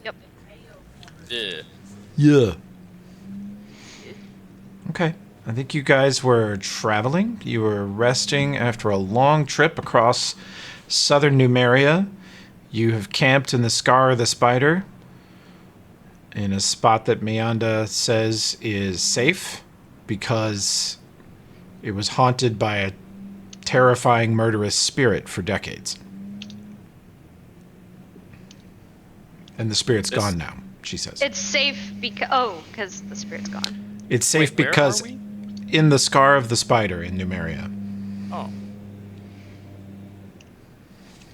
Yep. Yeah. Yeah. Okay. I think you guys were traveling. You were resting after a long trip across southern Numeria. You have camped in the Scar of the Spider in a spot that Meanda says is safe because it was haunted by a terrifying murderous spirit for decades. And the spirit's gone now, she says. It's safe because the spirit's gone. It's safe Wait, where are because we? in the Scar of the Spider in Numeria. Oh.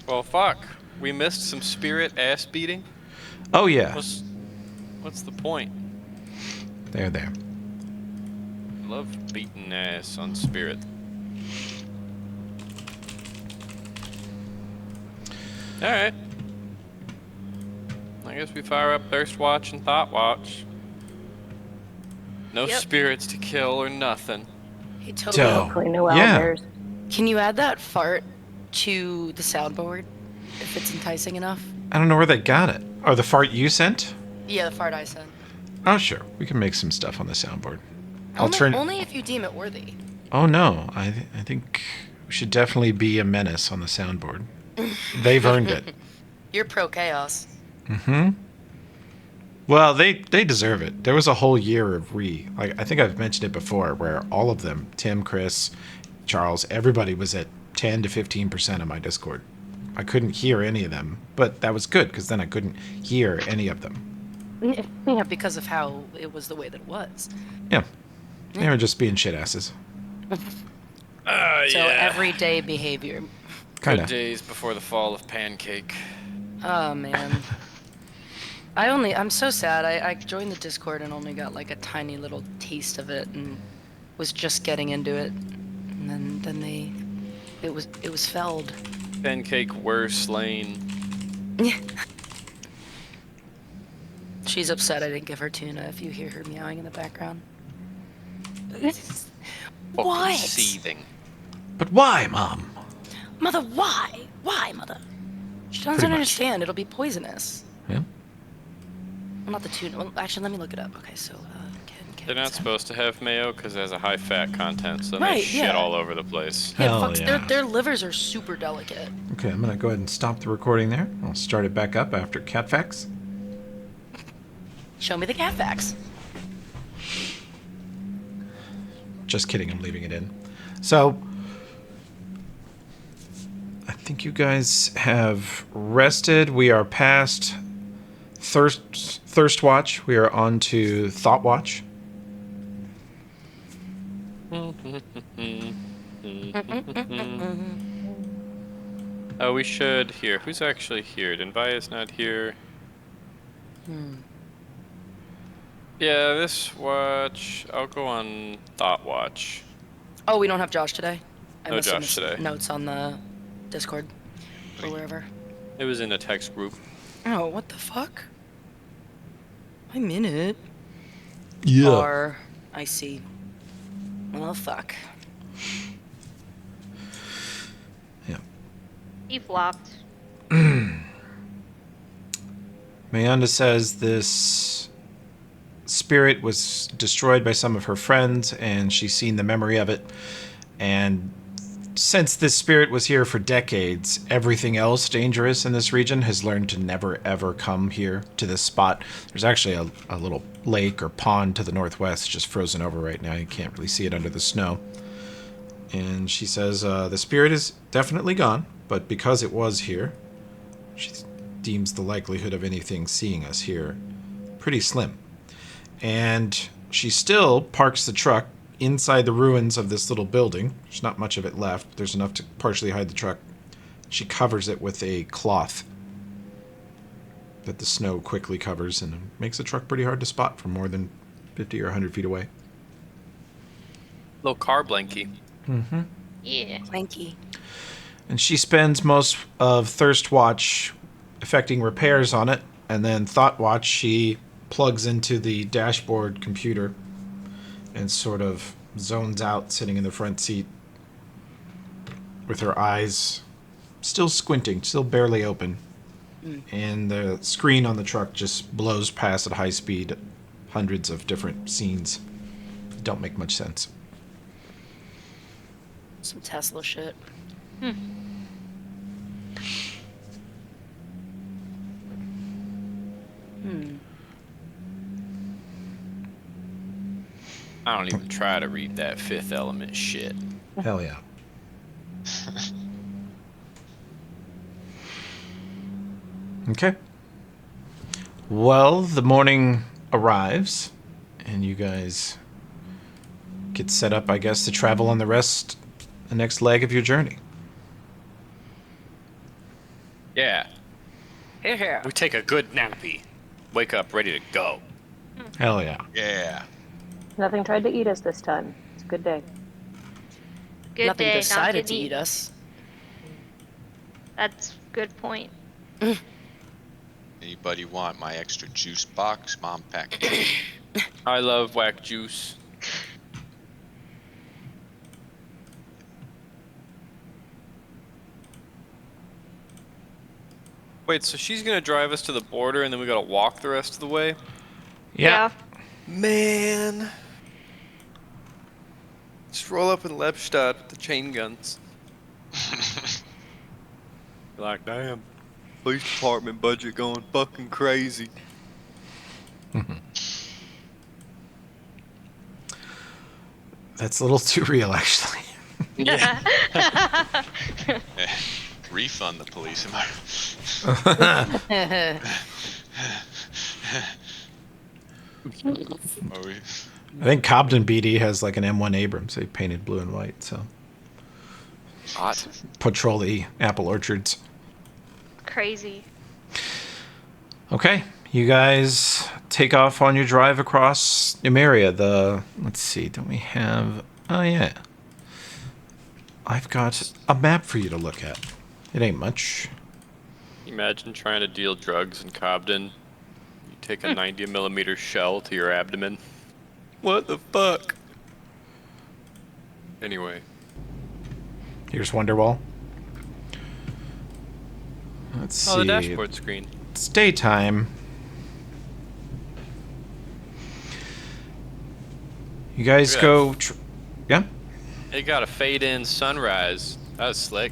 Well, fuck. We missed some spirit ass beating. Oh, yeah. What's the point? There. I love beating ass on spirit. Alright. I guess we fire up Thirst Watch and Thought Watch. No Yep. spirits to kill or nothing. Hey, Toby, So, No yeah. owlbears. can you add that fart to the soundboard if it's enticing enough? I don't know where they got it. Oh, the fart you sent? Yeah, the fart I sent. Oh, sure. We can make some stuff on the soundboard. I'll turn. Only if you deem it worthy. Oh no, I think we should definitely be a menace on the soundboard. They've earned it. You're pro chaos. Mm-hmm. Well, they deserve it. There was a whole year of I think I've mentioned it before, where all of them, Tim, Chris, Charles, everybody was at 10 to 15% of my Discord. I couldn't hear any of them, but that was good because then I couldn't hear any of them. Yeah, because of how it was the way that it was. Yeah, they were just being shit asses. So everyday behavior. Kind Good of. days before the fall of Pancake. Oh man. I'm so sad. I joined the Discord and only got like a tiny little taste of it and was just getting into it. And then it was felled. Pancake were slain. She's upset I didn't give her tuna if you hear her meowing in the background. Fucking What? seething. But why, Mom? Mother, why? Why, Mother? She doesn't Pretty much. understand. It'll be poisonous. Yeah. Well, not the tuna. Well, actually, let me look it up. Okay, so They're not supposed to have mayo because it has a high fat content, so they Right, shit yeah. all over the place. Yeah, Hell fucks, yeah. Their livers are super delicate. Okay, I'm gonna go ahead and stop the recording there. I'll start it back up after cat facts. Show me the cat facts. Just kidding, I'm leaving it in. So, I think you guys have rested. We are past Thirst Watch. We are on to Thought Watch. Oh, we should here. Who's actually here? Denvaya's not here. Yeah, this watch. I'll go on Thought Watch. Oh, we don't have Josh today. I No must have Josh missed today. Notes on the Discord or wherever. It was in a text group. Oh, what the fuck? I'm in it. Yeah. Or I see. Well, fuck. Yeah. He flopped. Mayanda says this spirit was destroyed by some of her friends, and she's seen the memory of it. And since this spirit was here for decades, everything else dangerous in this region has learned to never ever come here to this spot. There's actually a little lake or pond to the northwest just frozen over right now. You can't really see it under the snow. And she says the spirit is definitely gone, but because it was here, she deems the likelihood of anything seeing us here pretty slim. And she still parks the truck inside the ruins of this little building. There's not much of it left. There's enough to partially hide the truck. She covers it with a cloth that the snow quickly covers, and it makes the truck pretty hard to spot from more than 50 or 100 feet away. Little car blankie. Mm-hmm. Yeah. Clanky. And she spends most of Thirst Watch effecting repairs on it, and then Thought Watch she plugs into the dashboard computer and sort of zones out sitting in the front seat with her eyes still squinting, still barely open. and the screen on the truck just blows past at high speed hundreds of different scenes. Don't make much sense. Some Tesla shit. I don't even try to read that Fifth Element shit. Hell yeah. Okay. Well, the morning arrives, and you guys get set up, I guess, to travel on the next leg of your journey. Yeah. Here. We take a good nappy. Wake up ready to go. Hell yeah. Yeah. Nothing tried to eat us this time. It's a good day. Good Nothing day. decided not to eat us. That's a good point. Anybody want my extra juice box? Mom packed it. I love whack juice. Wait, so she's gonna drive us to the border and then we gotta walk the rest of the way? Yeah. Man. Just roll up in Lepstadt with the chain guns. You're like, damn. Police department budget going fucking crazy. That's a little too real, actually. Yeah. Refund the police. Am I? Are we? I think Cobden BD has like an M1 Abrams. They painted blue and white, so Hot. patrol the apple orchards. Crazy. Okay, you guys take off on your drive across Emeria. Let's see, don't we have... Oh, yeah. I've got a map for you to look at. It ain't much. Imagine trying to deal drugs in Cobden. You take a 90mm shell to your abdomen. What the fuck? Anyway. Here's Wonderwall. Let's see. Oh, the dashboard screen. It's daytime. You guys Look at go... Yeah? It got a fade-in sunrise. That was slick.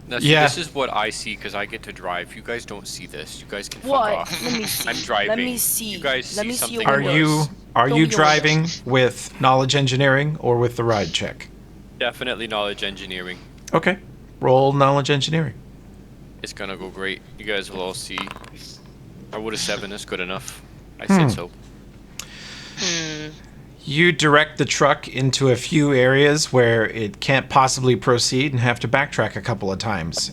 Now, see, Yeah. this is what I see because I get to drive. You guys don't see this. You guys can fuck What? off. Let me see. I'm driving. Let me see. You guys Let see me see something your Are worse. you Don't you be driving with knowledge engineering or with the ride check? Definitely knowledge engineering. Okay. Roll knowledge engineering. It's gonna go great. You guys will all see. I would have 7 is good enough. I said so. You direct the truck into a few areas where it can't possibly proceed and have to backtrack a couple of times.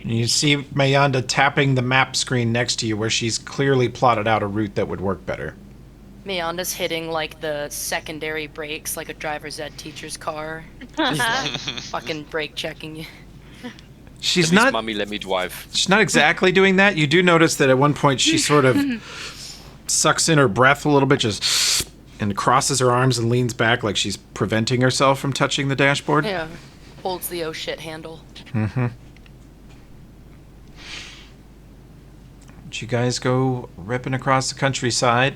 You see Mayanda tapping the map screen next to you where she's clearly plotted out a route that would work better. Miranda's hitting like the secondary brakes like a driver's ed teacher's car. Just like fucking brake checking you. She's At least not mommy let me drive. she's not exactly doing that. You do notice that at one point she sort of sucks in her breath a little bit, just and crosses her arms and leans back like she's preventing herself from touching the dashboard. Yeah. Holds the oh shit handle. But you guys go ripping across the countryside.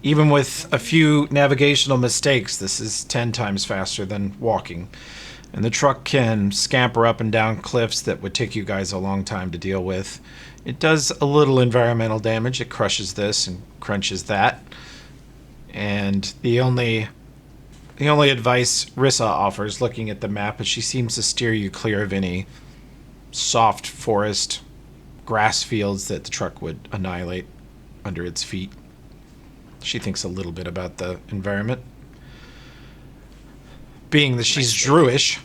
Even with a few navigational mistakes, this is 10 times faster than walking. And the truck can scamper up and down cliffs that would take you guys a long time to deal with. It does a little environmental damage. It crushes this and crunches that. And the only advice Rissa offers, looking at the map, is she seems to steer you clear of any soft forest, grass fields that the truck would annihilate under its feet. She thinks a little bit about the environment. Being that she's Druish.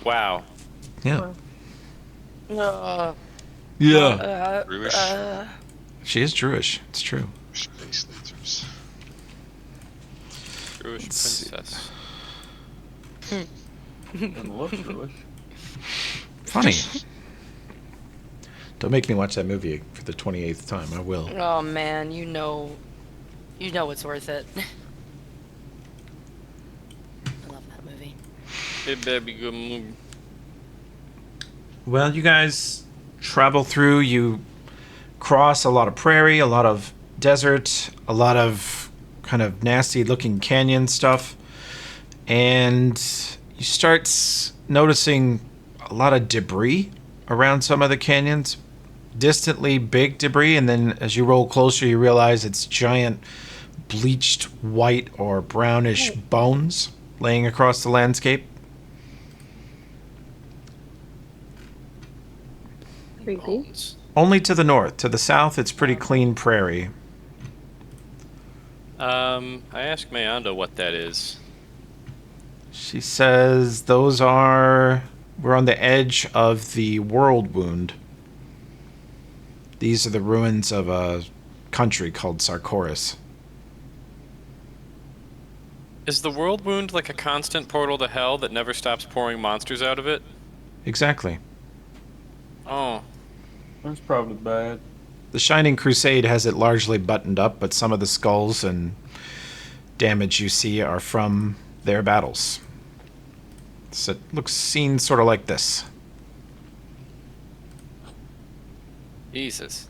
Wow. Yeah. Uh, Yeah. Ruish. She is Druish. It's true. Space lasers. Jewish Let's see. princess. Funny. Don't make me watch that movie for the 28th time. I will. oh man, you know it's worth it. I love that movie. It better be good movie. Well, you guys travel through, you cross a lot of prairie, a lot of desert, a lot of kind of nasty looking canyon stuff, and you start noticing a lot of debris around some of the canyons. Distantly big debris, and then as you roll closer, you realize it's giant bleached white or brownish bones laying across the landscape. Creepy. Bones. Only to the north. To the south, it's pretty clean prairie. I asked Mayanda what that is. She says those are... We're on the edge of the world wound. These are the ruins of a country called Sarkoris. Is the world wound like a constant portal to hell that never stops pouring monsters out of it? Exactly. Oh. That's probably bad. The Shining Crusade has it largely buttoned up, but some of the skulls and damage you see are from their battles. So it looks seen sort of like this. Jesus.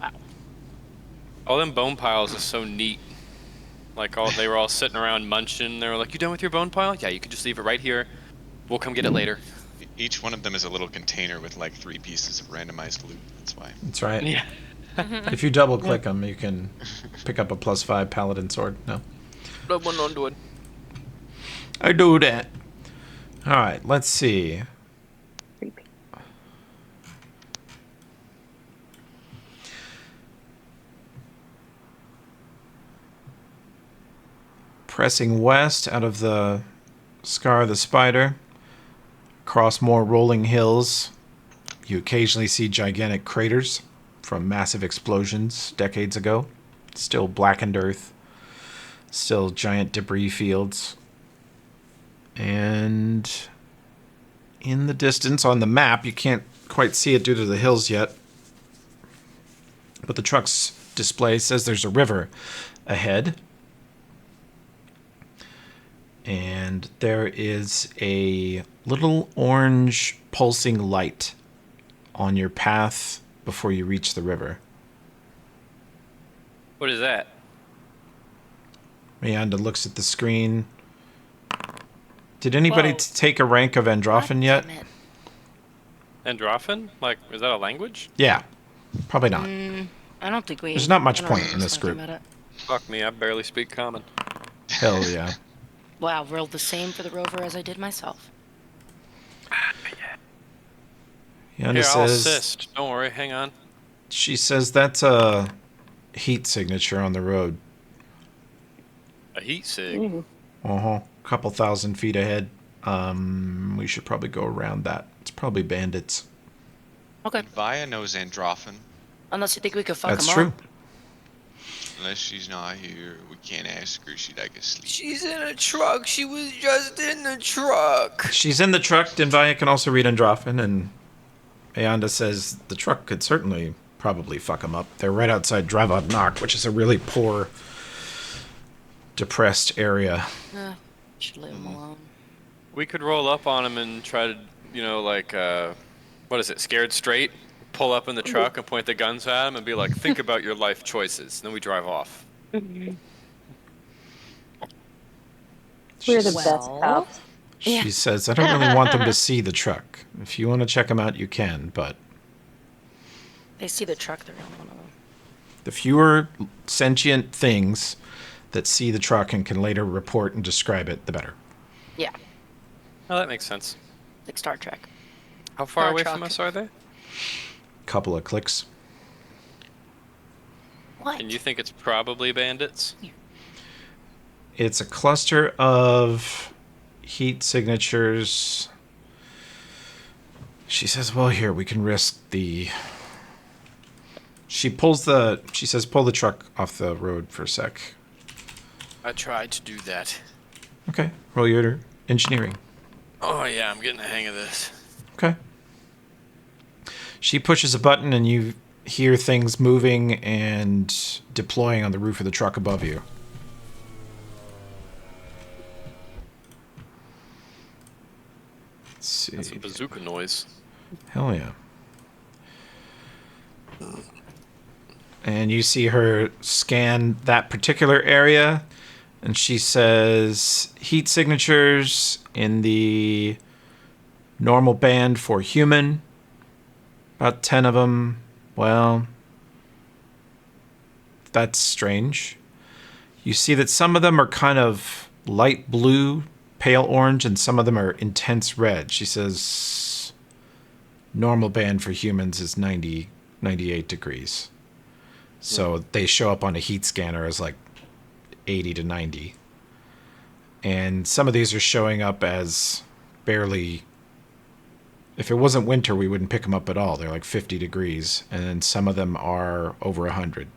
Wow. All them bone piles is so neat. Like they were all sitting around munching. They were like, "You done with your bone pile? Yeah, you can just leave it right here. We'll come get it later." Each one of them is a little container with like 3 pieces of randomized loot. That's why. That's right. Yeah. If you double click them, you can pick up a +5 paladin sword. No. Rub one onto it. I do that. Alright, let's see. Creepy. Pressing west out of the Scar of the Spider, across more rolling hills, you occasionally see gigantic craters from massive explosions decades ago. Still blackened earth, still giant debris fields. And in the distance on the map, you can't quite see it due to the hills yet, but the truck's display says there's a river ahead. And there is a little orange pulsing light on your path before you reach the river. What is that? Meanda looks at the screen. Did anybody Whoa. take a rank of Androphin yet? Damn it. Androphin? Like, is that a language? Yeah, probably not. I don't think we. There's not much I don't point know in this something group. about it. Fuck me, I barely speak common. Hell yeah. Wow, rolled the same for the rover as I did myself. Meanda Here, I'll says, assist. Don't worry, hang on. she says that's a heat signature on the road. A heat sig. Mm. Uh-huh. Couple thousand feet ahead. We should probably go around that. It's probably bandits. Okay. Vaya knows Androphin. Unless you think we could fuck That's them true. up. Unless she's not here, we can't ask her. She'd like asleep. She's in a truck. She was just in the truck. She's in the truck. Denvaya can also read Androphin, and Ayanda says the truck could certainly probably fuck them up. They're right outside Dravod which is a really poor, depressed area. Should leave them alone. We could roll up on him and try to, like, what is it, scared straight? Pull up in the truck and point the guns at him and be like, think about your life choices. Then we drive off. We're the best Well. cops. She Yeah. says, I don't really want them to see the truck. If you want to check them out, you can, but They see the truck, they're on one of them. the fewer sentient things that see the truck and can later report and describe it, the better. Yeah, Oh, that makes sense. like Star Trek. How far Our away truck. from us are they? Couple of clicks. What? And you think it's probably bandits? It's a cluster of heat signatures. She says, well, here, we can risk the... She says, pull the truck off the road for a sec. I tried to do that. Okay, roll your engineering. Oh, yeah, I'm getting the hang of this. Okay. She pushes a button and you hear things moving and deploying on the roof of the truck above you. see. That's a bazooka noise. Hell yeah. And you see her scan that particular area, and she says heat signatures in the normal band for human. About 10 of them. Well, that's strange. You see that some of them are kind of light blue, pale orange, and some of them are intense red. She says normal band for humans is 90, 98 degrees. So they show up on a heat scanner as like 80 to 90. And some of these are showing up as barely... If it wasn't winter, we wouldn't pick them up at all. They're like 50 degrees. And then some of them are over 100.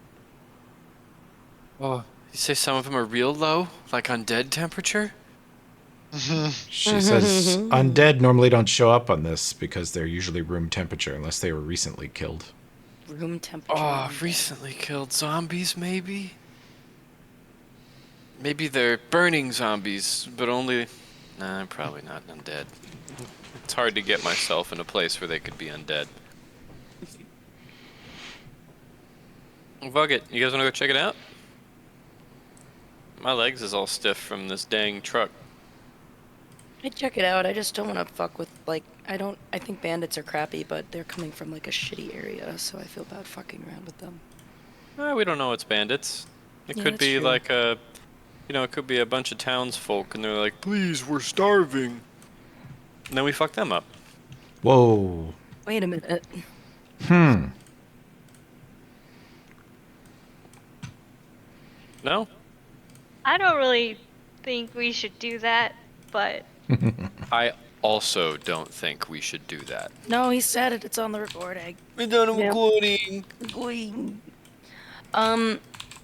Oh, you say some of them are real low, like undead temperature? She says undead normally don't show up on this because they're usually room temperature unless they were recently killed. Room temperature. Oh, recently killed zombies, maybe? Maybe they're burning zombies, but only... Nah, probably not undead. It's hard to get myself in a place where they could be undead. Fuck it. You guys want to go check it out? My legs is all stiff from this dang truck. I'd check it out. I just don't want to fuck with, like, I think bandits are crappy, but they're coming from, like, a shitty area, so I feel bad fucking around with them. We don't know it's bandits. It Yeah, could that's be true. like a... You know, it could be a bunch of townsfolk, and they're like, please, we're starving. And then we fuck them up. Whoa. Wait a minute. No? I don't really think we should do that, but I also don't think we should do that. No, he said it. It's on the recording. We're done Yeah. recording.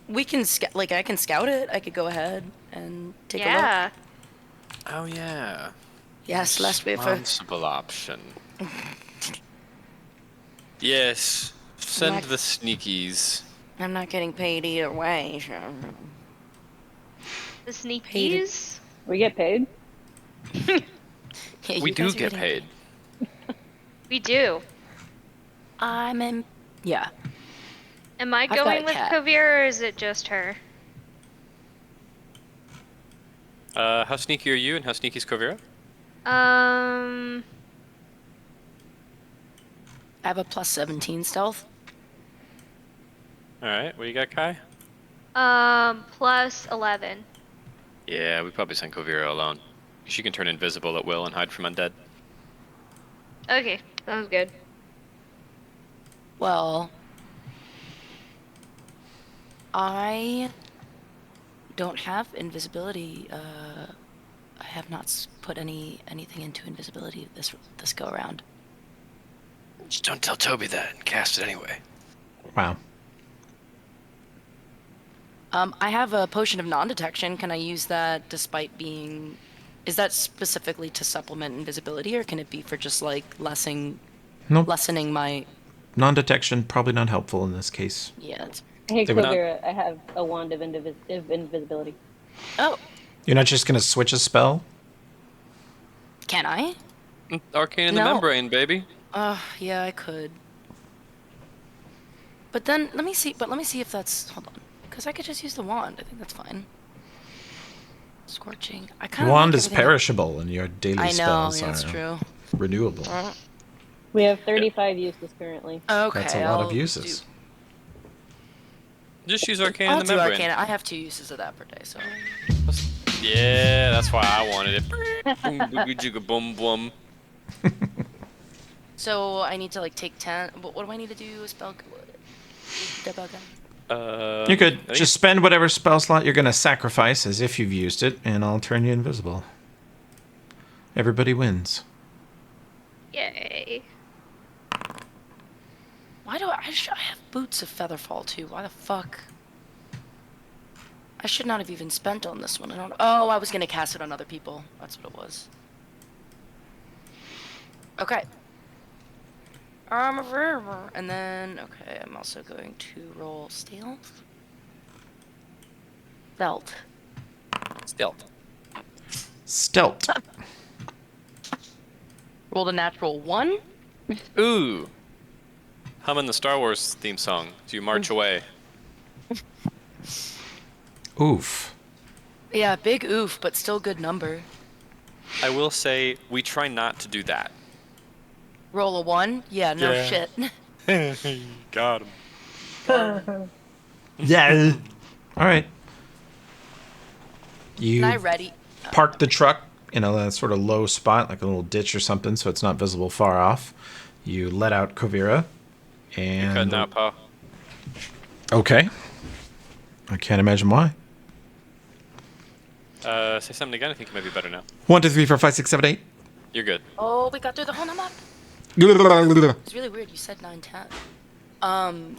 We can like I can scout it. I could go ahead and take a look. yeah. Oh, yeah. Yes, last wait for. Responsible option. Yes. Send Next. the sneakies. I'm not getting paid either way. So. The Paid. sneakies. We get paid? Yeah, We you do guys are get getting paid. We do. I'm in. Yeah. Am I got a going with cat. Kavir or is it just her? How sneaky are you and how sneaky is Kovira? Um, I have a plus 17 stealth. Alright, what you got, Kai? plus 11. Yeah, we probably send Kovira alone. She can turn invisible at will and hide from undead. Okay, sounds good. Well, I don't have invisibility. I have not put anything into invisibility this go around. Just don't tell Toby that and cast it anyway. Wow. I have a potion of non-detection. Can I use that despite being... Is that specifically to supplement invisibility, or can it be for just, like, lessening Nope. my... Non-detection, probably not helpful in this case. Yeah, it's... Hey, They would not- Kavira, I have a wand of invisibility. Oh, You're not just going to switch a spell? can I? Arcane in the No. membrane, baby. Yeah, I could. But then, let me see if that's... Hold on. Because I could just use the wand. I think that's fine. Scorching. I kind of Wand is perishable, and your daily I know, spells yeah, that's are true. renewable. We have 35 uses currently. Okay, That's a lot of I'll uses. Just use Arcane I'll in the do membrane. Arcana. I have 2 uses of that per day, so... Yeah, that's why I wanted it. Boom, boogie, jigga, boom, blum. So I need to, like, take 10... What do I need to do? Spell... Debug gun? You could I think just spend whatever spell slot you're going to sacrifice as if you've used it, and I'll turn you invisible. Everybody wins. Yay. Why do I have boots of Featherfall too? Why the fuck? I should not have even spent on this one. I don't. Oh, I was gonna cast it on other people. That's what it was. Okay. And then okay, I'm also going to roll stealth. Belt. Stealth. Stealth. Rolled a natural 1. Ooh. Humming the Star Wars theme song as you march away. Oof. Yeah, big oof, but still good number. I will say, we try not to do that. Roll a 1? Yeah, no Yeah. shit. Got him. Yeah. All right. Can I You ready? park the truck in a sort of low spot, like a little ditch or something, so it's not visible far off. You let out Kovira, You're and cutting out, Pa. okay. I can't imagine why. Say something again. I think it might be better now. 1, 2, 3, 4, 5, 6, 7, 8. You're good. Oh, we got through the whole number. It's really weird. You said 9, 10.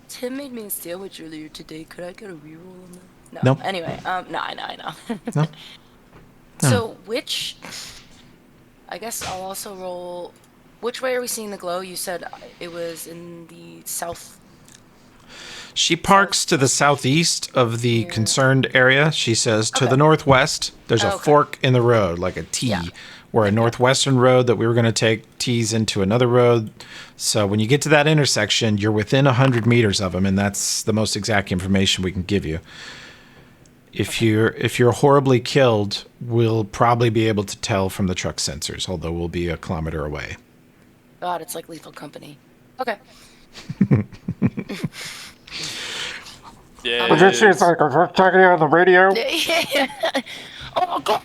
Tim made me a sandwich earlier today. Could I get a reroll on that? No. No. Anyway, no, I know. No. So I guess I'll also roll. Which way are we seeing the glow? You said it was in the south. She parks to the southeast of the concerned area. She says to Okay. the northwest, there's a Okay. fork in the road, like a T, Yeah. where a northwestern road that we were going to take tees into another road. So when you get to that intersection, you're within 100 meters of them, and that's the most exact information we can give you. If you're horribly killed, we'll probably be able to tell from the truck sensors, although we'll be a kilometer away. God, it's like Lethal Company. Okay. Yeah. But then she's like, I'm talking on the radio. Oh God.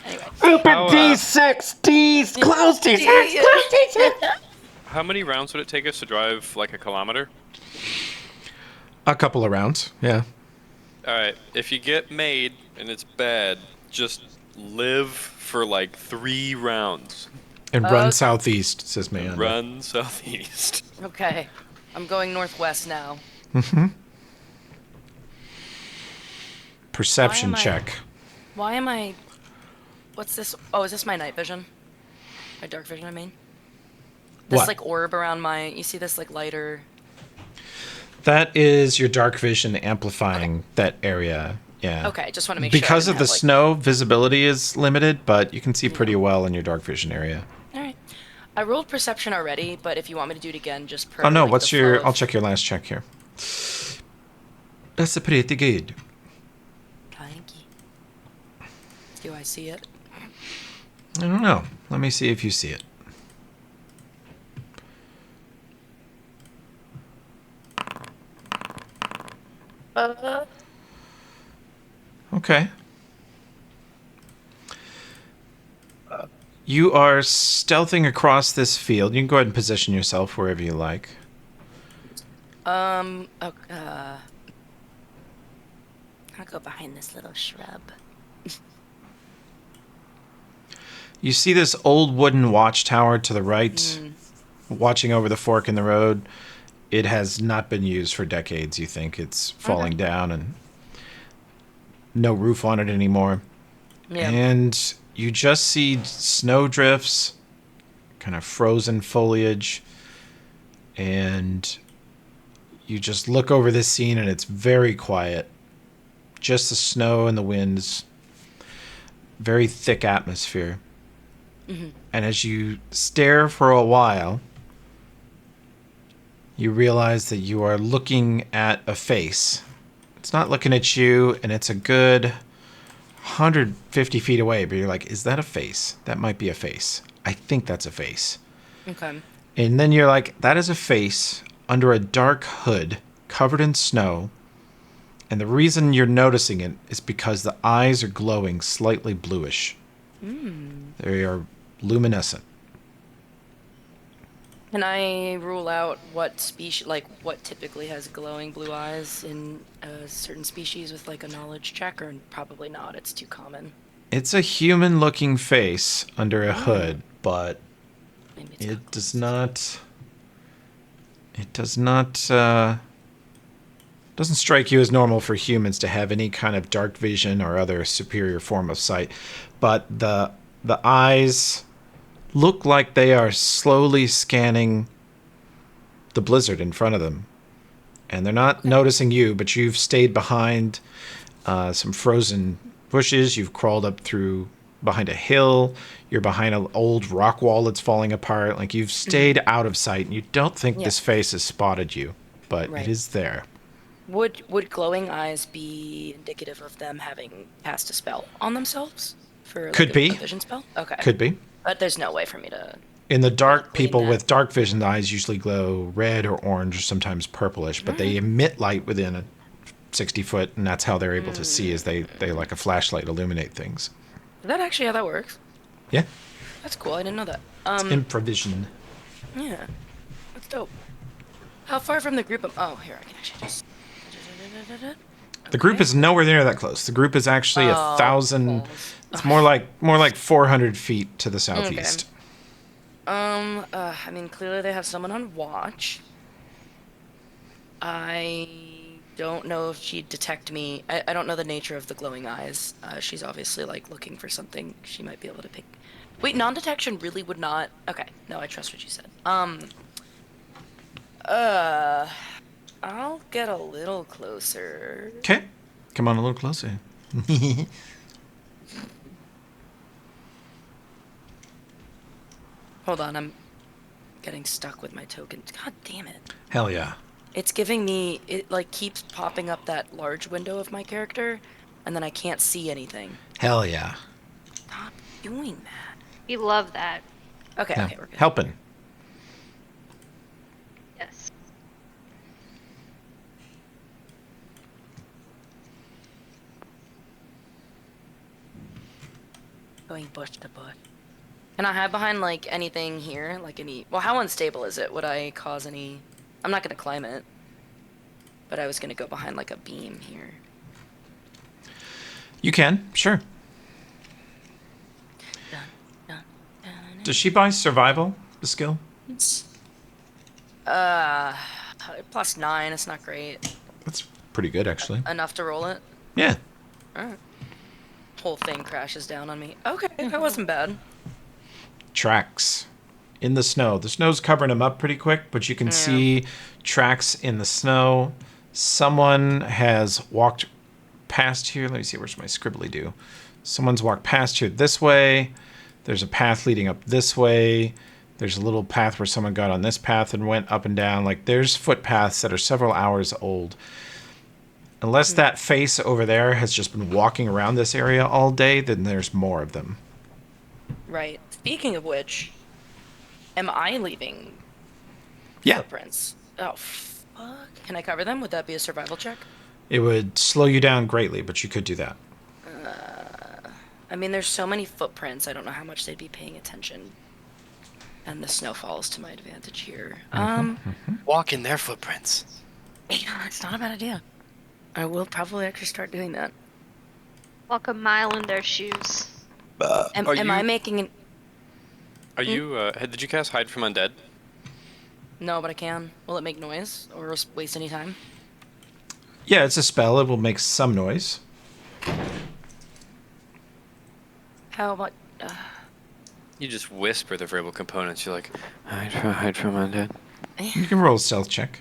Anyway. Open How, D6, D's, close D6, close D6. How many rounds would it take us to drive like a kilometer? A couple of rounds, yeah. All right. If you get made and it's bad, just live for like 3 rounds. And run southeast, says Mayanda. Run southeast. Okay. I'm going northwest now. Perception Why am I- check. Why am I? What's this? Oh, is this my night vision? My dark vision, I mean. This What? like orb around my. You see this like lighter. That is your dark vision amplifying that area. Yeah. Okay, just want to make sure. I Because of didn't the have, like- snow, visibility is limited, but you can see pretty well in your dark vision area. All right. I rolled perception already, but if you want me to do it again, just per. Oh no, like, what's the your... flow I'll of- check your last check here. That's pretty good. Thank you. Do I see it? I don't know. Let me see if you see it. Okay. You are stealthing across this field. You can go ahead and position yourself wherever you like. I'll go behind this little shrub. You see this old wooden watchtower to the right, watching over the fork in the road. It has not been used for decades, you think. It's falling down and no roof on it anymore. Yeah. And you just see snow drifts, kind of frozen foliage, and you just look over this scene and it's very quiet. Just the snow and the winds. Very thick atmosphere. And as you stare for a while, you realize that you are looking at a face. It's not looking at you, and it's a good 150 feet away, but you're like, is that a face? That might be a face. I think that's a face. Okay. And then you're like, that is a face under a dark hood covered in snow. And the reason you're noticing it is because the eyes are glowing slightly bluish. They are luminescent. Can I rule out what species, like what typically has glowing blue eyes in a certain species with like a knowledge check, or probably not? It's too common. It's a human-looking face under a hood, but Maybe it's it does not. It doesn't strike you as normal for humans to have any kind of dark vision or other superior form of sight, but the eyes look like they are slowly scanning the blizzard in front of them, and they're not noticing you, but you've stayed behind some frozen bushes. You've crawled up through behind a hill. You're behind an old rock wall that's falling apart. Like, you've stayed out of sight, and you don't think Yeah. this face has spotted you, but Right. it is there. Would glowing eyes be indicative of them having cast a spell on themselves for like Could be. a vision spell? Okay. Could be. But there's no way for me to. In the dark, Glean people that. with dark vision eyes usually glow red or orange or sometimes purplish, but they emit light within a 60 foot, and that's how they're able to see, is they like a flashlight illuminate things. Is that actually how that works? Yeah. That's cool. I didn't know that. Infravision. Yeah. That's dope. How far from the group am? Oh, here I can actually just. The group is nowhere near that close. The group is actually 1,000. balls. It's more like 400 feet to the southeast. I mean, clearly they have someone on watch. I don't know if she'd detect me. I don't know the nature of the glowing eyes. She's obviously, like, looking for something she might be able to pick. Wait, non-detection really would not... Okay, no, I trust what you said. I'll get a little closer. Okay. Come on a little closer. Hold on, I'm getting stuck with my token. God damn it. Hell yeah. It's giving me, it like keeps popping up that large window of my character, and then I can't see anything. Hell yeah. Stop doing that. We love that. Okay, Yeah. okay, we're good. Helping. Yes. Going bush to bush. Can I hide behind like anything here? Like any, well, how unstable is it? Would I cause any, I'm not gonna climb it. But I was gonna go behind like a beam here. You can, sure. Dun, dun, dun, Does she buy survival, the skill? +9, it's not great. That's pretty good, actually. Enough to roll it? Yeah. Alright. Whole thing crashes down on me. Okay, that wasn't bad. Tracks in the snow. The snow's covering them up pretty quick, but you can see tracks in the snow. Someone has walked past here. Let me see, where's my scribbly do? Someone's walked past here this way. There's a path leading up this way. There's a little path where someone got on this path and went up and down. Like, there's footpaths that are several hours old. Unless that face over there has just been walking around this area all day, then there's more of them. Right. Speaking of which, am I leaving Yeah. footprints? Oh, fuck. Can I cover them? Would that be a survival check? It would slow you down greatly, but you could do that. I mean, there's so many footprints, I don't know how much they'd be paying attention. And the snow falls to my advantage here. Walk in their footprints. Yeah, it's not a bad idea. I will probably actually start doing that. Walk a mile in their shoes. Am Are I you- making an... Are you, did you cast Hide from Undead? No, but I can. Will it make noise or waste any time? Yeah, it's a spell. It will make some noise. How about... You just whisper the verbal components. You're like, hide from Undead. You can roll a stealth check.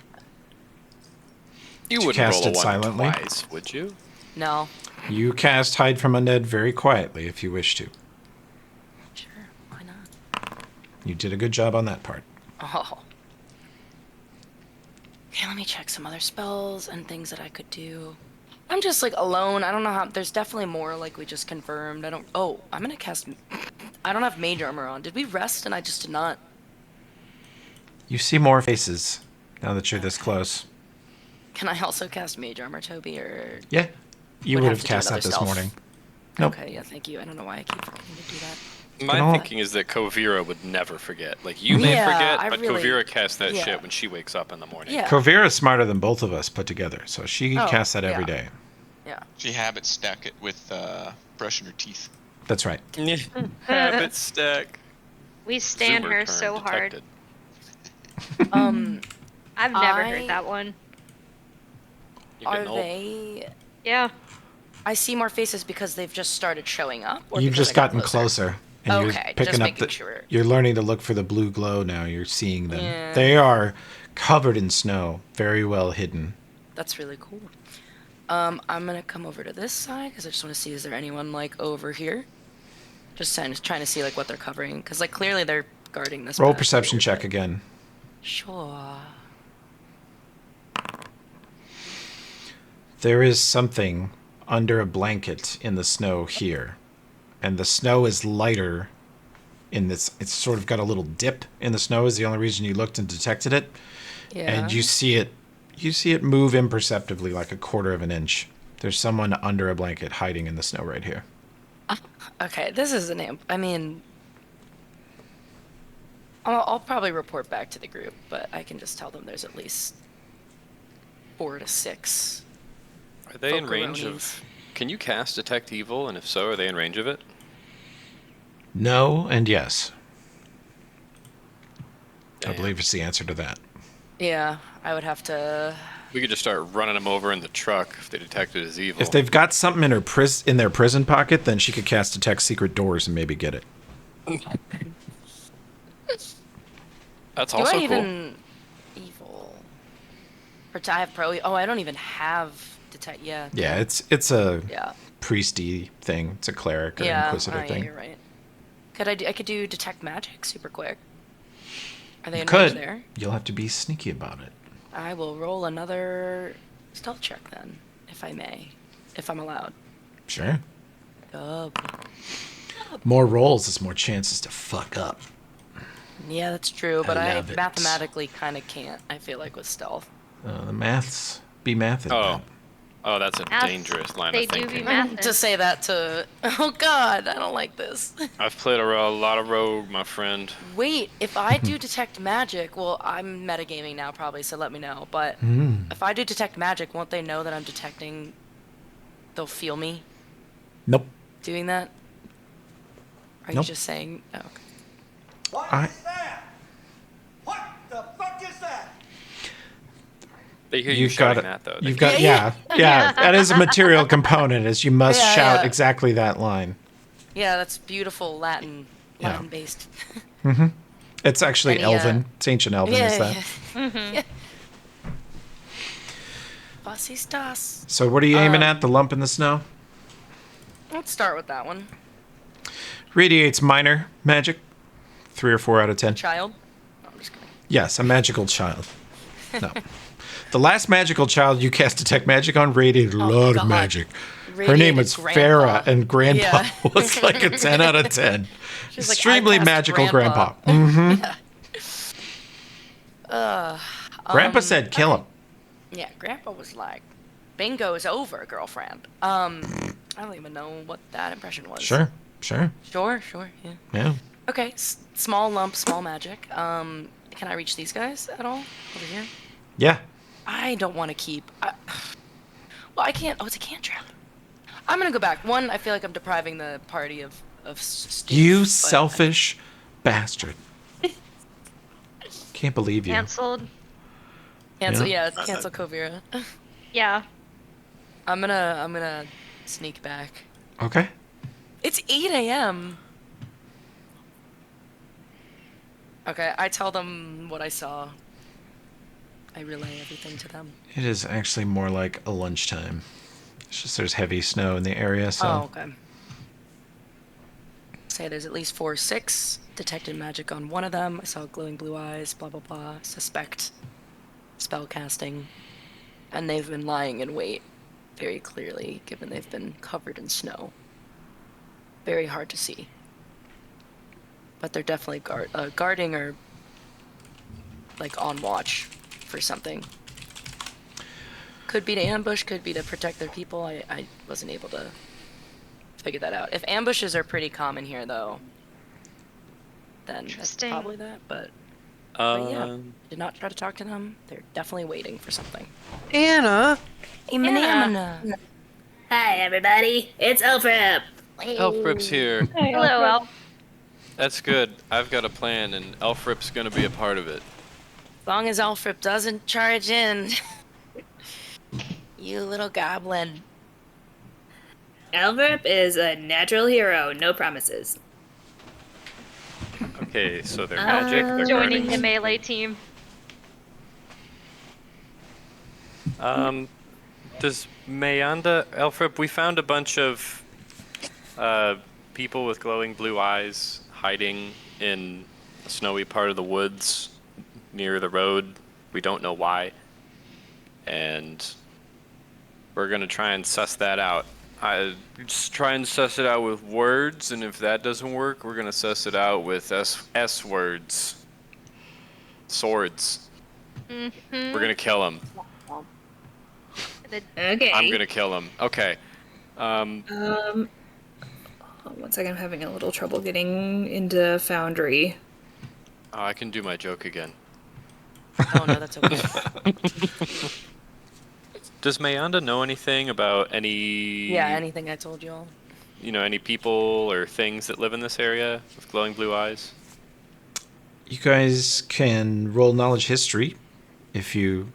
You To wouldn't cast roll a it one silently. twice, would you? No. You cast Hide from Undead very quietly if you wish to. Sure, why not? You did a good job on that part. Oh. Okay, let me check some other spells and things that I could do. I'm just like alone. I don't know how. There's definitely more like we just confirmed. I don't. Oh, I'm gonna cast. I don't have mage armor on. Did we rest and I just did not? You see more faces now that you're this close. Can I also cast mage armor, Toby? Or Yeah. You Would would have have to do cast that another this stealth. morning. Nope. Okay, yeah, thank you. I don't know why I keep forgetting to do that. My all- thinking is that Kovira would never forget. Like, you may Yeah, forget, I but really- Kovira casts that yeah. shit when she wakes up in the morning. Yeah. Kovira's smarter than both of us put together, so she Oh, casts that every yeah. day. Yeah. She habit stack it with brushing her teeth. That's right. Habit stack. We stand Zoomer her turn so hard. detected. I've never I- heard that one. You're Are getting old. they? Yeah. I see more faces because they've just started showing up. Or You've because just I got gotten closer. And Okay, you're just picking up making the. sure. You're learning to look for the blue glow now. You're seeing them. Yeah. They are covered in snow, very well hidden. That's really cool. I'm gonna come over to this side because I just want to see is there anyone like over here. Just trying to see like what they're covering, because like clearly they're guarding this. Roll back perception here, check but- again. Sure. There is something under a blanket in the snow here. And the snow is lighter in this. It's sort of got a little dip in the snow is the only reason you looked and detected it. Yeah. And you see it move imperceptibly like a quarter of an inch. There's someone under a blanket hiding in the snow right here. Okay, this is I mean, I'll probably report back to the group, but I can just tell them there's at least 4 to 6. Are they in range Focaronies. of? Can you cast Detect Evil? And if so, are they in range of it? No and yes. I Damn. believe it's the answer to that. Yeah, I would have to. We could just start running them over in the truck if they detect it as evil. If they've got something in in their prison pocket, then she could cast Detect Secret Doors and maybe get it. That's Do also I cool. even evil? I have pro. Oh, I don't even have detect. Yeah. Yeah, it's a Yeah. priesty thing. It's a cleric or Yeah. inquisitor Yeah, thing. you're right. I could do detect magic super quick. Are they You in range could. there? You'll have to be sneaky about it. I will roll another stealth check then, if I may, if I'm allowed. Sure. Oh. More rolls is more chances to fuck up. Yeah, that's true, but I I love it. mathematically kind of can't. I feel like with stealth. The maths be mathing. Oh. Oh, that's a Math- dangerous line they of do be thinking. math- To say that to, oh God, I don't like this. I've played a lot of rogue, my friend. Wait, if I do detect magic, well, I'm metagaming now probably, so let me know. But if I do detect magic, won't they know that I'm detecting? They'll feel me Nope. doing that. Are you Nope. just saying? Oh, okay. What I- is that? What the fuck is that? They hear you You've got shouting it. that though. You've got yeah. That is a material component. Is you must Yeah, shout yeah. exactly that line. Yeah, that's beautiful Latin, Yeah. Latin based. It's actually Any, Elven. It's ancient Elven. is that? Yeah. Fascistas. So what are you aiming at? The lump in the snow? Let's start with that one. Radiates minor magic. 3 or 4 out of 10. Child. No, I'm just kidding. Yes, a magical child. No. The last magical child you cast Detect Magic on radiated a lot God. of magic. Her Radiated name was Grandpa. Farah, and Grandpa Yeah. was like a 10 out of 10. She's like, Extremely "I cast magical Grandpa. Grandpa." Grandpa said kill him. Yeah, Grandpa was like, "Bingo is over, girlfriend." I don't even know what that impression was. Sure. Sure, yeah. Yeah. Okay, small lump, small magic. Can I reach these guys at all over here? Yeah. I don't want to keep. Well, I can't. Oh, it's a cantrip. I'm gonna go back. One, I feel like I'm depriving the party of Steve, You but- selfish bastard. Can't believe you. Cancelled. Cancel. Yeah. Yeah, it's cancel Kovira. Yeah. I'm gonna sneak back. Okay. It's 8 a.m. Okay, I tell them what I saw. I relay everything to them. It is actually more like a lunchtime. It's just there's heavy snow in the area, so. Oh, okay. Say there's at least 4 or 6. Detected magic on one of them. I saw glowing blue eyes, blah blah blah. Suspect spell casting. And they've been lying in wait very clearly, given they've been covered in snow. Very hard to see. But they're definitely guarding or like on watch for something. Could be to ambush, could be to protect their people. I wasn't able to figure that out. If ambushes are pretty common here, though, then that's Interesting. probably that. But Um, yeah, did not try to talk to them. They're definitely waiting for something. Anna. Anna. Hi, everybody. It's Elfrip. Elfrip's here. Hey, Hello, Alfred. Elf. That's good. I've got a plan, and Elfrip's gonna be a part of it. As long as Alfred doesn't charge in. You little goblin. Elfrip is a natural hero. No promises. Okay, so they're magic. They're Joining the guarding. melee team. Does Mayanda, Elfrip? We found a bunch of people with glowing blue eyes hiding in a snowy part of the woods near the road. We don't know why. And we're going to try and suss that out. I just try and suss it out with words, and if that doesn't work, we're going to suss it out with S words. Swords. Mhm. We're going to kill him. Okay. I'm going to kill him. Okay. One second, I'm having a little trouble getting into Foundry. Oh, I can do my joke again. Oh no, that's okay. Does Mayanda know anything about any... Yeah, anything I told you all. any people or things that live in this area with glowing blue eyes? You guys can roll knowledge history if you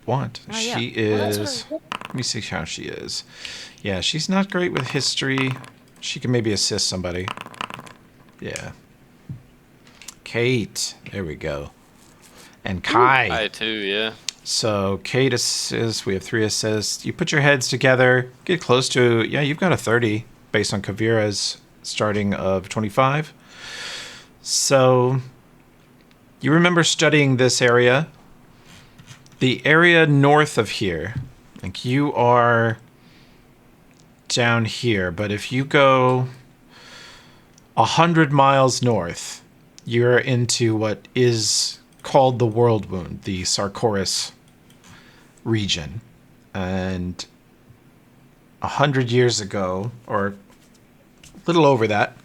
want. Oh, yeah. She Well, that's is. what Let me see how she is. Yeah, she's not great with history. She can maybe assist somebody. Yeah. Kate. There we go. And Kai. I too, yeah. So Kate assists. We have 3 assists. You put your heads together. Get close to. Yeah, you've got a 30 based on Kavira's starting of 25. So you remember studying this area. The area north of here. Like you are down here, but if you go 100 miles north, you're into what is called the World Wound, the Sarkoris region. And 100 years ago, or a little over that,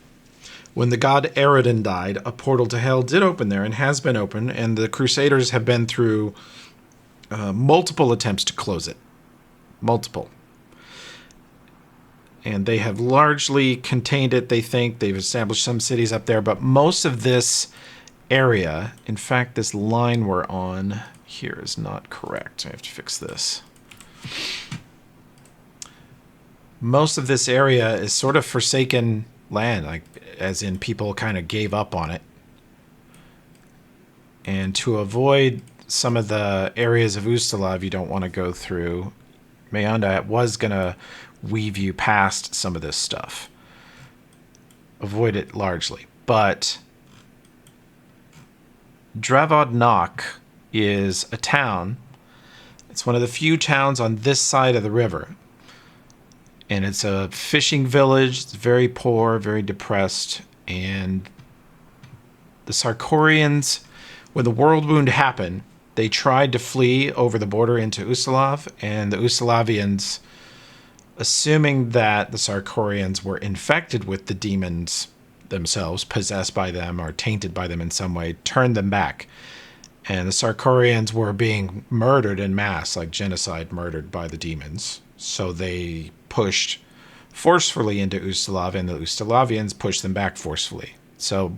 when the god Eridan died, a portal to hell did open there and has been open, and the Crusaders have been through multiple attempts to close it. Multiple. And they have largely contained it, they think. They've established some cities up there, but most of this area, in fact, this line we're on here is not correct. I have to fix this. Most of this area is sort of forsaken land, like as in people kind of gave up on it. And to avoid some of the areas of Ustalav you don't want to go through, Mayanda was going to weave you past some of this stuff. Avoid it largely. But Dravodnok is a town. It's one of the few towns on this side of the river. And it's a fishing village. It's very poor, very depressed. And the Sarkorians, when the World Wound happened, they tried to flee over the border into Ustalav, and the Ustalavians, assuming that the Sarkorians were infected with the demons themselves, possessed by them or tainted by them in some way, turned them back. And the Sarkorians were being murdered in mass, like genocide, murdered by the demons. So they pushed forcefully into Ustalav, and the Ustalavians pushed them back forcefully. So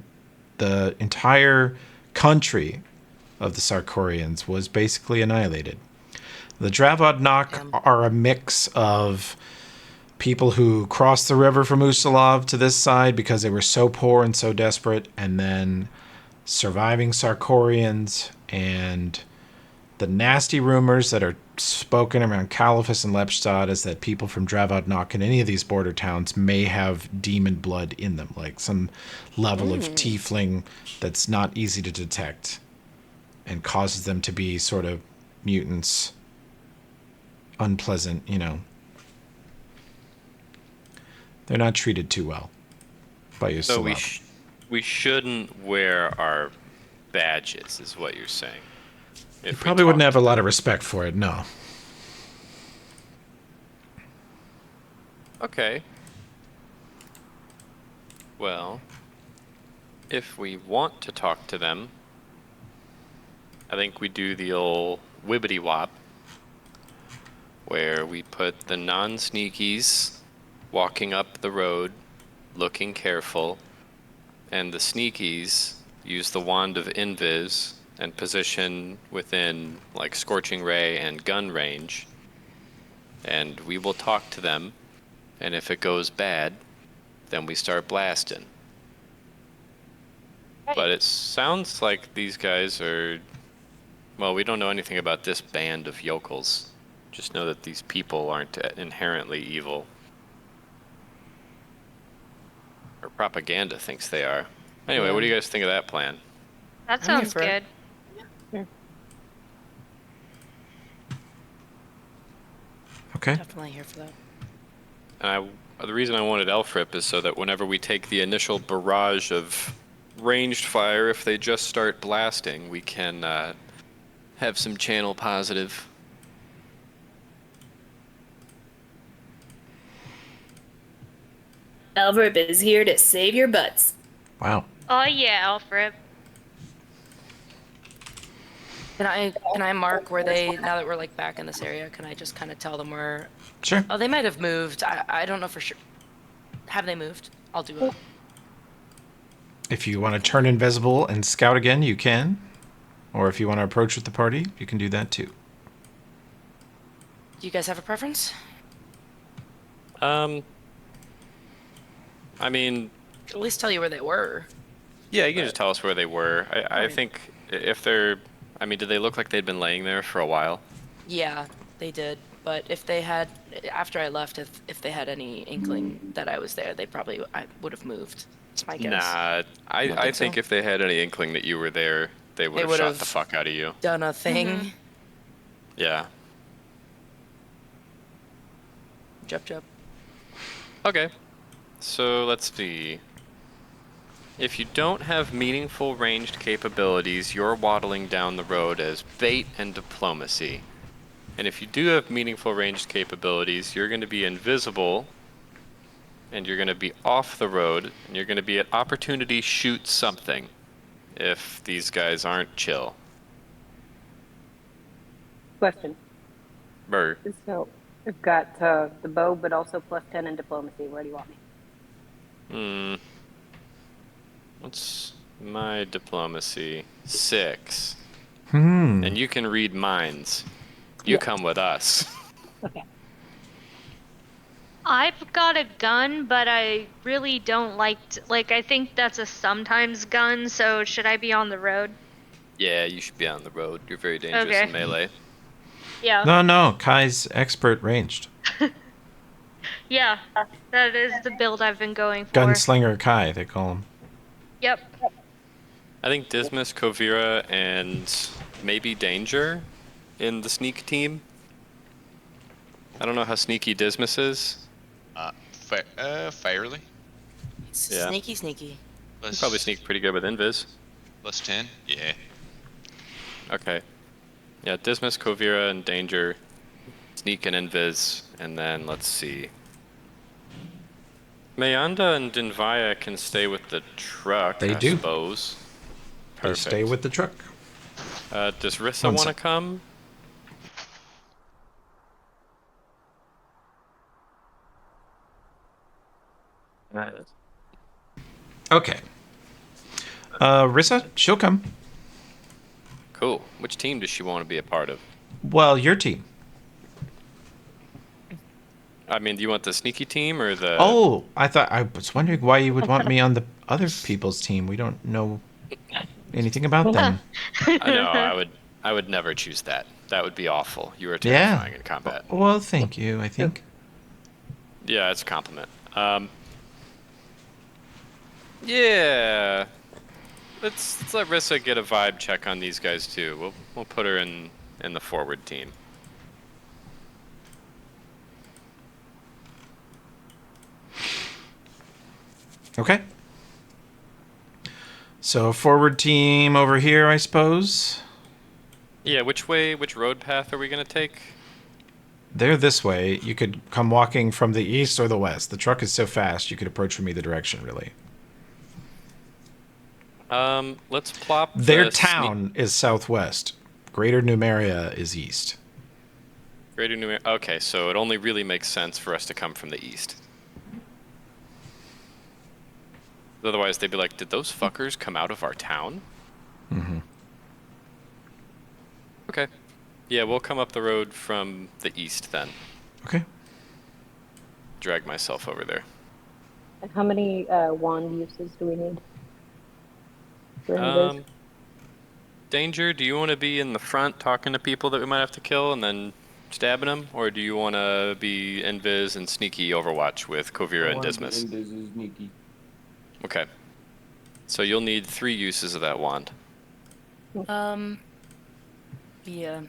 the entire country of the Sarkorians was basically annihilated. The Dravodnok are a mix of people who crossed the river from Ustalav to this side because they were so poor and so desperate, and then surviving Sarkorians, and the nasty rumors that are spoken around Caliphus and Lepstad is that people from Dravodnok and any of these border towns may have demon blood in them, like some level of tiefling that's not easy to detect and causes them to be sort of mutants. Unpleasant, They're not treated too well by Ustalav. So we shouldn't wear our badges, is what you're saying. You probably wouldn't have a lot of respect for it, no. Okay. Well, if we want to talk to them, I think we do the old wibbity wop, where we put the non-sneakies walking up the road, looking careful, and the sneakies use the wand of invis and position within like scorching ray and gun range, and we will talk to them, and if it goes bad, then we start blasting. But it sounds like these guys are, well, we don't know anything about this band of yokels. Just know that these people aren't inherently evil. Or propaganda thinks they are. Anyway, Yeah. what do you guys think of that plan? That I'm here sounds for it. good. Okay. Definitely here for that. And the reason I wanted Elfrip is so that whenever we take the initial barrage of ranged fire, if they just start blasting, we can have some channel positive. Elverip is here to save your butts. Wow. Oh yeah, Alfred. Can I mark where they, now that we're like back in this area, can I just kind of tell them where? Sure. Oh, they might have moved. I don't know for sure. Have they moved? I'll do it. If you want to turn invisible and scout again, you can. Or if you want to approach with the party, you can do that too. Do you guys have a preference? I mean, At least tell you where they were. yeah, you can just tell us where they were. I Alright. think if they're, I mean, did they look like they'd been laying there for a while? Yeah, they did. But if they had, after I left, if they had any inkling that I was there, I would have moved. It's my guess. Nah, I think think so? if they had any inkling that you were there, they would have shot would've- the fuck out of you. Done a thing. Yeah. Jup. Okay. So let's see. If you don't have meaningful ranged capabilities, you're waddling down the road as bait and diplomacy. And if you do have meaningful ranged capabilities, you're going to be invisible, and you're going to be off the road, and you're going to be at opportunity shoot something if these guys aren't chill. Question. Burr. So we've got the bow, but also +10 in diplomacy. Where do you want me? What's my diplomacy? 6. Hmm. And you can read minds. You come with us. Okay. I've got a gun, but I really don't like I think that's a sometimes gun, so should I be on the road? Yeah, you should be on the road. You're very dangerous Okay. in melee. Yeah. No. Kai's expert ranged. Yeah. That is the build I've been going for. Gunslinger Kai, they call him. Yep. I think Dismas, Kovira, and maybe Danger in the sneak team. I don't know how sneaky Dismas is. Fairly. Yeah. Sneaky. Plus, Probably sneak pretty good with Invis. plus 10. Yeah. Okay. Yeah, Dismas, Kovira, and Danger. Sneak and Invis. And then, let's see. Mayanda and Dinvaya can stay with the truck, They I do. suppose. They Perfect. stay with the truck. Does Rissa One want to sec. come? Okay. Rissa, she'll come. Cool. Which team does she want to be a part of? Well, your team. I mean, do you want the sneaky team or the... Oh, I was wondering why you would want me on the other people's team. We don't know anything about them. I know, I would never choose that. That would be awful. You are Yeah. terrifying in combat. Well, thank you, I think. Yeah, it's a compliment. Yeah. Let's let Rissa get a vibe check on these guys too. We'll put her in the forward team. Okay. So forward team over here, I suppose. Yeah, which road path are we gonna take? They're this way. You could come walking from the east or the west. The truck is so fast, you could approach from either direction, really. Let's plop Their the town is southwest. Greater Numeria is east. Greater New. Okay, so it only really makes sense for us to come from the east. Otherwise, they'd be like, "Did those fuckers come out of our town?" Mm-hmm. Okay. Yeah, we'll come up the road from the east then. Okay. Drag myself over there. And how many wand uses do we need? For invis? Danger, do you want to be in the front talking to people that we might have to kill and then stabbing them? Or do you want to be invis and sneaky overwatch with Kovira and Dismas? Okay. So you'll need 3 uses of that wand. Yeah.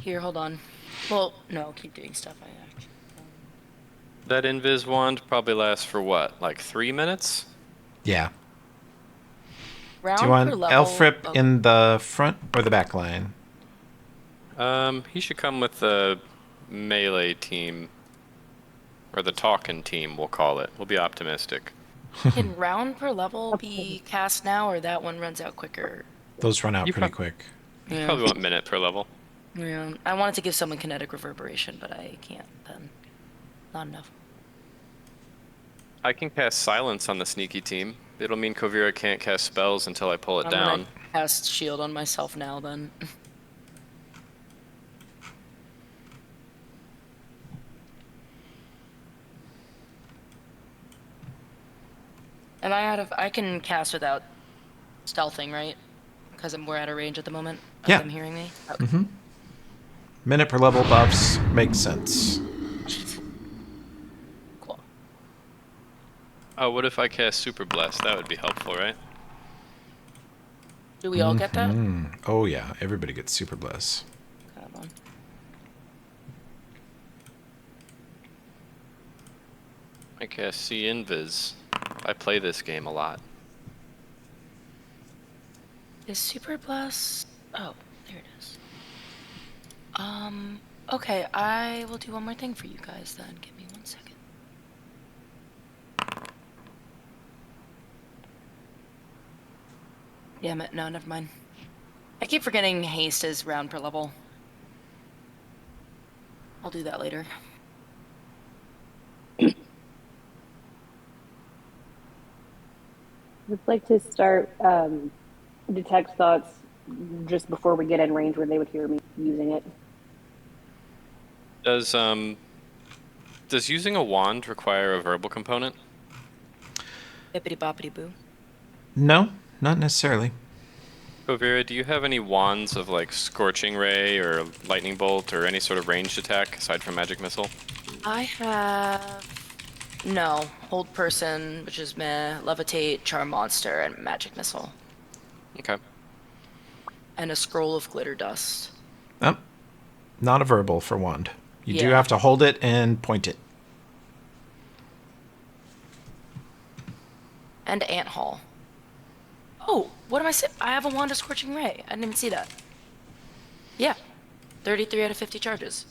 Here, hold on. Well, no, keep doing stuff. I actually. That invis wand probably lasts for what, like 3 minutes? Yeah. Round Do you per want level. Elfrip in the front or the back line? He should come with the melee team. Or the talking team, we'll call it. We'll be optimistic. Can round per level be cast now, or that one runs out quicker? Those run out You pretty prob- quick. You Yeah. probably want minute per level. Yeah. I wanted to give someone kinetic reverberation, but I can't then. Not enough. I can cast silence on the sneaky team. It'll mean Kovira can't cast spells until I pull it I'm down. gonna cast shield on myself now then. And I can cast without stealthing, right? Because we're out of range at the moment. Of Yeah. them hearing me. Okay. Minute per level buffs make sense. Cool. Oh, what if I cast Super Bless? That would be helpful, right? Do we all get that? Oh yeah, everybody gets super bless. Come on. I cast See Invis. I play this game a lot. Is Super Blast? Oh, there it is. Okay, I will do one more thing for you guys then. Give me 1 second. Damn it, no, never mind. I keep forgetting haste is round per level. I'll do that later. I'd like to start detect thoughts just before we get in range where they would hear me using it. Does using a wand require a verbal component? Bippity boppity boo. No, not necessarily. Kovira, do you have any wands of like Scorching Ray or Lightning Bolt or any sort of ranged attack aside from Magic Missile? I have no hold person, which is meh, levitate, charm monster, and magic missile, Okay. and a scroll of glitter dust. Oh, not a verbal for wand. You do Yeah. have to hold it and point it. And ant hall. Oh, what am I saying? I have a wand of scorching ray. I didn't even see that. Yeah, 33 out of 50 charges.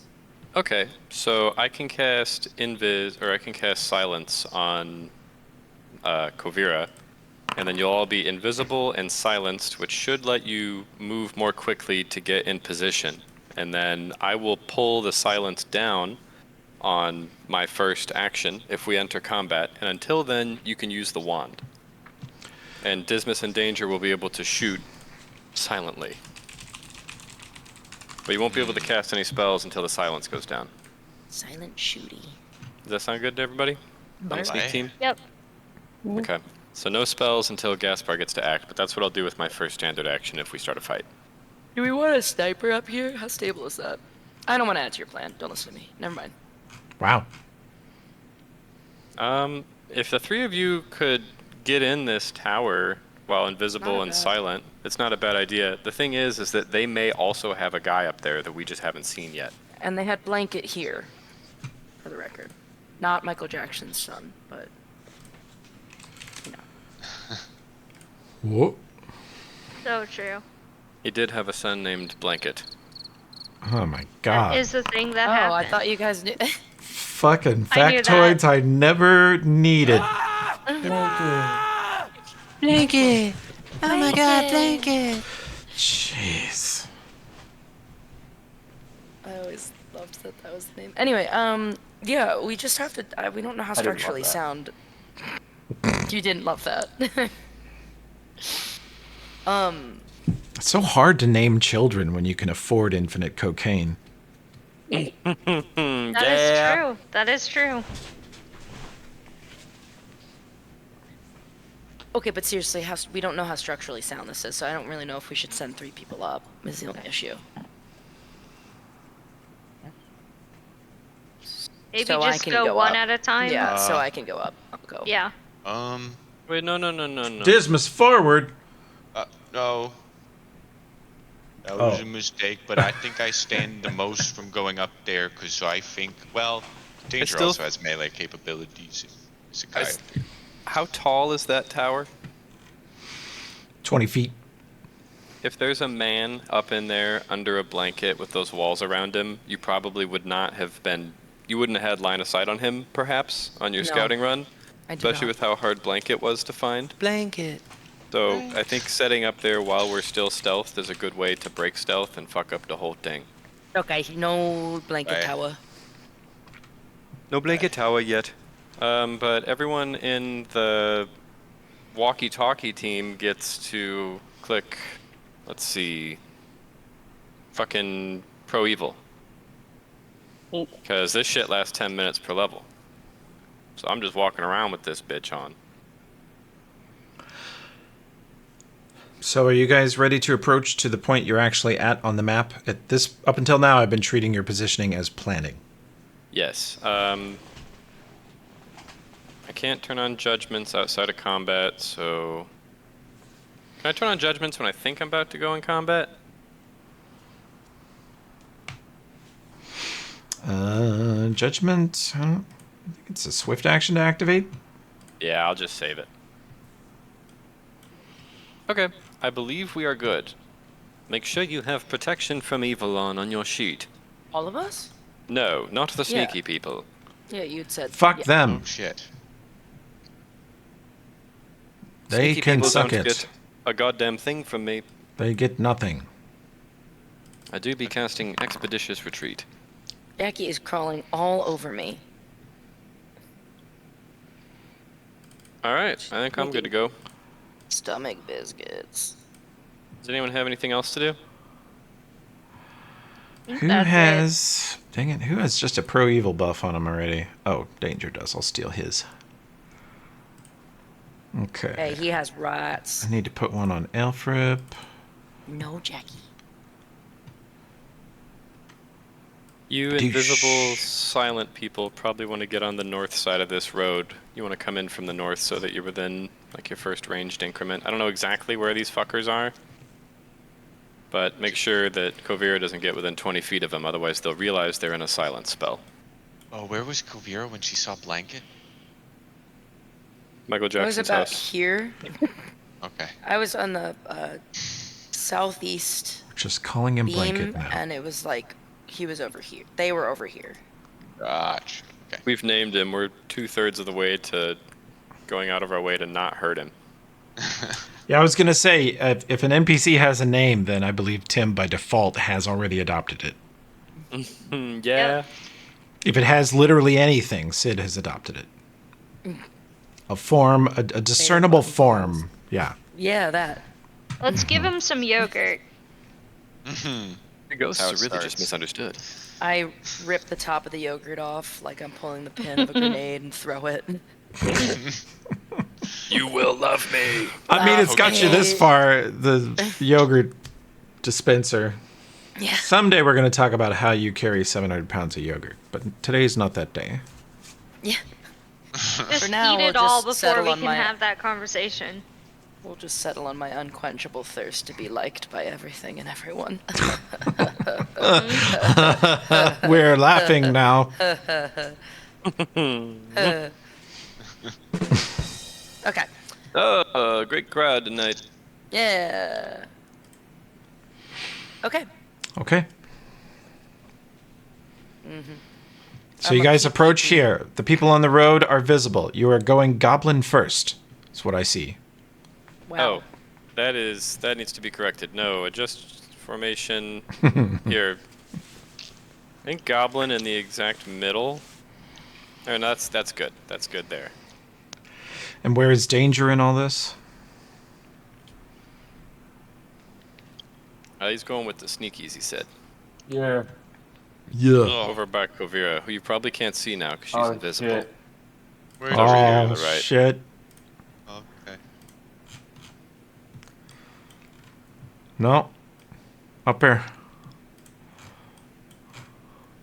Okay, so I can cast Invis, or I can cast Silence on Kovira, and then you'll all be invisible and silenced, which should let you move more quickly to get in position. And then I will pull the silence down on my first action if we enter combat, and until then, you can use the wand. And Dismas and Danger will be able to shoot silently. But you won't be able to cast any spells until the silence goes down. Silent shooty. Does that sound good to everybody? On the sneak Aye. team? Yep. Okay. So no spells until Gaspar gets to act, but that's what I'll do with my first standard action if we start a fight. Do we want a sniper up here? How stable is that? I don't want to add to your plan. Don't listen to me. Never mind. Wow. If the 3 of you could get in this tower while Not invisible and bad. silent, it's not a bad idea. The thing is that they may also have a guy up there that we just haven't seen yet. And they had blanket here, for the record. Not Michael Jackson's son, but you know. Whoa. So true. He did have a son named Blanket. Oh my That god. is the thing that Oh, happened. I thought you guys knew. Fucking I knew factoids I never needed. Blanket. Oh my God, blanket. Jeez. I always loved that was the name. Anyway, yeah, we just have to. We don't know how didn't love structurally that. sound. You didn't love that. It's so hard to name children when you can afford infinite cocaine. That is true. That is true. Okay, but seriously, we don't know how structurally sound this is, so I don't really know if we should send 3 people up. Is the only issue. Maybe So I just can go go one up. at a time. Yeah, so I can go up. I'll go. Yeah. Wait, no. Dismas, forward. No. That was a mistake, but I think I stand the most from going up there because I think, well, Danger still- also has melee capabilities. It's a guy up there. How tall is that tower? 20 feet. If there's a man up in there under a blanket with those walls around him, you probably would not have been. You wouldn't have had line of sight on him, perhaps, on your No, scouting run. I did Especially not. with how hard blanket was to find. Blanket. So I think setting up there while we're still stealthed is a good way to break stealth and fuck up the whole thing. Okay, no blanket Right. tower. No blanket tower yet. But everyone in the walkie-talkie team gets to click, let's see, fucking Pro Evil. Neat. Because this shit lasts 10 minutes per level. So I'm just walking around with this bitch on. So are you guys ready to approach to the point you're actually at on the map? Up until now, I've been treating your positioning as planning. Yes. I can't turn on judgments outside of combat, so... Can I turn on judgments when I think I'm about to go in combat? Judgment. I think it's a swift action to activate. Yeah, I'll just save it. Okay, I believe we are good. Make sure you have protection from evil on your sheet. All of us? No, not the Yeah. sneaky people. Yeah, you'd said. Fuck yeah. them. Oh, shit. They Sneaky can people suck don't it. get a goddamn thing from me. They get nothing. I do be casting Expeditious Retreat. Jackie is crawling all over me. Alright, I think I'm good to go. Stomach biscuits. Does anyone have anything else to do? Who has... Dang it, who has just a pro evil buff on him already? Oh, Danger does. I'll steal his. Okay. Hey, he has rats. I need to put one on Alfrip. No, Jackie. You invisible, silent people probably want to get on the north side of this road. You want to come in from the north so that you're within, like, your first ranged increment. I don't know exactly where these fuckers are, but make sure that Kovira doesn't get within 20 feet of them, otherwise they'll realize they're in a silent spell. Oh, where was Kovira when she saw Blanket? Michael I was Jackson's about house. here. Okay. I was on the southeast Just calling him beam, Blanket now. and it was like he was over here. They were over here. Gotcha. Okay. We've named him. We're 2/3 of the way to going out of our way to not hurt him. Yeah, I was going to say, if an NPC has a name, then I believe Tim, by default, has already adopted it. Yeah. If it has literally anything, Sid has adopted it. A form, a discernible form. Yeah. Yeah, that. Let's give him some yogurt. The ghosts How are it really starts. just misunderstood. I rip the top of the yogurt off like I'm pulling the pin of a grenade and throw it. You will love me. I mean, it's got you this far, the yogurt dispenser. Yeah. Someday we're going to talk about how you carry 700 pounds of yogurt, but today's not that day. Yeah. Just now, eat we'll it all just before settle we on can my- have that conversation. We'll just settle on my unquenchable thirst to be liked by everything and everyone. We're laughing now. Okay. Oh, great crowd tonight. Yeah. Okay. Okay. So I'm you a guys keep approach looking. here. The people on the road are visible. You are going goblin first. That's what I see. Wow. Oh, that needs to be corrected. No, adjust formation here. I think goblin in the exact middle. Oh, no, that's good. That's good there. And where is danger in all this? He's going with the sneakies, he said. Yeah. Yeah. Oh, Over by Kovira, who you probably can't see now because she's Oh, invisible. shit. where's over here Oh, to the right. shit. Oh, okay. No. Up here.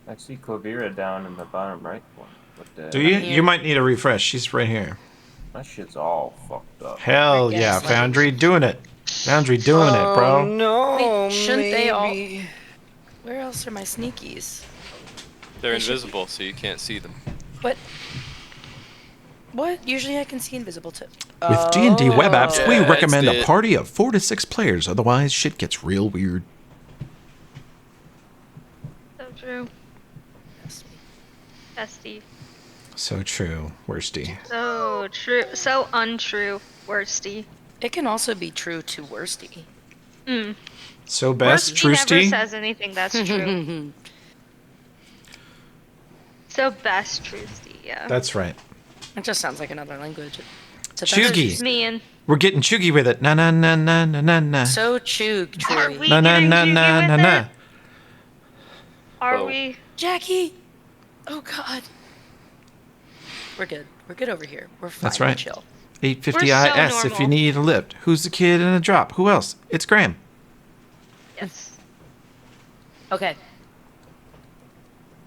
I see Kovira down in the bottom right one. What the? Do you? here. You might need a refresh. She's right here. My shit's all fucked up. Hell We're yeah, gaslighting. Foundry doing it. Foundry doing it, bro. No, Wait, shouldn't they all? Where else are my sneakies? They're They should be- invisible, so you can't see them. But what? Usually I can see invisible too. With D&D web apps, we Yeah, recommend it's a it. party of 4 to 6 players. Otherwise, shit gets real weird. So true. Bestie. So true, worsty. So true. So untrue. Worsty. It can also be true to worsty. Mm. So best, Worsty never Trusty. says anything that's true. So best, Trusty, yeah. That's right. It just sounds like another language. It's a Chuggy. Just me and We're getting chuggy with it. Na na na na na na na. So chug, are Troy. we Na na getting na jiggy na with na it? na. Are Whoa. we? Jackie! Oh god. We're good. We're good over here. We're fine. That's right. Chill. 850 We're so IS if you normal. need a lift. Who's the kid in a drop? Who else? It's Graham. Yes. Okay.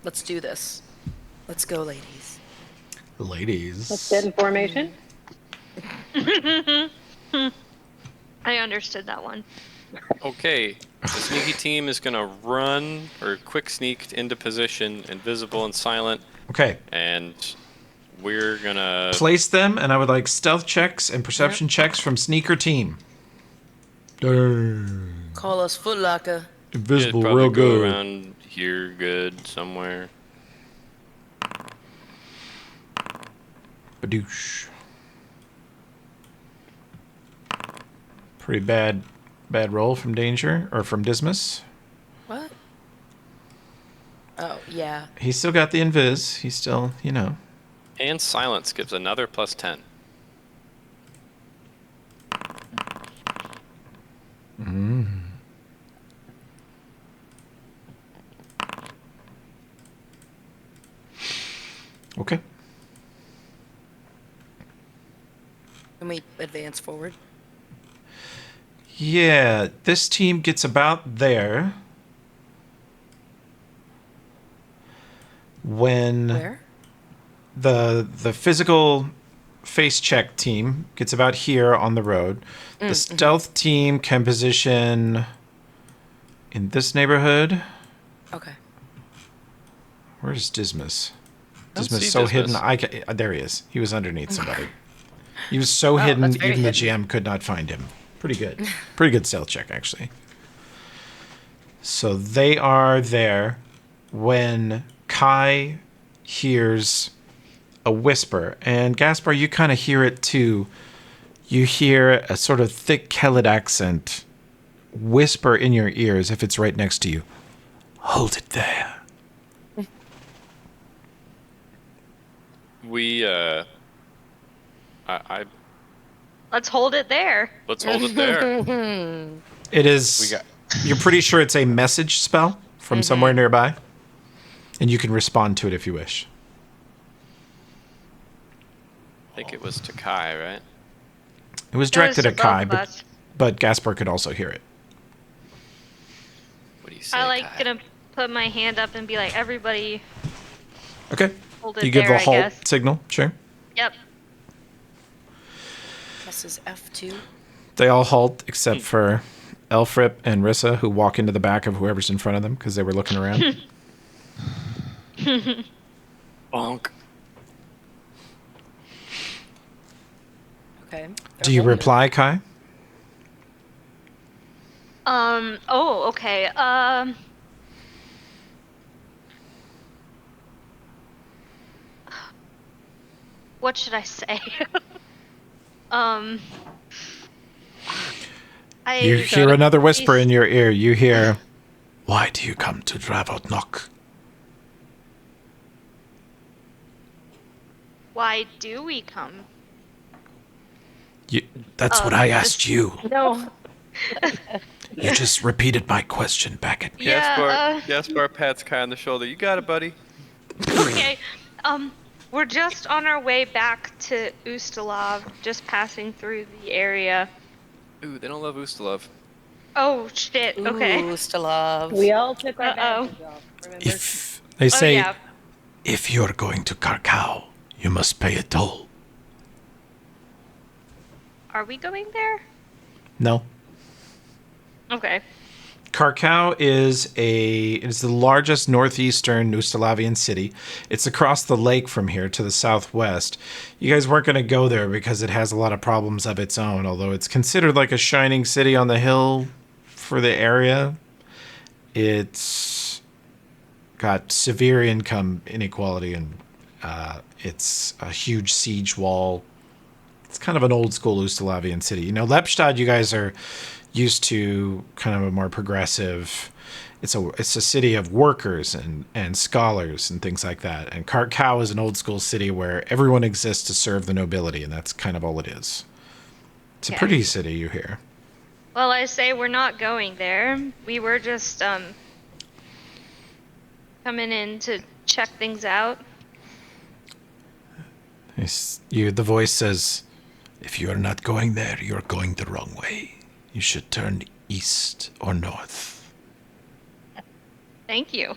Let's do this. Let's go, ladies. Ladies. Let's get in formation. I understood that one. Okay, the sneaky team is gonna run or quick sneak into position, invisible and silent, Okay. and we're gonna. Place them, and I would like stealth checks and perception checks from sneaker team. Call us Footlocker. Should Invisible, probably real go good. around here, good somewhere. Badoosh. Pretty bad roll from Danger, or from Dismas. What? Oh, yeah. He's still got the invis. He's still, And silence gives another +10. Okay. Can we advance forward? Yeah, this team gets about there when Where? the physical face check team gets about here on the road. The stealth team can position in this neighborhood. Okay. Where's Dismas? Don't Dismas see so Dismas. hidden. There he is. He was underneath somebody. He was so hidden, that's very even the hidden. GM could not find him. Pretty good. Pretty good stealth check, actually. So they are there when Kai hears a whisper. And Gaspar, you kind of hear it too. You hear a sort of thick Kelid accent whisper in your ears if it's right next to you. Hold it there. We I Let's hold it there. let's hold it there. It is. We got. You're pretty sure it's a message spell from somewhere nearby, and you can respond to it if you wish. I think it was to Kai, right? It was directed at That was Kai, above but us. Gaspar could also hear it. What do you say? I like Kai? gonna put my hand up and be like, everybody, Okay. hold it You give there, the I halt guess. signal. Sure. Yep. This is F2. They all halt except for Elfrip and Rissa, who walk into the back of whoever's in front of them because they were looking around. Bonk. Okay. Do you reply, Kai? Oh, okay. What should I say? um, You hear another whisper in your ear. You hear, "Why do you come to Dravodnok?" Why do we come? That's what I asked you. No. You just repeated my question back at me. Yeah. Gaspar pats Kai on the shoulder. You got it, buddy. Okay. We're just on our way back to Ustalav, just passing through the area. Ooh, they don't love Ustalov. Oh shit. Okay. Ooh, Stalov. We all took our Uh-oh. badges off. Remember? If they say, yeah. if you're going to Karkau, you must pay a toll. Are we going there? No. Okay. Kharkov is the largest northeastern Ustalavian city. It's across the lake from here to the southwest. You guys weren't going to go there because it has a lot of problems of its own, although it's considered like a shining city on the hill for the area. It's got severe income inequality, and it's a huge siege wall. It's kind of an old school Ustalavian city. Lepstad, you guys are used to kind of a more progressive. It's a city of workers and scholars and things like that. And Kharkov is an old school city where everyone exists to serve the nobility, and that's kind of all it is. It's a pretty city, you hear. Well, I say we're not going there. We were just coming in to check things out. The voice says, "If you are not going there, you are going the wrong way. You should turn east or north." Thank you.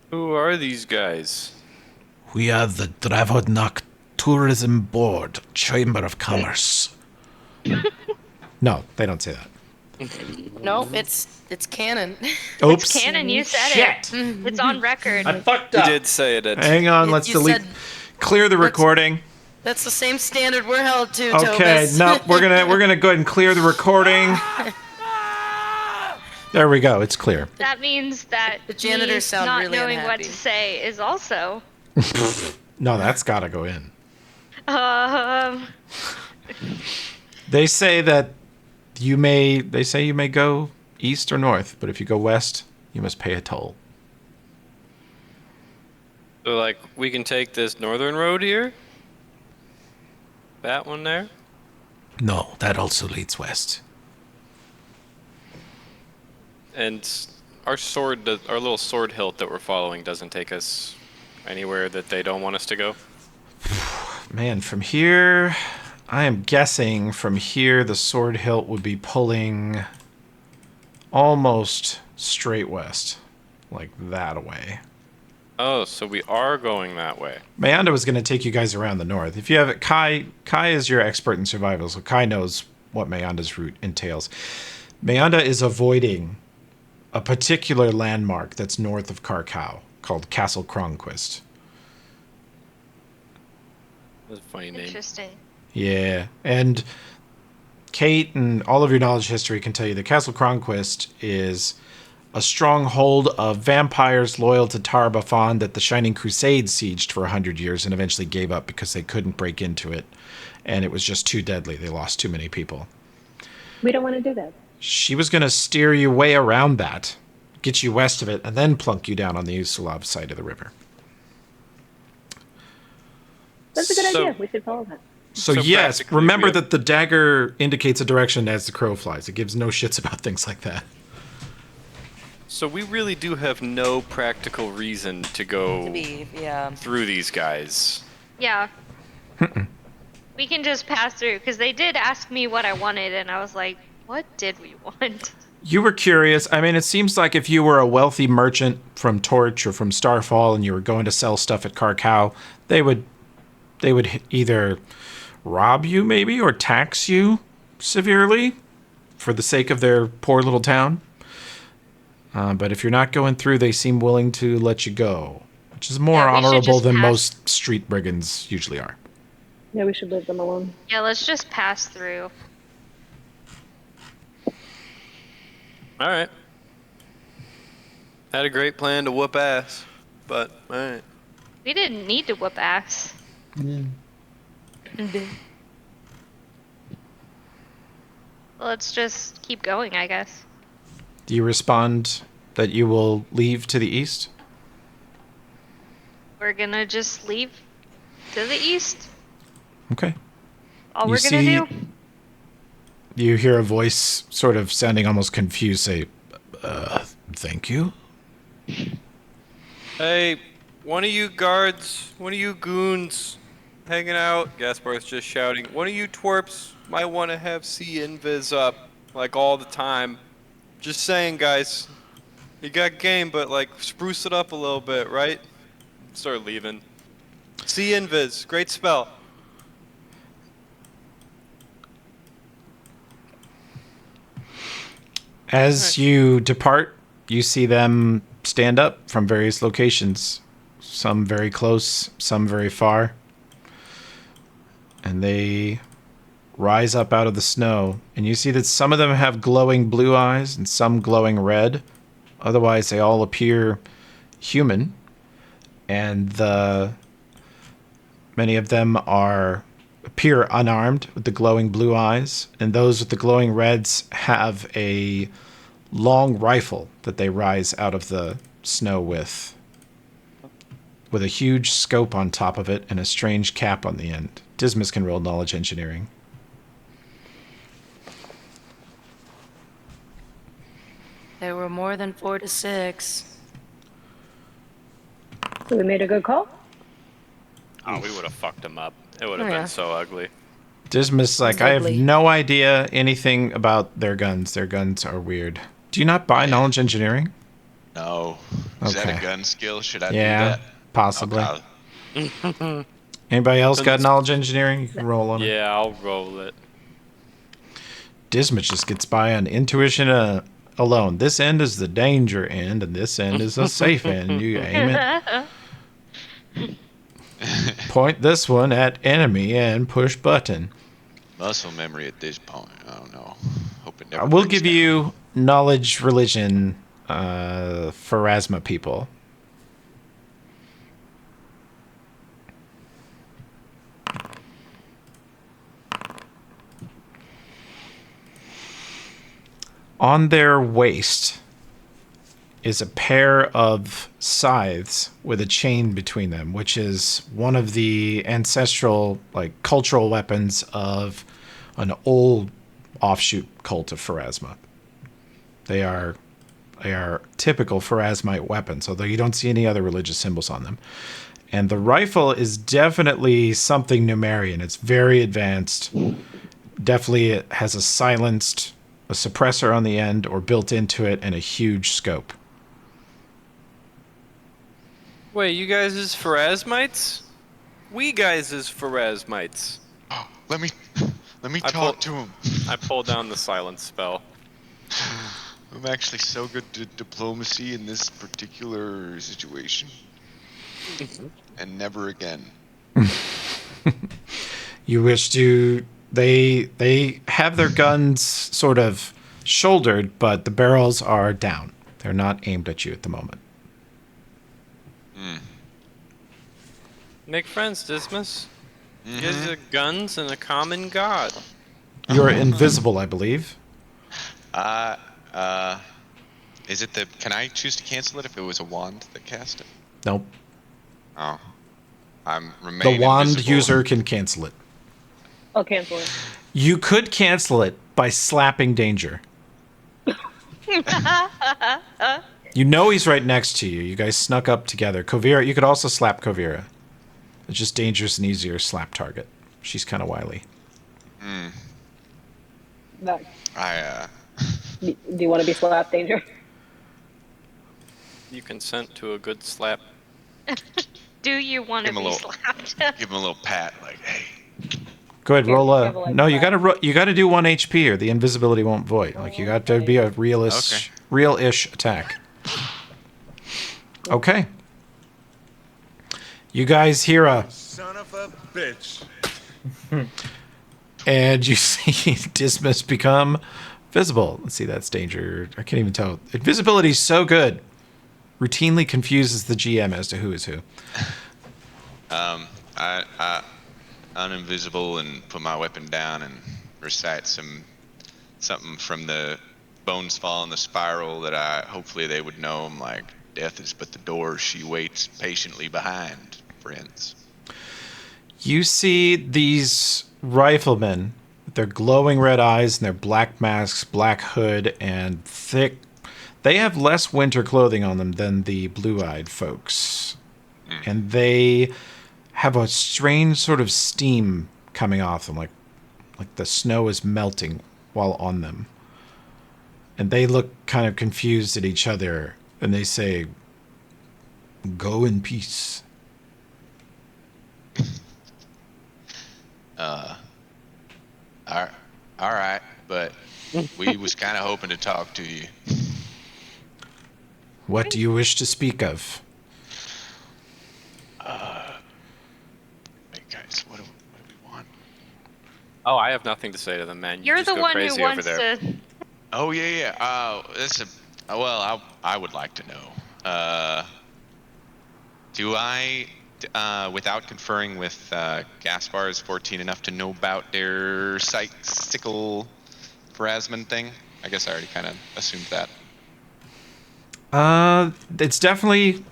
Who are these guys? We are the Dravodnak Tourism Board, Chamber of Commerce. No, they don't say that. No, it's canon. Oops. It's canon, you said Shit. it. It's on record. I fucked You up. did say it. Hang on, let's You delete. said- Clear the recording. That's the same standard we're held to, Okay, Tobis. no, we're gonna go ahead and clear the recording. There we go. It's clear. That means that The janitors me sound not really knowing what unhappy. to say is also. No, that's gotta go in. Um. They say that they say you may go east or north, but if you go west, you must pay a toll. So, like, we can take this northern road here? That one there? No, that also leads west. And our little sword hilt that we're following doesn't take us anywhere that they don't want us to go? Man, from here, I am guessing from here the sword hilt would be pulling almost straight west, like that way. Oh, so we are going that way. Mayanda was going to take you guys around the north. If you have it, Kai is your expert in survival, so Kai knows what Mayanda's route entails. Mayanda is avoiding a particular landmark that's north of Kharkov called Castle Kronquist. That's a funny name. Interesting. Yeah, and Kate and all of your knowledge history can tell you that Castle Kronquist is a stronghold of vampires loyal to Tarbafon that the Shining Crusade sieged for 100 years and eventually gave up because they couldn't break into it, and it was just too deadly. They lost too many people. We don't want to do that. She was going to steer you way around that, get you west of it, and then plunk you down on the Usulav side of the river. That's a good So- idea. We should follow that. So So yes, practically remember we have- that the dagger indicates a direction as the crow flies. It gives no shits about things like that. So we really do have no practical reason to go Yeah. through these guys. Yeah. We can just pass through because they did ask me what I wanted, and I was like, "What did we want?" You were curious. I mean, it seems like if you were a wealthy merchant from Torch or from Starfall and you were going to sell stuff at Kharkov, they would either rob you maybe or tax you severely for the sake of their poor little town. But if you're not going through, they seem willing to let you go, which is more Yeah, we should honorable just than pass- most street brigands usually are. Yeah, we should leave them alone. Yeah, let's just pass through. All right. Had a great plan to whoop ass, but all right. We didn't need to whoop ass. Let's just keep going, I guess. Do you respond that you will leave to the east? We're gonna just leave to the east. Okay. All You we're gonna see- do. You hear a voice sort of sounding almost confused say, thank you? Hey, one of you guards, one of you goons hanging out. Gaspar's just shouting. One of you twerps might want to have C invis up, like, all the time. Just saying, guys. You got game, but, like, spruce it up a little bit, right? Start leaving. C invis, great spell. As you depart, you see them stand up from various locations. Some very close, some very far. And they rise up out of the snow. And you see that some of them have glowing blue eyes and some glowing red. Otherwise, they all appear human. And many of them appear unarmed with the glowing blue eyes. And those with the glowing reds have a long rifle that they rise out of the snow with a huge scope on top of it and a strange cap on the end. Dismas can roll knowledge engineering. There were more than 4 to 6. So we made a good call. Oh, we would have fucked him up. It would have Oh, been yeah. so ugly. Dismas like, I have Ugly. no idea anything about their guns. Their guns are weird. Do you not buy knowledge engineering? No. Is that Okay. a gun skill? Should I do Yeah, that? possibly. Okay. Anybody else got Since- knowledge engineering? You can roll on it. Yeah, I'll roll it. Dismas just gets by on intuition alone. This end is the danger end, and this end is a safe end. You aim it. Point this one at enemy and push button. Muscle memory at this point. I don't know. Hope it I never will breaks give down. you knowledge religion, Pharasma people. On their waist is a pair of scythes with a chain between them, which is one of the ancestral, like, cultural weapons of an old offshoot cult of Pharasma. They are typical Pharasmite weapons, although you don't see any other religious symbols on them. And the rifle is definitely something Numerian. It's very advanced. Definitely it has a suppressor on the end or built into it and a huge scope. Wait, you guys is Pharasmites? We guys is Pharasmites. Let me I talk pull- to him. I pull down the silence spell. I'm actually so good at diplomacy in this particular situation. And never again. You wish to... They have their guns sort of shouldered, but the barrels are down. They're not aimed at you at the moment. Make friends, Dismas. You guys are guns and a common god. You're invisible, I believe. Is it can I choose to cancel it if it was a wand that cast it? Nope. Oh. I'm remain The wand invisible. user can cancel it. I'll cancel it. You could cancel it by slapping Danger. You know he's right next to you. You guys snuck up together. Kovira, you could also slap Kovira. It's just Danger's an easier slap target. She's kind of wily. No. I Do you want to be slapped, Danger? You consent to a good slap. Do you want to Give him be a little- slapped? give him a little pat like, hey. Go ahead, Here, roll have a, a. like, No, you slap. gotta do 1 HP or the invisibility won't void. Like you got to be a real-ish attack. Okay. You guys hear a, Son of a bitch. and you see Dismas become visible. Let's see, that's Danger. I can't even tell. Invisibility is so good. Routinely confuses the GM as to who is who. I uninvisible and put my weapon down and recite something from the bones fall in the spiral that hopefully they would know. I'm like, death is but the door she waits patiently behind, friends. You see these riflemen with their glowing red eyes and their black masks, black hood, and thick. They have less winter clothing on them than the blue-eyed folks. And they have a strange sort of steam coming off them, like the snow is melting while on them. And they look kind of confused at each other, and they say, "Go in peace." All right, but We was kind of hoping to talk to you. What do you wish to speak of? Hey guys, what do we want? Oh, I have nothing to say to them, man. You You're just the go one who crazy over wants there. to. Oh yeah. That's a. Well, I would like to know. Do I, without conferring with Gaspar, is 14 enough to know about their sickle Phrasman thing? I guess I already kind of assumed that. It's definitely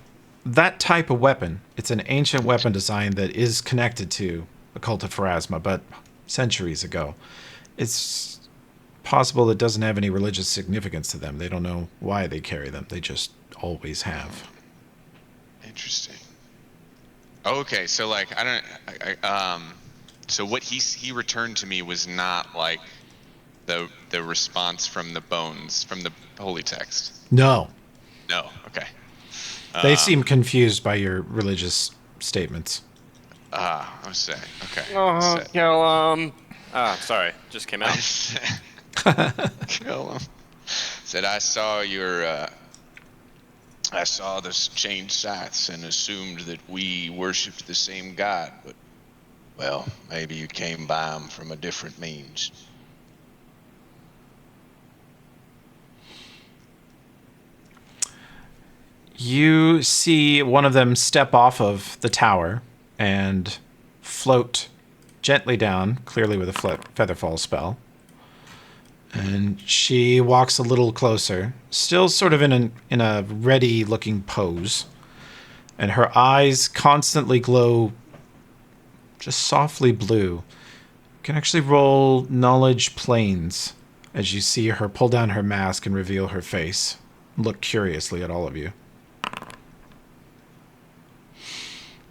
that type of weapon. It's an ancient weapon design that is connected to the cult of Pharasma, but centuries ago. It's possible it doesn't have any religious significance to them. They don't know why they carry them. They just always have. Interesting. Okay, so like I don't. So what he returned to me was not like the response from the bones from the holy text. No. No. Okay. They seem confused by your religious statements. I was saying. Okay. Oh, kill him. Ah, sorry. Just came out. Kill him. Said I saw your. I saw the changed sights and assumed that we worshipped the same God, but well, maybe you came by him from a different means. You see one of them step off of the tower and float gently down, clearly with a featherfall spell. And she walks a little closer, still sort of in a ready-looking pose. And her eyes constantly glow just softly blue. You can actually roll knowledge planes as you see her pull down her mask and reveal her face. Look curiously at all of you.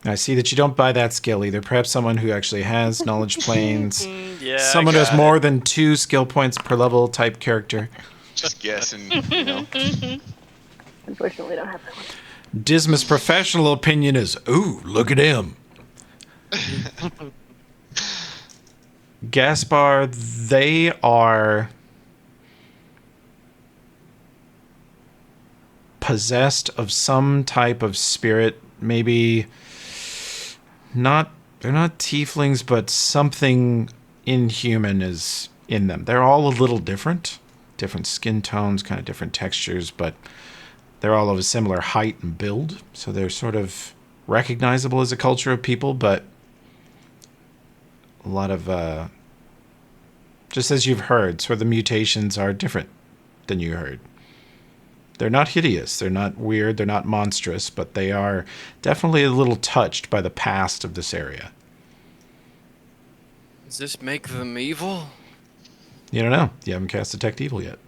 I see that you don't buy that skill either. Perhaps someone who actually has knowledge planes. Yeah. Someone who has more than 2 skill points per level type character. Just guessing, you know. Unfortunately, I don't have that one. Disma's professional opinion is, ooh, look at him. Gaspar, they are possessed of some type of spirit. Maybe they're not tieflings, but something inhuman is in them. They're all a little different skin tones, kind of different textures, but they're all of a similar height and build, so they're sort of recognizable as a culture of people, but a lot of, just as you've heard, sort of the mutations are different than you heard. They're not hideous, they're not weird, they're not monstrous, but they are definitely a little touched by the past of this area. Does this make them evil? You don't know. You haven't cast Detect Evil yet.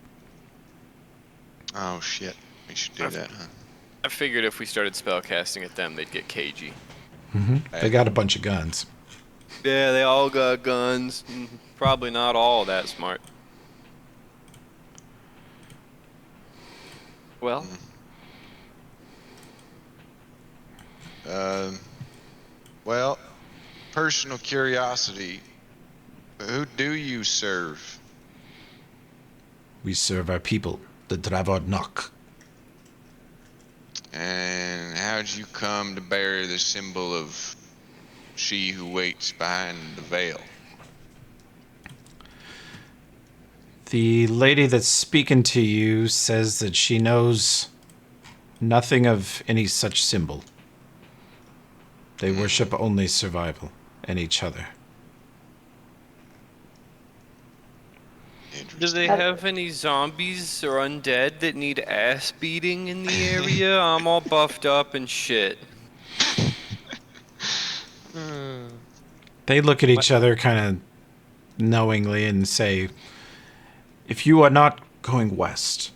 Oh shit, we should do that, huh? I figured if we started spellcasting at them, they'd get cagey. They got a bunch of guns. Yeah, they all got guns. Probably not all that smart. Well, Well, personal curiosity. Who do you serve? We serve our people, the Dravodnok. And how'd you come to bear the symbol of she who waits behind the veil? The lady that's speaking to you says that she knows nothing of any such symbol. They worship only survival and each other. do they have any zombies or undead that need ass beating in the area? I'm all buffed up and shit. They look at each other kind of knowingly and say, if you are not going west,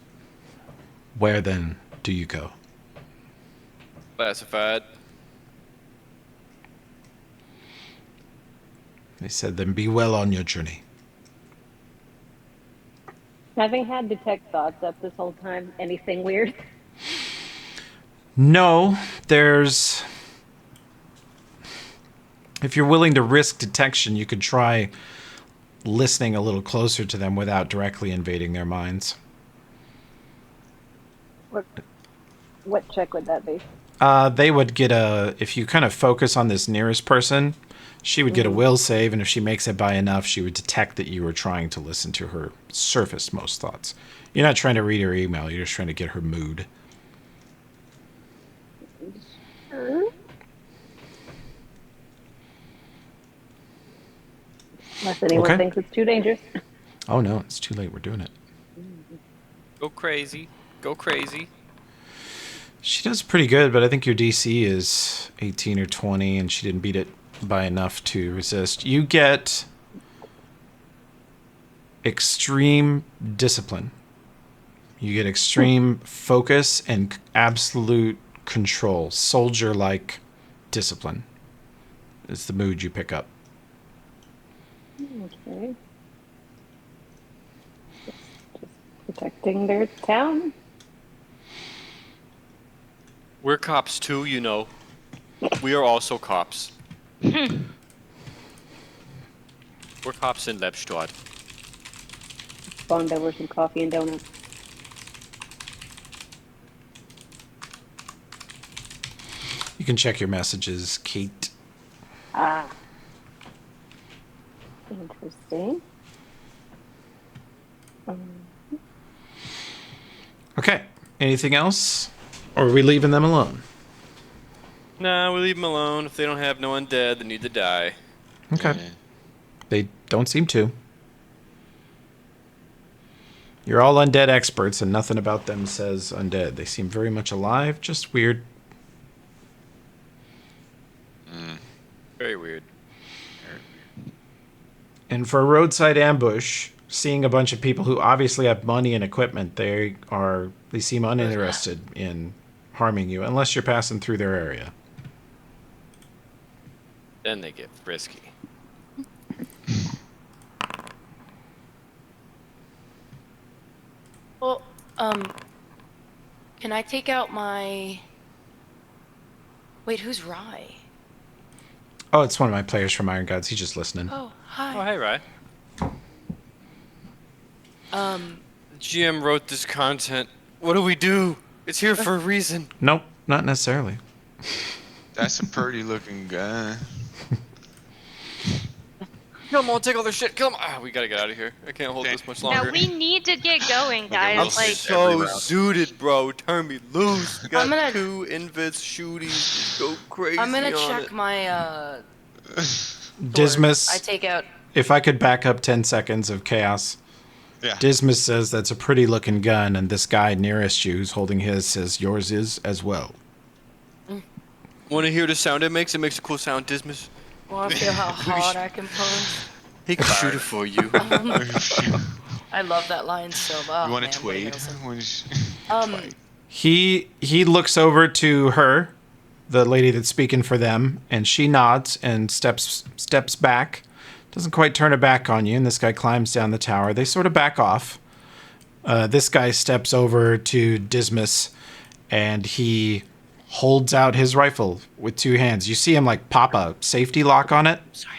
where then do you go? Classified. They said, then be well on your journey. Having had detect thoughts up this whole time, anything weird? No, there's... If you're willing to risk detection, you could try listening a little closer to them without directly invading their minds. What check would that be? They would get if you kind of focus on this nearest person, she would get a will save, and if she makes it by enough, she would detect that you were trying to listen to her surface most thoughts. You're not trying to read her email, you're just trying to get her mood. Sure. Unless anyone thinks it's too dangerous. Oh no, it's too late, we're doing it. Go crazy. Go crazy. She does pretty good, but I think your DC is 18 or 20, and she didn't beat it by enough to resist. You get extreme discipline. You get extreme focus and absolute control. Soldier-like discipline. It's the mood you pick up. Okay. Just protecting their town. We're cops too, you know. We are also cops. We're cops in Lepstadt. Bond over some coffee and donuts. You can check your messages, Kate. Ah. Interesting. Okay. Anything else? Or are we leaving them alone? Nah, we leave them alone. If they don't have no undead, they need to die. Okay. They don't seem to. You're all undead experts, and nothing about them says undead. They seem very much alive, just weird. Very weird. And for a roadside ambush, seeing a bunch of people who obviously have money and equipment, they seem uninterested in harming you, unless you're passing through their area. Then they get frisky. Well, can I take out my... Wait, who's Rye? Oh, it's one of my players from Iron Gods. He's just listening. Oh, hi. Oh, hey, Rye. The GM wrote this content. What do we do? It's here for a reason. Nope, not necessarily. That's a pretty looking guy. Come on, take all their shit. Come on. We gotta get out of here. I can't hold this much longer. Now we need to get going, I'm guys. I'm Like, so zooted, bro. Turn me loose. We got I'm gonna- 2 invits, shooties. Go crazy. I'm gonna on check it. my, Dismas, I take out... if I could back up 10 seconds of chaos. Yeah. Dismas says that's a pretty looking gun, and this guy nearest you who's holding his says yours is as well. Want to hear the sound it makes? It makes a cool sound, Dismas. Want to feel how hard I can punch? He can shoot it for you. I love that line so much. You want to twade? He looks over to her, the lady that's speaking for them, and she nods and steps back. Doesn't quite turn her back on you, and this guy climbs down the tower. They sort of back off. This guy steps over to Dismas, and he holds out his rifle with 2 hands. You see him like pop a safety lock on it. Sorry.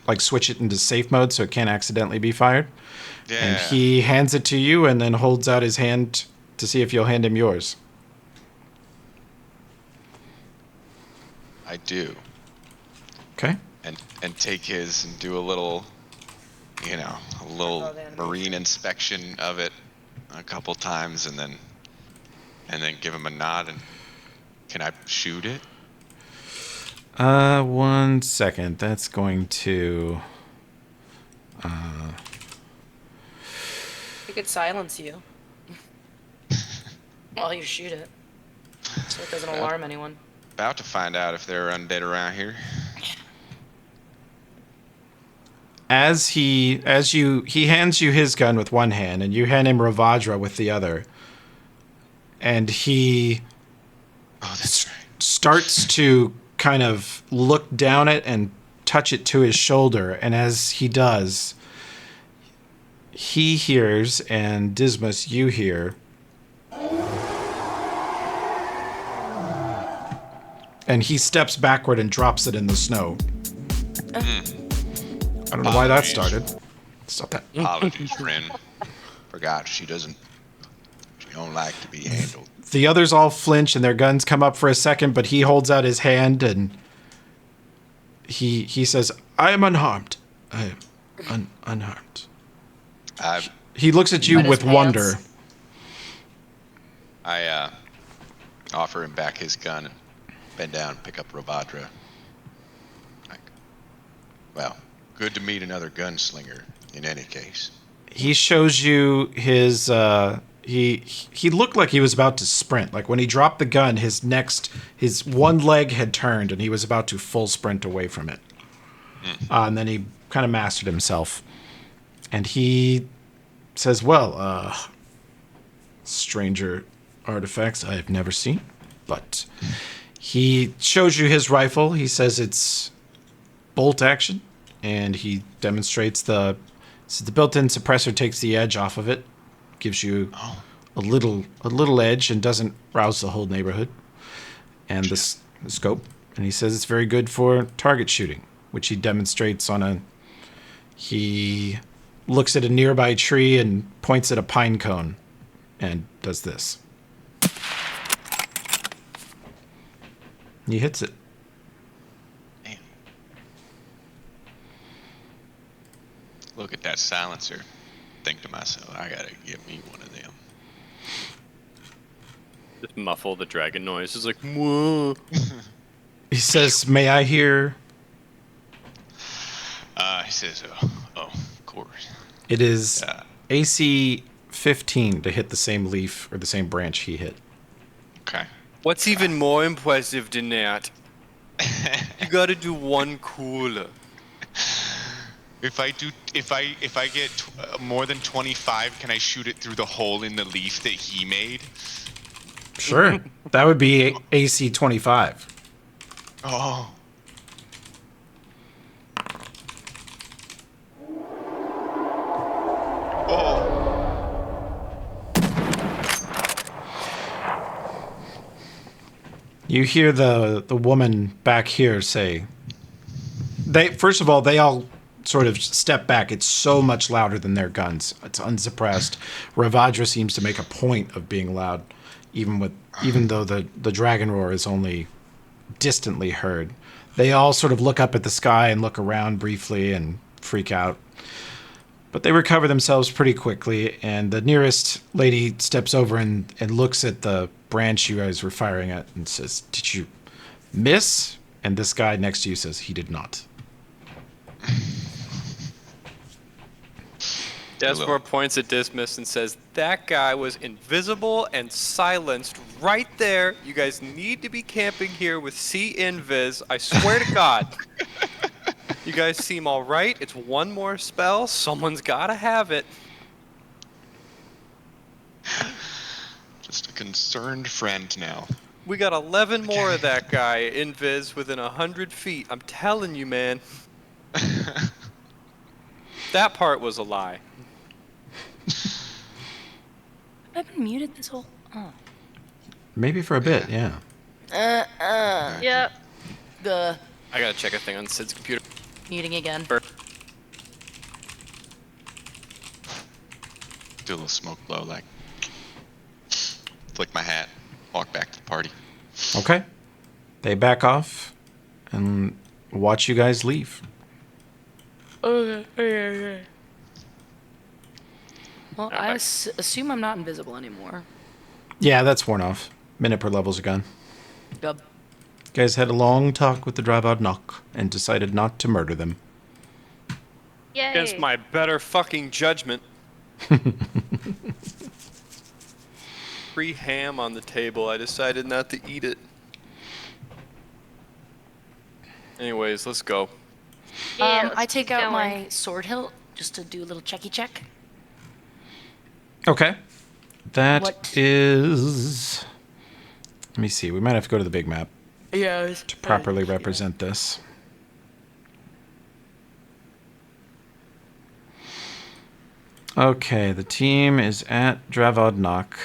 Like switch it into safe mode so it can't accidentally be fired. Yeah. And he hands it to you and then holds out his hand to see if you'll hand him yours. I do. Okay. And take his and do a little, a little marine inspection of it a couple times, and then give him a nod. And can I shoot it? 1 second. That's going to. It could silence you. While you shoot it. So it doesn't alarm anyone. About to find out if there are undead around here. He hands you his gun with one hand, and you hand him Ravajra with the other. And he starts to kind of look down it and touch it to his shoulder. And as he does, he hears, and Dismas, you hear. And he steps backward and drops it in the snow. I don't know why that started. Stop that. Apologies, friend. Forgot she don't like to be handled. The others all flinch and their guns come up for a second, but he holds out his hand and he says, I am unharmed. I am unharmed. He looks at you Wet his with pants. wonder. I offer him back his gun and bend down and pick up Ravadra. Like, well, good to meet another gunslinger in any case. He shows you his he looked like he was about to sprint. Like when he dropped the gun, his one leg had turned and he was about to full sprint away from it. And then he kind of mastered himself. And he says, well, stranger artifacts I have never seen. But he shows you his rifle. He says it's bolt action. And he demonstrates the built-in suppressor takes the edge off of it. Gives you a little edge and doesn't rouse the whole neighborhood. And the scope. And he says it's very good for target shooting, which he demonstrates on he looks at a nearby tree and points at a pine cone and does this. He hits it. Damn. Look at that silencer. Think to myself, I gotta get me one of them. Just muffle the dragon noise. It's like, whoa. He says, may I hear? He says, oh, of course. It is AC 15 to hit the same leaf or the same branch he hit. Okay. What's even more impressive than that? You gotta do one cooler. If I get more than 25, can I shoot it through the hole in the leaf that he made? Sure. That would be AC 25. Oh. You hear the woman back here say, first of all, they all sort of step back. It's so much louder than their guns. It's unsuppressed. Ravadra seems to make a point of being loud, even though the dragon roar is only distantly heard. They all sort of look up at the sky and look around briefly and freak out. But they recover themselves pretty quickly, and the nearest lady steps over and looks at the branch you guys were firing at and says, did you miss? And this guy next to you says he did not. Desmore points at Dismas and says, that guy was invisible and silenced right there. You guys need to be camping here with C-Invis. I swear to God. You guys seem all right. It's one more spell. Someone's got to have it. Just a concerned friend now. We got 11 more of that guy, Invis, within 100 feet. I'm telling you, man. That part was a lie. I've been muted this whole... Oh. Maybe for a bit, yeah. Yep. The... I gotta check a thing on Sid's computer. Muting again. Do a little smoke blow, like flick my hat, walk back to the party. Okay. They back off and watch you guys leave. Okay. Well, I back. assume I'm not invisible anymore. Yeah, that's worn off. Minute per level's a gun. Yep. You guys had a long talk with the Dravod Knock and decided not to murder them. Yay. Against my better fucking judgment. Free ham on the table. I decided not to eat it. Anyways, let's go. Yeah, let's I take keep out going. my sword hilt just to do a little checky check. Okay. That What? is... Let me see. We might have to go to the big map Yeah. to properly represent this. Okay, the team is at Dravod Knock.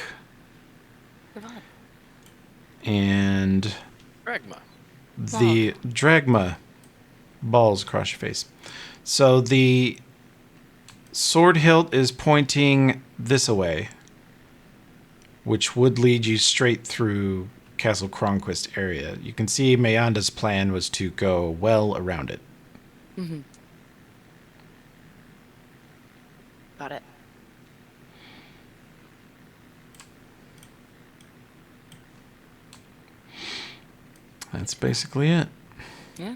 And Pragma. the Dragma balls across your face. So the Sword Hilt is pointing this away, which would lead you straight through Castle Cronquist area. You can see Mayanda's plan was to go well around it. Mm-hmm. Got it. That's basically it. Yeah.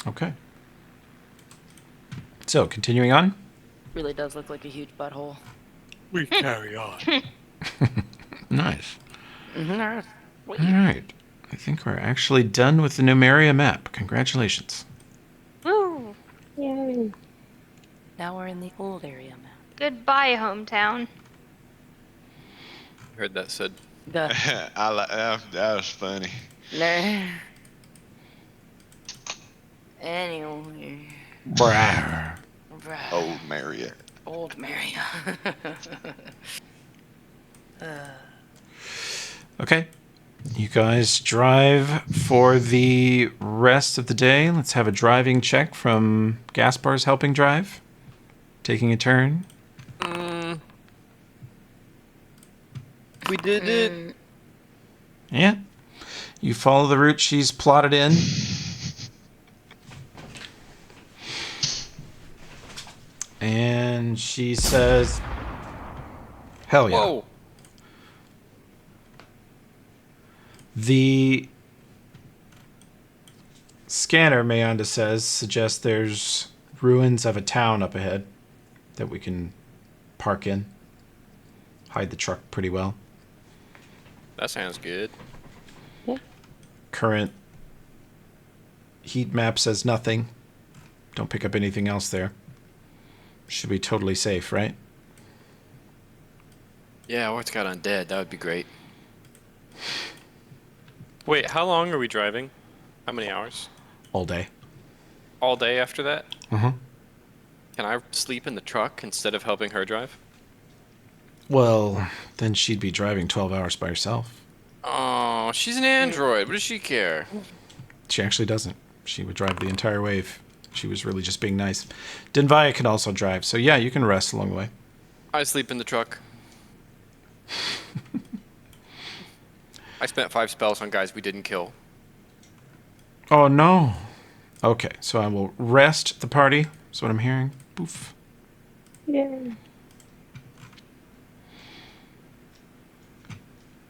Okay. So, continuing on. Really does look like a huge butthole. We carry on. Nice. Mm-hmm. All right. I think we're actually done with the Numeria map. Congratulations. Woo! Yay. Now we're in the old area map. Goodbye, hometown. Heard that said. The That was funny. nah. Anyway. Brah. Bruh. Old Marriott. Old Maria. Okay. You guys drive for the rest of the day. Let's have a driving check from Gaspar's helping drive. Taking a turn. We did it. Yeah. You follow the route she's plotted in. And she says, hell yeah. Whoa. The scanner, Mayanda says, suggests there's ruins of a town up ahead that we can park in. Hide the truck pretty well. That sounds good. Current heat map says nothing. Don't pick up anything else there. Should be totally safe, right? Yeah, or it's got undead. That would be great. Wait, how long are we driving? How many hours? All day. All day after that? Uh-huh. Can I sleep in the truck instead of helping her drive? Well, then she'd be driving 12 hours by herself. Oh, she's an android. What does she care? She actually doesn't. She would drive the entire way if she was really just being nice. Denvaya can also drive, so yeah, you can rest along the way. I sleep in the truck. I spent 5 spells on guys we didn't kill. Oh, no. Okay, so I will rest the party. That's what I'm hearing. Boof. Yay.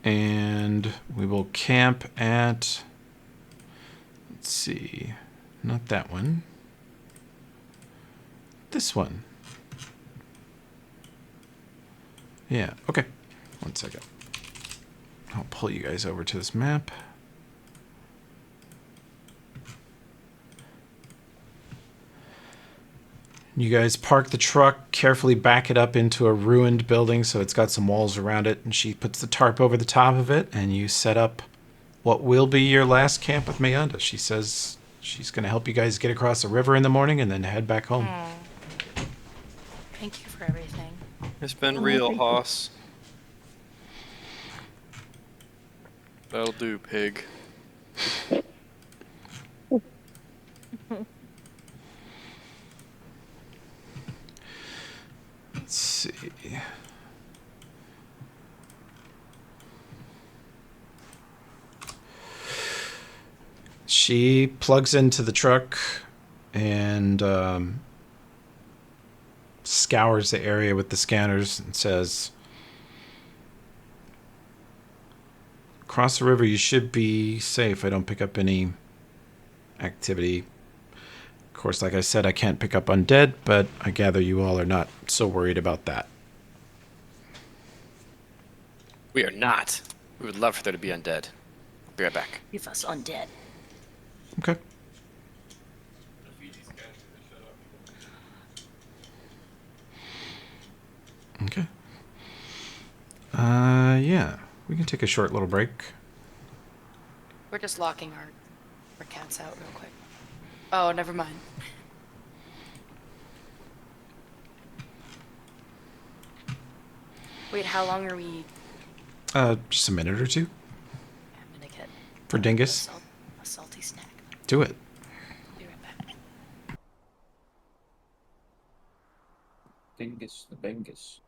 And we will camp at... Let's see. Not that one. This one. Yeah, okay. 1 second. I'll pull you guys over to this map. You guys park the truck, carefully back it up into a ruined building so it's got some walls around it, and she puts the tarp over the top of it, and you set up what will be your last camp with Mayanda. She says she's going to help you guys get across the river in the morning and then head back home. Thank you for everything. It's been real, Hoss. That'll do, pig. Let's see. She plugs into the truck and scours the area with the scanners and says, across the river you should be safe. I don't pick up any activity. Of course, like I said, I can't pick up undead, but I gather you all are not so worried about that. We are not. We would love for there to be undead. Be right back. Give us undead. Okay. Okay. Yeah. We can take a short little break. We're just locking our cats out real quick. Oh, never mind. Wait, how long are we? Just a minute or two I'm gonna get for Dingus. a salty snack. Do it. Be right back. Dingus the Bengus.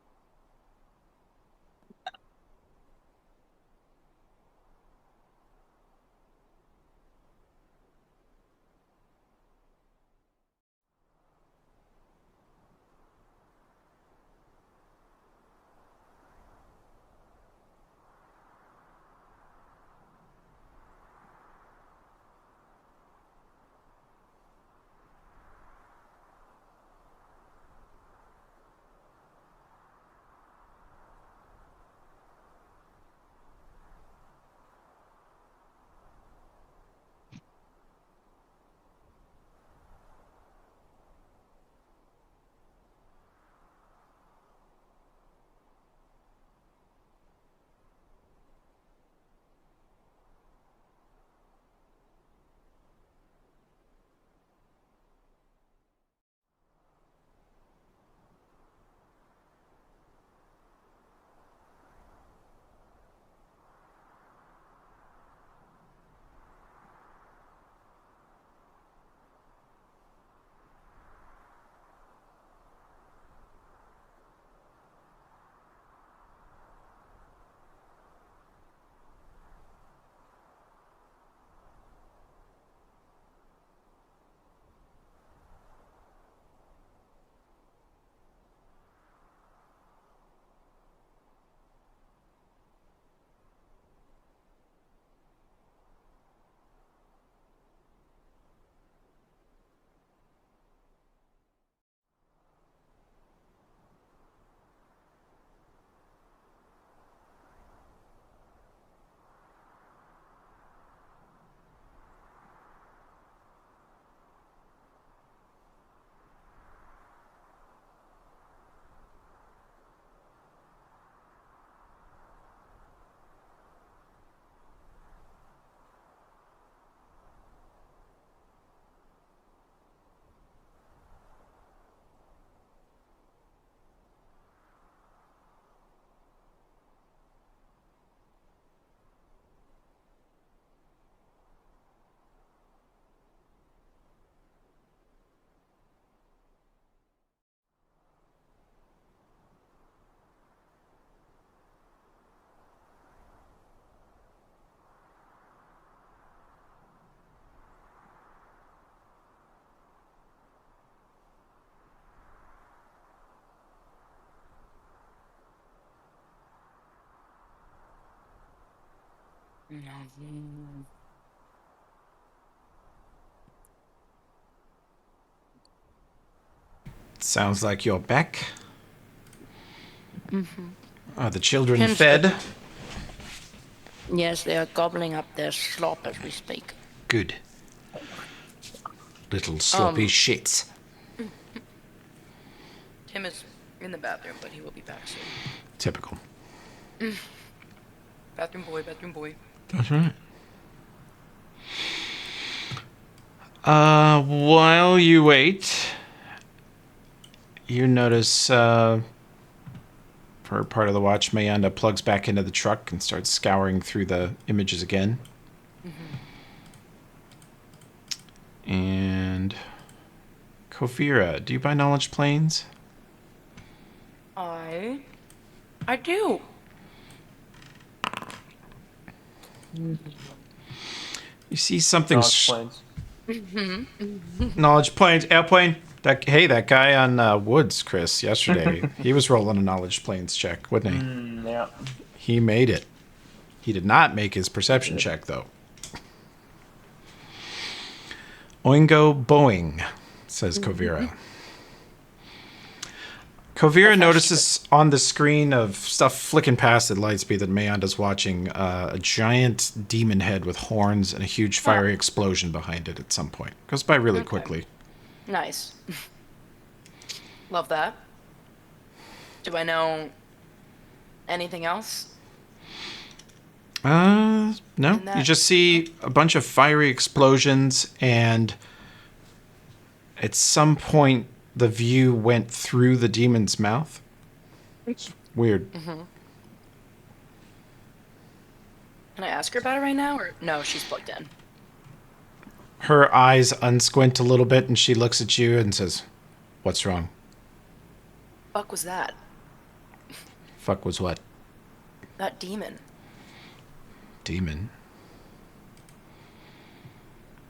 Sounds like you're back. Mm-hmm. Are the children Hence fed? Yes, they are gobbling up their slop as we speak. Good. Little sloppy shits. Tim is in the bathroom, but he will be back soon. Typical. Bathroom boy, bathroom boy. That's right. While you wait, you notice, for part of the watch, Mayanda plugs back into the truck and starts scouring through the images again. Mm-hmm. And Kofira, do you buy knowledge planes? I do. You see something... Knowledge planes. Knowledge planes, airplane. That guy on Woods, Chris, yesterday, he was rolling a knowledge planes check, wasn't he? Yeah. He made it. He did not make his perception check, though. Oingo Boing, says Kovira. Kovira notices on the screen of stuff flicking past at Lightspeed that Mayanda's watching a giant demon head with horns and a huge fiery explosion behind it at some point. Goes by really quickly. Nice. Love that. Do I know anything else? No. You just see a bunch of fiery explosions, and at some point the view went through the demon's mouth. It's weird. Mm-hmm. Can I ask her about it right now, or no? She's plugged in. Her eyes unsquint a little bit, and she looks at you and says, "What's wrong?" fuck was that? Fuck was what? That demon. Demon.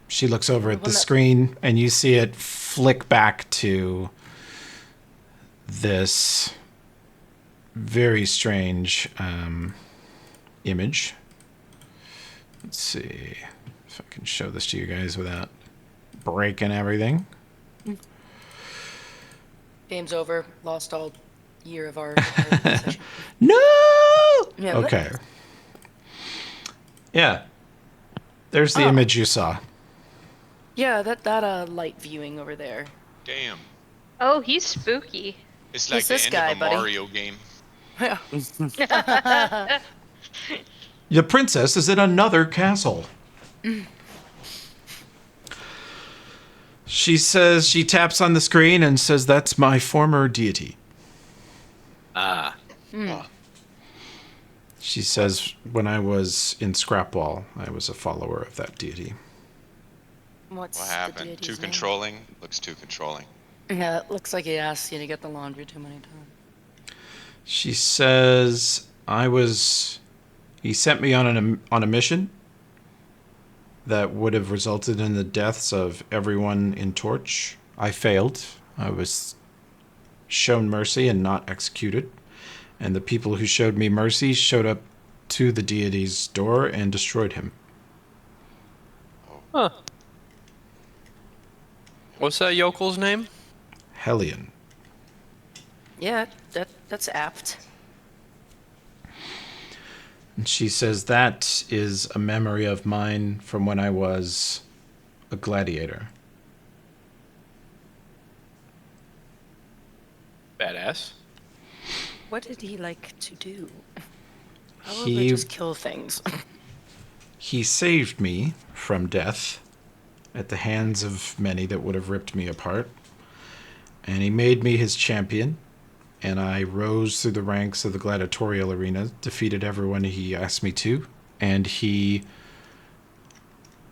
She looks over at the One that- screen, and you see it flick back to this very strange image. Let's see if I can show this to you guys without breaking everything. Game's over. Lost all year of our session. No! Yeah, what? Okay. Yeah. There's the Oh. image you saw. Yeah, that light viewing over there. Damn. Oh, he's spooky. It's like Who's the this end guy, of a buddy? Mario game. Yeah. The princess is in another castle. She says, she taps on the screen and says, "That's my former deity." Ah. She says, "When I was in Scrapwall, I was a follower of that deity." What's What the happened? deity's Too name? controlling? Looks too controlling. Yeah, it looks like he asked you to get the laundry too many times. She says, he sent me on a mission that would have resulted in the deaths of everyone in Torch. I failed. I was shown mercy and not executed. And the people who showed me mercy showed up to the deity's door and destroyed him. Huh. What's that yokel's name? Hellion. Yeah, that's apt. And she says, "That is a memory of mine from when I was a gladiator." Badass. What did he like to do? He- Probably just kill things. He saved me from death at the hands of many that would have ripped me apart. And he made me his champion. And I rose through the ranks of the gladiatorial arena, defeated everyone he asked me to. And he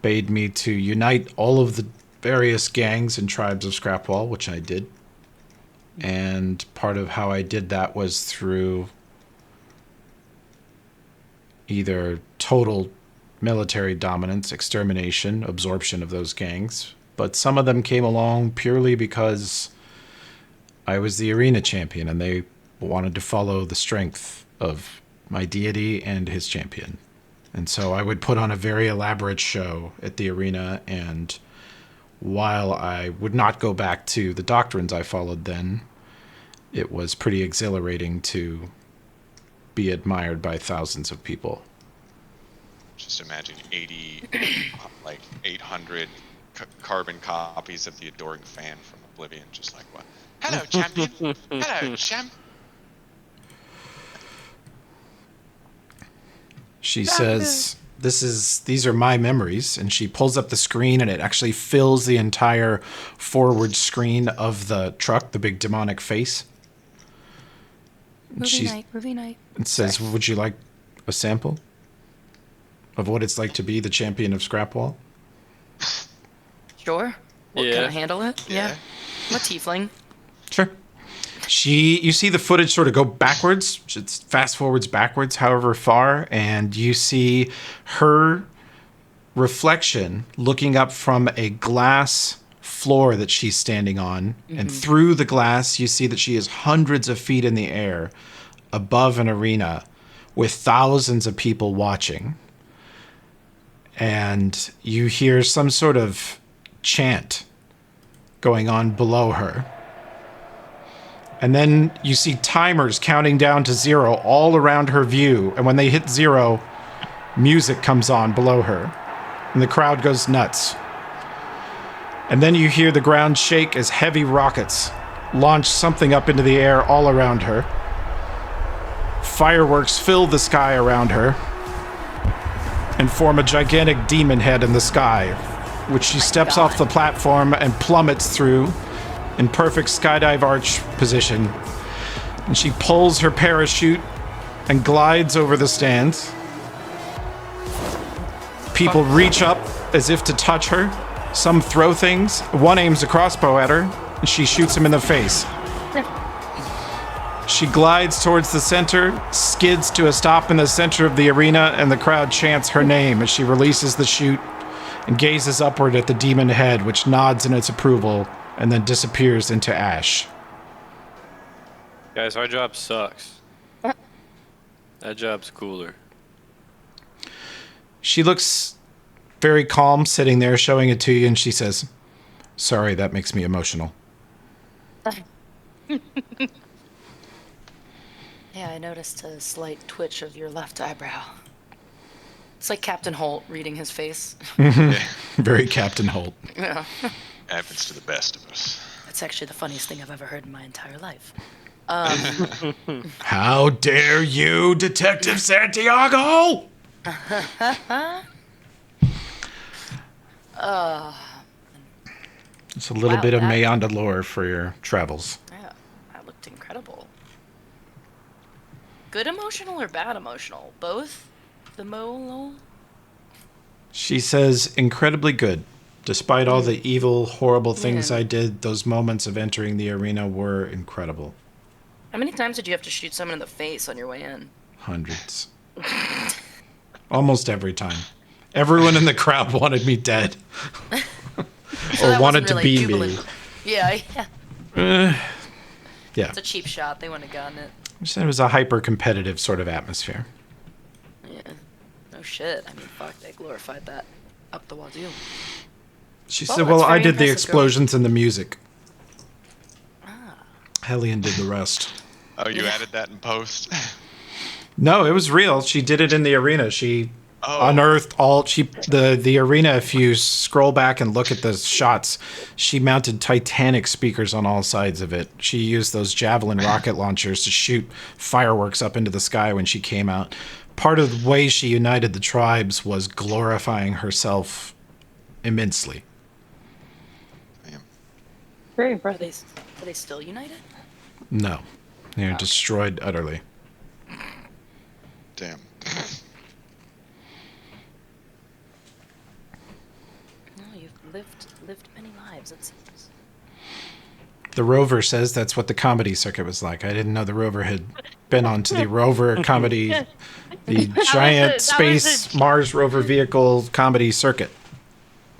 bade me to unite all of the various gangs and tribes of Scrapwall, which I did. And part of how I did that was through either total military dominance, extermination, absorption of those gangs. But some of them came along purely because I was the arena champion and they wanted to follow the strength of my deity and his champion. And so I would put on a very elaborate show at the arena, and while I would not go back to the doctrines I followed then, it was pretty exhilarating to be admired by thousands of people. Just imagine 800 carbon copies of the adoring fan from Oblivion. Just like, what? Hello, champion. Hello, champ. She says, these are my memories, and she pulls up the screen and it actually fills the entire forward screen of the truck, the big demonic face. Movie night. It says, "Would you like a sample of what it's like to be the champion of Scrapwall?" Sure. Can Yeah. I handle it? Yeah. I'm a tiefling. Sure. You see the footage sort of go backwards. It fast forwards backwards, however far, and you see her reflection looking up from a glass floor that she's standing on, and through the glass you see that she is hundreds of feet in the air above an arena with thousands of people watching. And you hear some sort of chant going on below her. And then you see timers counting down to 0 all around her view. And when they hit 0, music comes on below her. And the crowd goes nuts. And then you hear the ground shake as heavy rockets launch something up into the air all around her. Fireworks fill the sky around her and form a gigantic demon head in the sky, which she steps off the platform and plummets through in perfect skydive arch position. And she pulls her parachute and glides over the stands. People reach up as if to touch her. Some throw things. One aims a crossbow at her, and she shoots him in the face. She glides towards the center, skids to a stop in the center of the arena, and the crowd chants her name as she releases the chute and gazes upward at the demon head, which nods in its approval and then disappears into ash. Guys, our job sucks. That job's cooler. She looks very calm sitting there showing it to you, and she says, "Sorry, that makes me emotional." Yeah, I noticed a slight twitch of your left eyebrow. It's like Captain Holt reading his face. Very Captain Holt. Yeah. Happens to the best of us. That's actually the funniest thing I've ever heard in my entire life. How dare you, Detective Santiago? It's a little Wow, bit of that- Mayonda lore for your travels. Yeah, that looked incredible. Good emotional or bad emotional? Both? The mole? She says, incredibly good. Despite all the evil, horrible things Yeah. I did, those moments of entering the arena were incredible. How many times did you have to shoot someone in the face on your way in? Hundreds. Almost every time. Everyone in the crowd wanted me dead. So Or that wanted wasn't to really be jubilant. me. Yeah. Yeah. It's a cheap shot. They wouldn't have gotten it. I said it was a hyper-competitive sort of atmosphere. Yeah. No shit. I mean, fuck, they glorified that up the wazoo. She Well, said, that's well, I very did the impressive, girl. explosions and the music. Hellion did the rest. Oh, you added that in post? No, it was real. She did it in the arena. She Oh. unearthed the arena. If you scroll back and look at the shots, she mounted Titanic speakers on all sides of it. She used those javelin rocket launchers to shoot fireworks up into the sky when she came out. Part of the way she united the tribes was glorifying herself immensely. Very Are impressive. they still united? No, they're destroyed utterly. Damn. No, you've lived many lives, it seems. The Rover says that's what the comedy circuit was like. I didn't know the Rover had been onto the Rover comedy, the giant space Mars rover vehicle comedy circuit.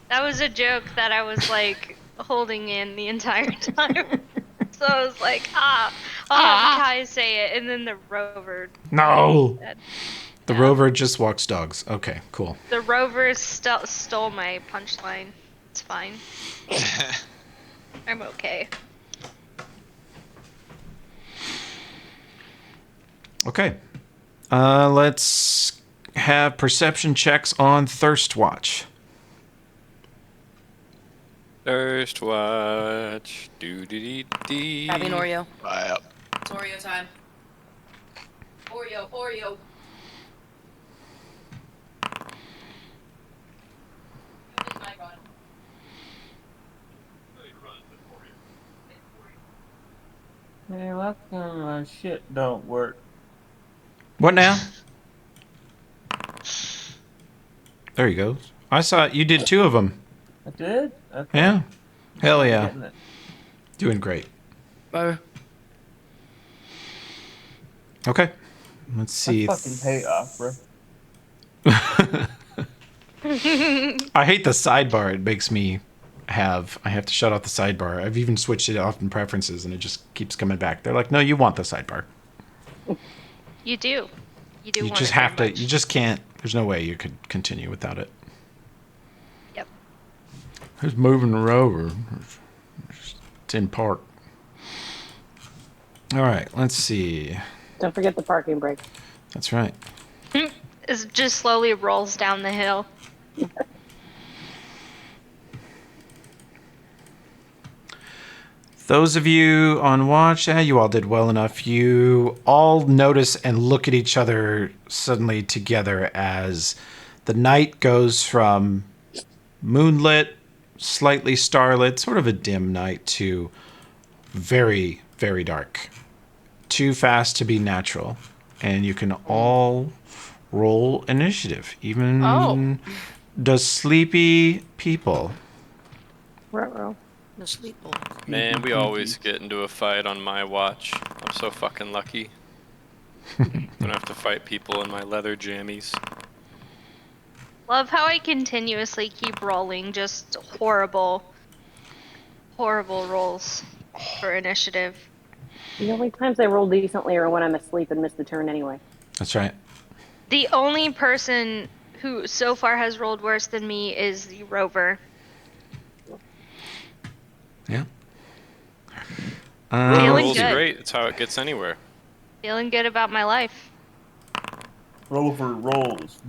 That was a joke that I was like holding in the entire time. So I was like, I'll have Kai say it, and then the rover. No! said- The Rover just walks dogs. Okay, cool. The rover stole my punchline. It's fine. I'm okay. Okay. Let's have perception checks on Thirst Watch. Thirst watch. Doo-dee-dee-dee. Abby and Oreo. Bye up. It's Oreo time. Oreo. Hey, how come my shit don't work? What now? There you go. I saw you did 2 of them. I did? Okay. Yeah. Hell yeah. Getting it. Doing great. Bye. Okay. Let's see. Fucking pay off, bro. I hate the sidebar. It makes me I have to shut off the sidebar. I've even switched it off in preferences, and it just keeps coming back. They're like, no, you want the sidebar. You do. You do. You want just it very have to. much. You just can't. There's no way you could continue without it. Yep. Who's moving the rover? It's in park. All right. Let's see. Don't forget the parking brake. That's right. It just slowly rolls down the hill. Those of you on watch, you all did well enough. You all notice and look at each other suddenly together as the night goes from moonlit, slightly starlit, sort of a dim night, to very, very dark. Too fast to be natural. And you can all roll initiative, even Oh. the sleepy people. Ruh-roh. The sleep bowl. Man, we always get into a fight on my watch. I'm so fucking lucky. Don't have to fight people in my leather jammies. Love how I continuously keep rolling just horrible rolls for initiative. The only times I roll decently are when I'm asleep and miss the turn anyway. That's right. The only person who so far has rolled worse than me is the rover. Yeah. Rover Feeling rolls good. great. It's how it gets anywhere. Feeling good about my life. Rover rolls.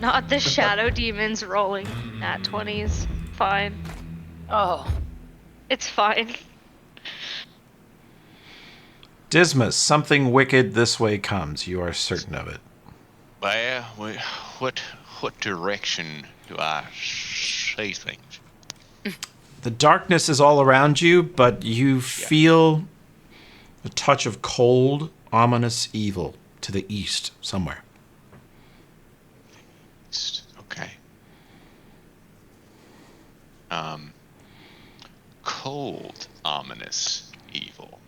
Not the shadow demons rolling nat 20s. Fine. Oh. It's fine. Dismas, something wicked this way comes. You are certain of it. Well, what direction do I see things? The darkness is all around you, but you feel a touch of cold, ominous evil to the east somewhere. Okay. Cold, ominous evil.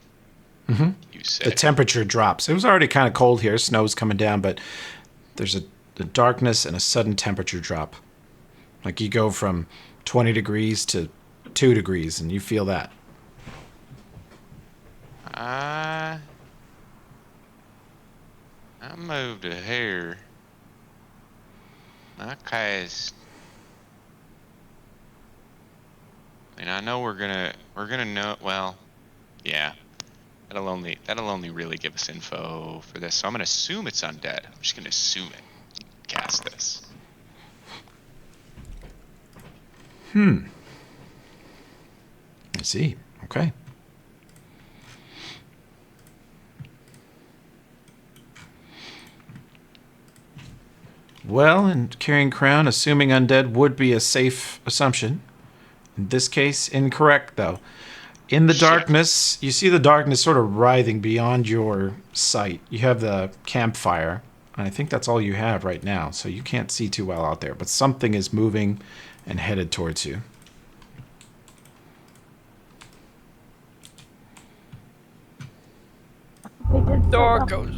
Mm-hmm. You said. The temperature drops. It was already kind of cold here. Snow's coming down, but there's a darkness and a sudden temperature drop. Like you go from 20 degrees to 2 degrees, and you feel that. I moved a hair. I cast. And I know we're gonna know. Well, yeah. That'll only really give us info for this. So I'm gonna assume it's undead. I'm just gonna assume it. Cast this. I see. Okay. Well, in Carrying Crown, assuming undead would be a safe assumption. In this case, incorrect, though. In the darkness, you see the darkness sort of writhing beyond your sight. You have the campfire, and I think that's all you have right now, so you can't see too well out there. But something is moving and headed towards you. Door goes.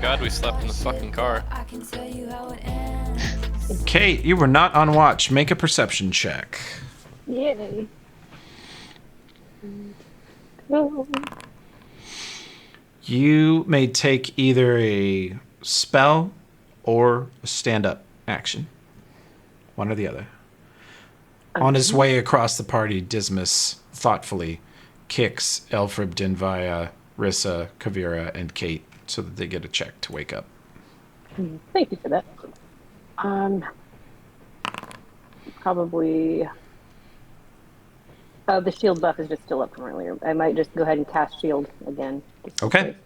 God, we slept in the fucking car. Kate, you were not on watch. Make a perception check. Yay. You may take either a spell or a stand-up action. One or the other. On his way across the party, Dismas thoughtfully kicks Elfrib, Dinvaya, Rissa, Kavira, and Kate so that they get a check to wake up. Thank you for that. Probably. The shield buff is just still up from earlier. I might just go ahead and cast shield again. Okay.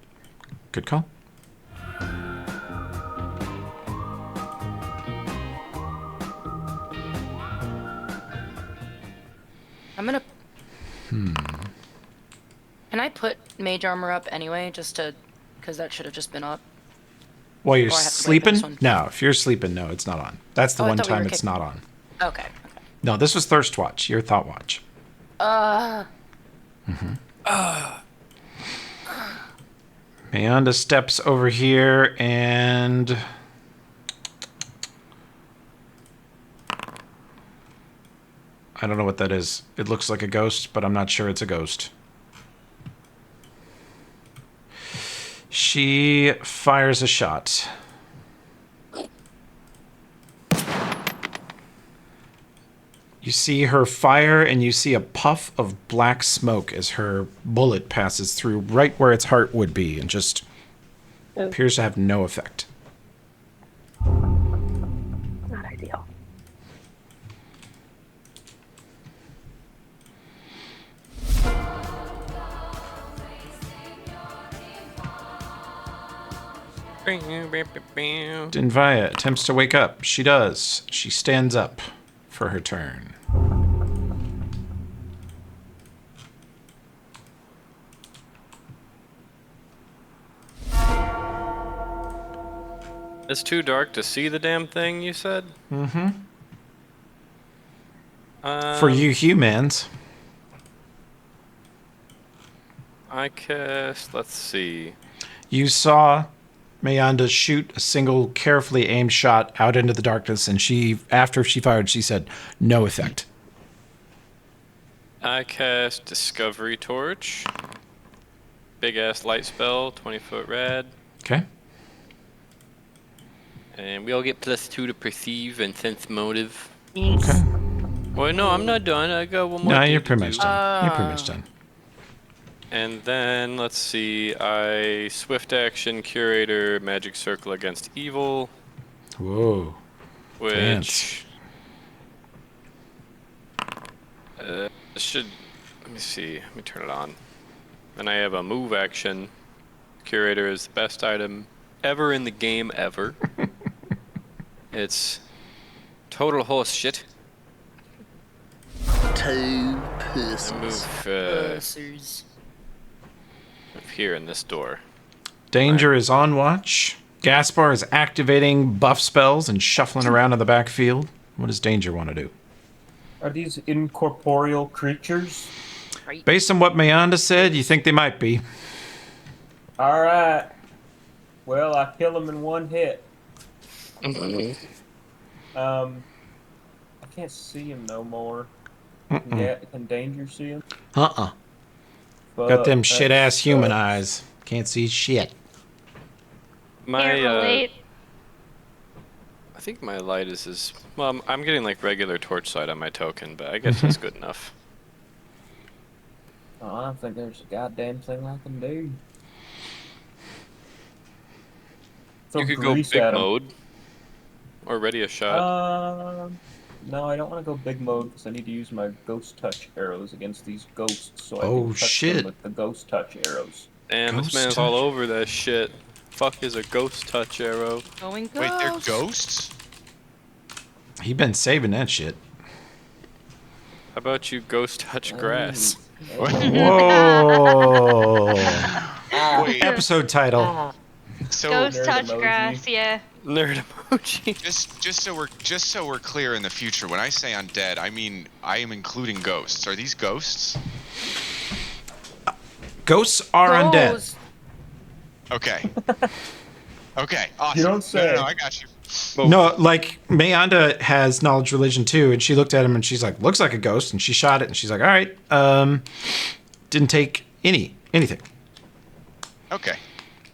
Good call. I'm gonna. Can I put mage armor up anyway, just to, because that should have just been up. While you're Or I have to wait for this sleeping? one? No, if you're sleeping, no, it's not on. That's the Oh, I one thought we time were it's kicking- not on. Okay. No, this was Thirst Watch. Your Thought Watch. Mayanda steps over here and I don't know what that is. It looks like a ghost, but I'm not sure it's a ghost. She fires a shot. You see her fire, and you see a puff of black smoke as her bullet passes through right where its heart would be and just appears to have no effect. Not ideal. Dinvaya attempts to wake up. She does. She stands up for her turn. It's too dark to see the damn thing, you said? Mm-hmm. For you humans. I cast, let's see. You saw Mayanda shoot a single carefully aimed shot out into the darkness, and after she fired, she said, no effect. I cast Discovery Torch. Big ass light spell, 20-foot rad. Okay. And we all get +2 to perceive and sense motive. Okay. Well, no, I'm not done. I got one more No, thing you're to pretty do. much done. You're pretty much done. And then, let's see, I swift action Curator Magic Circle against Evil. Whoa. Which Dance. Should, let me see, let me turn it on. Then I have a move action. Curator is the best item ever in the game ever. It's total horse shit. Two I persons. move here in this door. Danger is on watch. Gaspar is activating buff spells and shuffling around in the backfield. What does Danger want to do? Are these incorporeal creatures? Based on what Mayanda said, you think they might be. All right. Well, I kill them in one hit. I can't see him no more. Yeah, can Danger see him? Got them shit ass human eyes. Can't see shit. Can't relate. I think my light is well. I'm getting like regular torch sight on my token, but I guess that's good enough. Oh, I don't think there's a goddamn thing I can do. Throw You could go grease big at 'em. mode, or ready a shot. No, I don't want to go big mode because I need to use my ghost touch arrows against these ghosts, so I Oh, can touch shit. them with the ghost touch arrows. Damn, Ghost this man's touch. all over that shit. Fuck is a ghost touch arrow? Going ghost. Wait, they're ghosts? He been saving that shit. How about you ghost touch grass? Whoa. Wait, Episode title. so Ghost nerd touch emoji. grass, yeah. Nerd emoji. just so we're clear in the future, when I say undead, I mean I am including ghosts. Are these ghosts? Ghosts are undead. Ghost. Okay. Okay. Awesome. You don't say. No, I got you. No, like Mayanda has knowledge religion too, and she looked at him and she's like, "Looks like a ghost," and she shot it, and she's like, "All right, didn't take anything." Okay.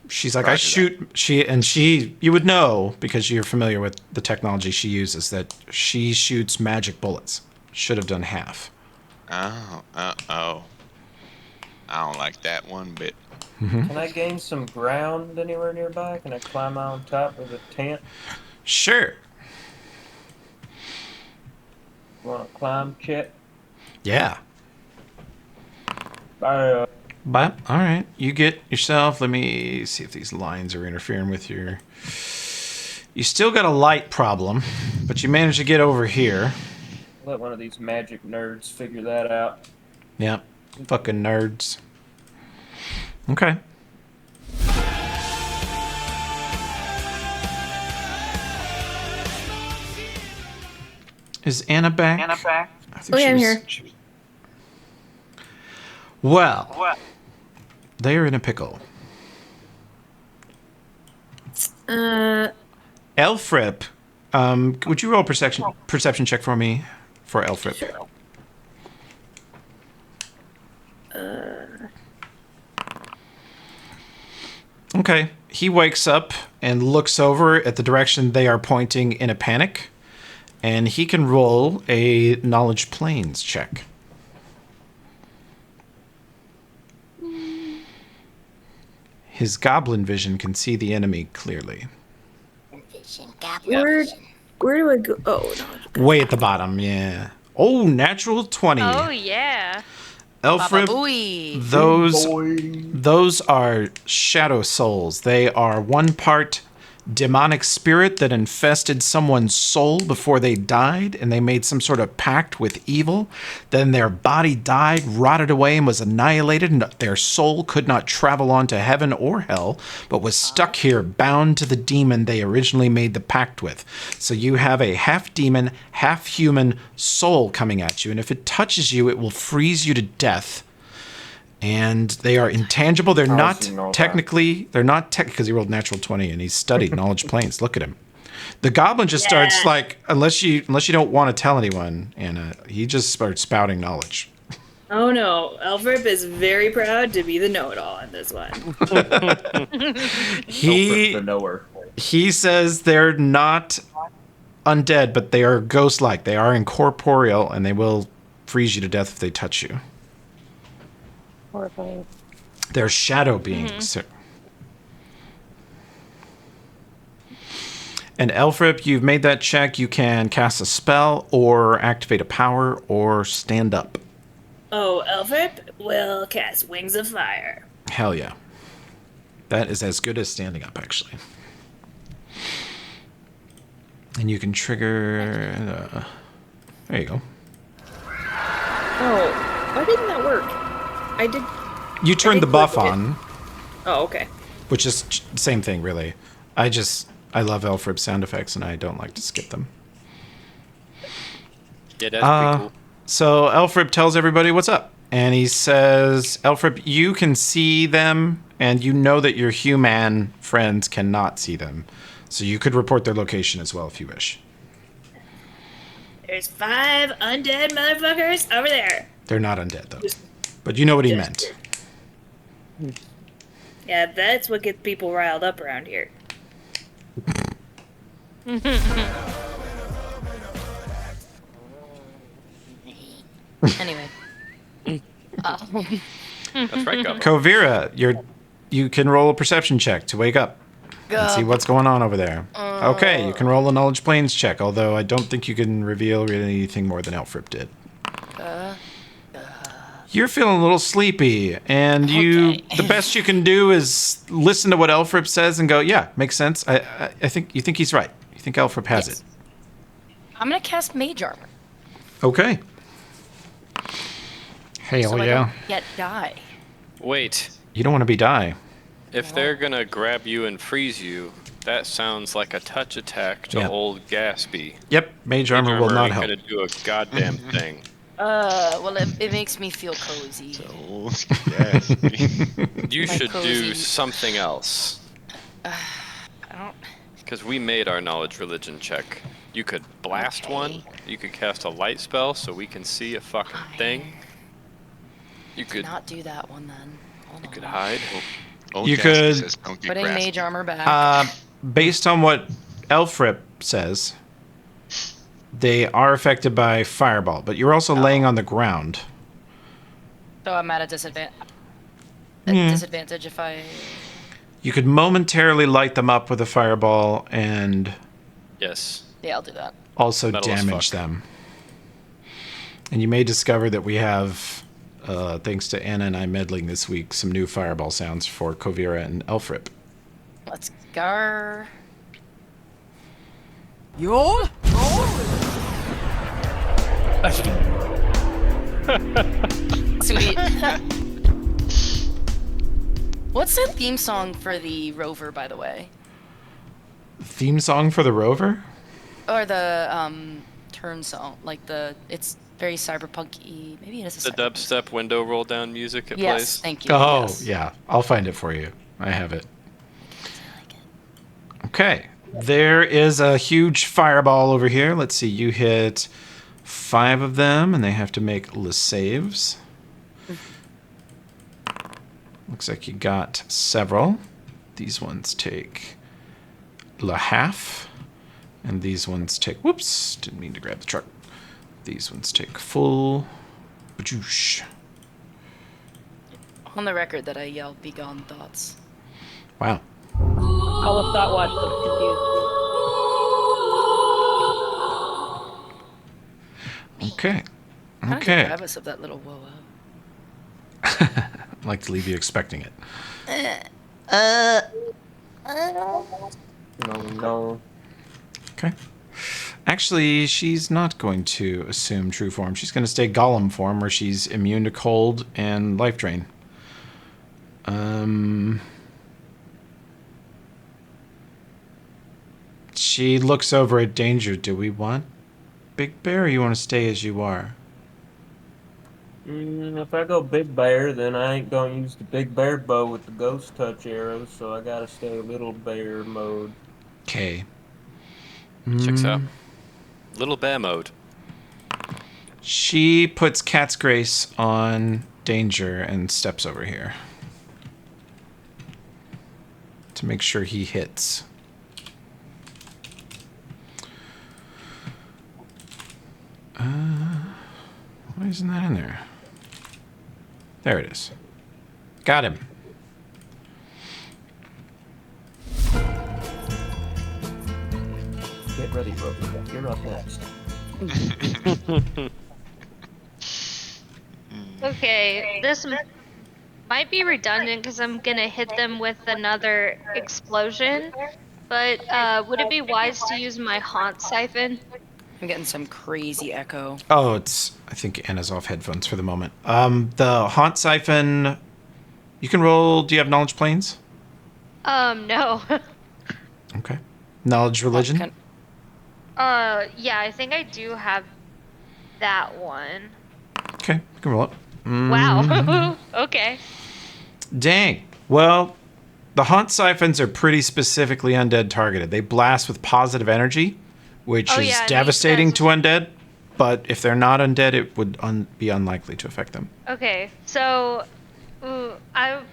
She's like, Roger "I shoot." You would know because you're familiar with the technology she uses that she shoots magic bullets. Should have done half. Oh. I don't like that one bit. Can I gain some ground anywhere nearby? Can I climb on top of the tent? Sure. You want to climb, Chet? Yeah. Bye. But all right, you get yourself. Let me see if these lines are interfering with your. You still got a light problem, but you managed to get over here. Let one of these magic nerds figure that out. Yep, fucking nerds. Okay. Is Anna back? I think yeah, I'm was- here. Well, they are in a pickle. Elfrip, would you roll a perception check for me for Elfrip? Sure. Okay. He wakes up and looks over at the direction they are pointing in a panic, and he can roll a knowledge planes check. His goblin vision can see the enemy clearly. Where do I go? Oh, no. Way at the bottom, yeah. Oh, natural 20. Oh yeah. Elfrip, Booey. those are shadow souls. They are one part demonic spirit that infested someone's soul before they died, and they made some sort of pact with evil. Then their body died, rotted away, and was annihilated, and their soul could not travel on to heaven or hell, but was stuck here, bound to the demon they originally made the pact with. So you have a half demon, half human soul coming at you, and if it touches you, it will freeze you to death. And they are intangible. They're not technically, because he rolled natural 20 and he's studied knowledge planes. Look at him. The goblin just starts like, unless you don't want to tell anyone, Anna, he just starts spouting knowledge. Oh no, Elfrip is very proud to be the know-it-all in this one. He says they're not undead, but they are ghost-like. They are incorporeal, and they will freeze you to death if they touch you. Horrifying. They're shadow beings. And Elfrip, you've made that check. You can cast a spell or activate a power or stand up. Oh, Elfrip will cast Wings of Fire. Hell yeah. That is as good as standing up, actually. And you can trigger... there you go. Oh, why didn't that work? I did... You turned the buff on. Oh, okay. Which is the same thing, really. I love Elfrip's sound effects, and I don't like to skip them. Yeah, that's pretty cool. So Elfrip tells everybody what's up. And he says, Elfrip, you can see them, and you know that your human friends cannot see them. So you could report their location as well if you wish. There's 5 undead motherfuckers over there. They're not undead, though. But you know what he meant. Yeah, that's what gets people riled up around here. Anyway. That's right, Governor. Kovira, you can roll a perception check to wake up and see what's going on over there. Okay, you can roll a knowledge planes check, although I don't think you can reveal anything more than Elfrip did. You're feeling a little sleepy, and the best you can do is listen to what Elfrip says and go, yeah, makes sense. I think you think he's right. You think Elfrip has it. I'm gonna cast Mage Armor. Okay. Hell so I yeah. don't yet die. Wait. You don't want to be die. If they're gonna grab you and freeze you, that sounds like a touch attack to old Gatsby. Yep, Mage Armor will not help. Gonna do a goddamn thing. Well, it makes me feel cozy. You should do something else. I don't... Because we made our knowledge religion check. You could blast one. You could cast a light spell so we can see a fucking thing. You could not do that one then. You could hide. You could putting Mage Armor back. Based on what Elfrip says, they are affected by fireball, but you're also laying on the ground. So I'm at a disadvantage if I... You could momentarily light them up with a fireball and... Yes. Yeah, I'll do that. Also damage them. And you may discover that we have, thanks to Anna and I meddling this week, some new fireball sounds for Kovira and Elfrip. Let's go. Yo? Sweet. What's the theme song for the rover, by the way? Theme song for the rover? Or the turn song, like it's very cyberpunk-y. Maybe it is the dubstep window roll down music it plays. Yes, thank you. Oh, yes. Yeah. I'll find it for you. I have it. Okay. There is a huge fireball over here. Let's see. You hit 5 of them, and they have to make saves. Looks like you got several. These ones take half. And these ones take... Whoops. Didn't mean to grab the truck. These ones take full. Bajoosh. On the record that I yelled "Begone thoughts." Wow. All of Thought Watch looks confused. Okay. How Okay. did grab us of that little whoa. I'd like to leave you expecting it. No. Okay. Actually, she's not going to assume true form. She's going to stay golem form, where she's immune to cold and life drain. She looks over at Danger. Do we want Big Bear, or you want to stay as you are? If I go big bear, then I ain't gonna use the big bear bow with the ghost touch arrows, so I gotta stay little bear mode. Okay. Checks out. Little bear mode. She puts Cat's Grace on Danger and steps over here to make sure he hits. Why isn't that in there? There it is. Got him. Get ready, Roby. You're up next. Okay, this might be redundant because I'm gonna hit them with another explosion. But would it be wise to use my haunt siphon? I'm getting some crazy echo. Oh, I think Anna's off headphones for the moment. The Haunt Siphon, you can roll. Do you have Knowledge Planes? No. Okay. Knowledge Religion? Yeah, I think I do have that one. Okay, you can roll it. Wow. Okay. Dang. Well, the Haunt Siphons are pretty specifically undead targeted. They blast with positive energy, which is yeah, it devastating makes to undead. But if they're not undead, it would be unlikely to affect them. Okay, so I'm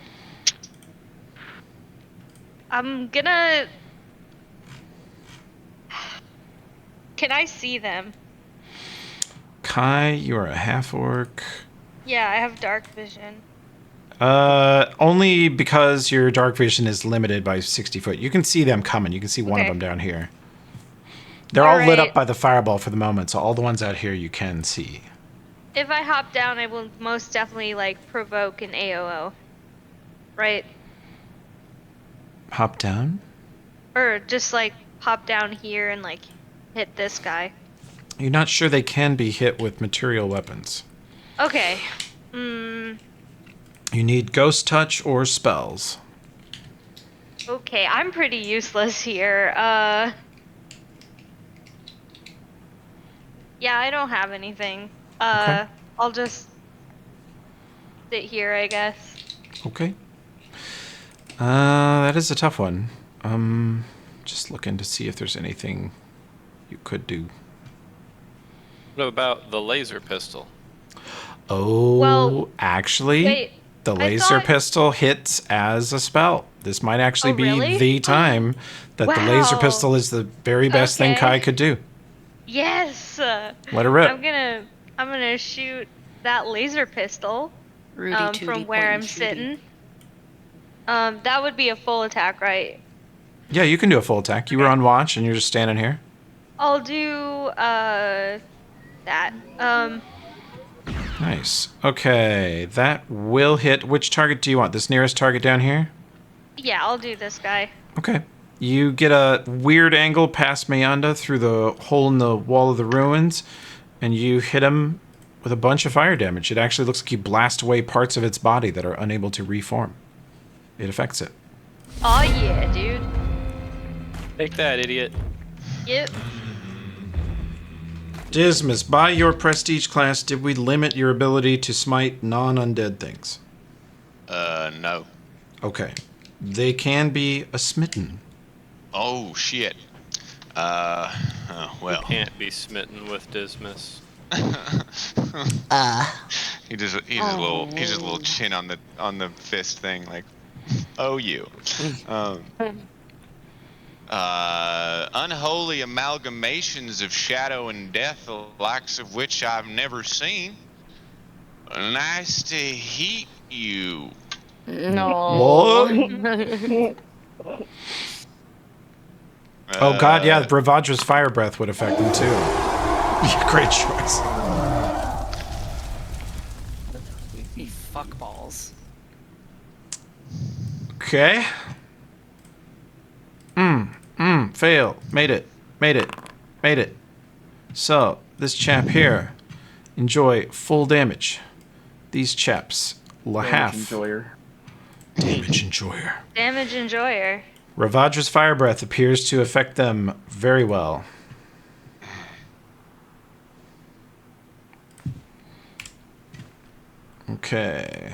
gonna. Can I see them? Kai, you are a half-orc. Yeah, I have dark vision. Only because your dark vision is limited by 60 foot. You can see them coming. You can see one of Okay. them down here. They're all lit up by the fireball for the moment, so all the ones out here you can see. If I hop down, I will most definitely provoke an AOO. Right? Hop down? Or just hop down here and hit this guy. You're not sure they can be hit with material weapons. Okay. You need ghost touch or spells. Okay, I'm pretty useless here. Yeah, I don't have anything. Okay. I'll just sit here, I guess. Okay. That is a tough one. Just looking to see if there's anything you could do. What about the laser pistol? Oh, Well, actually, wait, the I laser thought- pistol hits as a spell. This might actually Oh, be really? the time that the laser Wow. pistol is the very best thing Okay. Kai could do. Yes. Let her rip. I'm gonna shoot that laser pistol Rudy Tooty from where point I'm and shooty. sitting. That would be a full attack, right? Yeah, you can do a full attack. You were on watch and you're just standing here. I'll do that. Nice. Okay, that will hit. Which target do you want? This nearest target down here? Yeah, I'll do this guy. Okay. You get a weird angle past Mayanda through the hole in the wall of the ruins, and you hit him with a bunch of fire damage. It actually looks like you blast away parts of its body that are unable to reform. It affects it. Oh yeah, dude. Take that, idiot. Yep. Dismas, by your prestige class, did we limit your ability to smite non-undead things? No. Okay. They can be a smitten. Oh shit. Well. Can't be smitten with Dismas. He just a little chin on the fist thing, like, oh you. Unholy amalgamations of shadow and death, the likes of which I've never seen. Nice to heat you. No. Oh god, yeah, Bravadra's fire breath would affect them too. Yeah, great choice. You fuckballs. Okay. fail. Made it. Made it. Made it. So, this chap here, enjoy full damage. These chaps, half. Enjoyer. Damage enjoyer. Damage enjoyer. Ravadra's fire breath appears to affect them very well. Okay.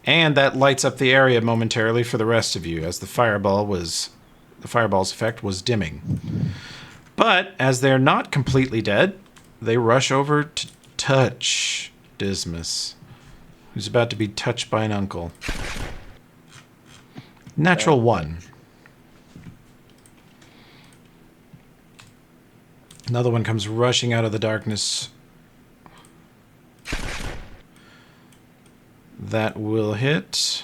And that lights up the area momentarily for the rest of you as the fireball's effect was dimming. But as they're not completely dead, they rush over to touch Dismas, who's about to be touched by an uncle. Natural 1. Another one comes rushing out of the darkness. That will hit.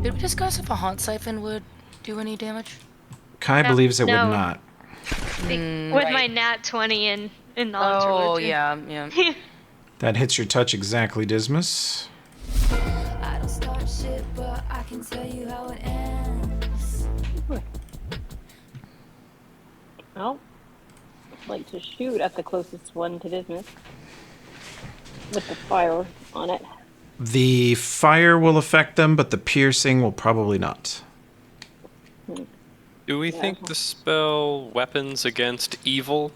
Did we discuss if a haunt siphon would do any damage? Kai believes it no. would not. With my nat 20 in knowledge religion. Yeah. That hits your touch exactly, Dismas. I don't start shit, but I can tell you how it ends. Well, I'd like to shoot at the closest one to Dismas with the fire on it. The fire will affect them, but the piercing will probably not. Do we think the spell Weapons Against Evil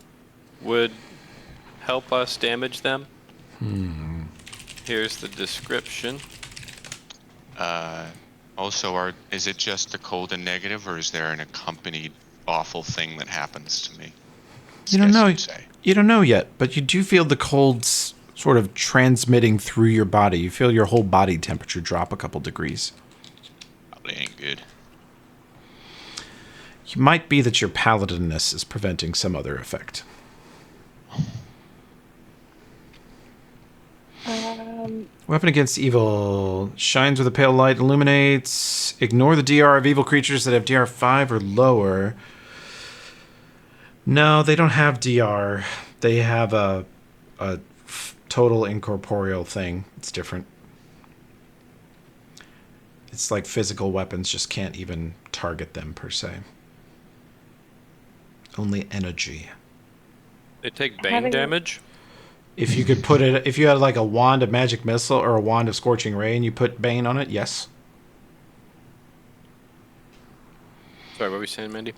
would help us damage them? Here's the description. Also, is it just the cold and negative, or is there an accompanied awful thing that happens to me? You don't know. You don't know yet, but you do feel the colds sort of transmitting through your body. You feel your whole body temperature drop a couple degrees. Probably ain't good. It might be that your paladinness is preventing some other effect. Weapon Against Evil. Shines with a pale light, illuminates. Ignore the DR of evil creatures that have DR 5 or lower. No, they don't have DR. They have a total incorporeal thing. It's different. It's like physical weapons just can't even target them per se. Only energy. They take bane damage? If you could put it, if you had like a wand of magic missile or a wand of scorching ray and you put bane on it, yes. Sorry, what were you saying, Mandy?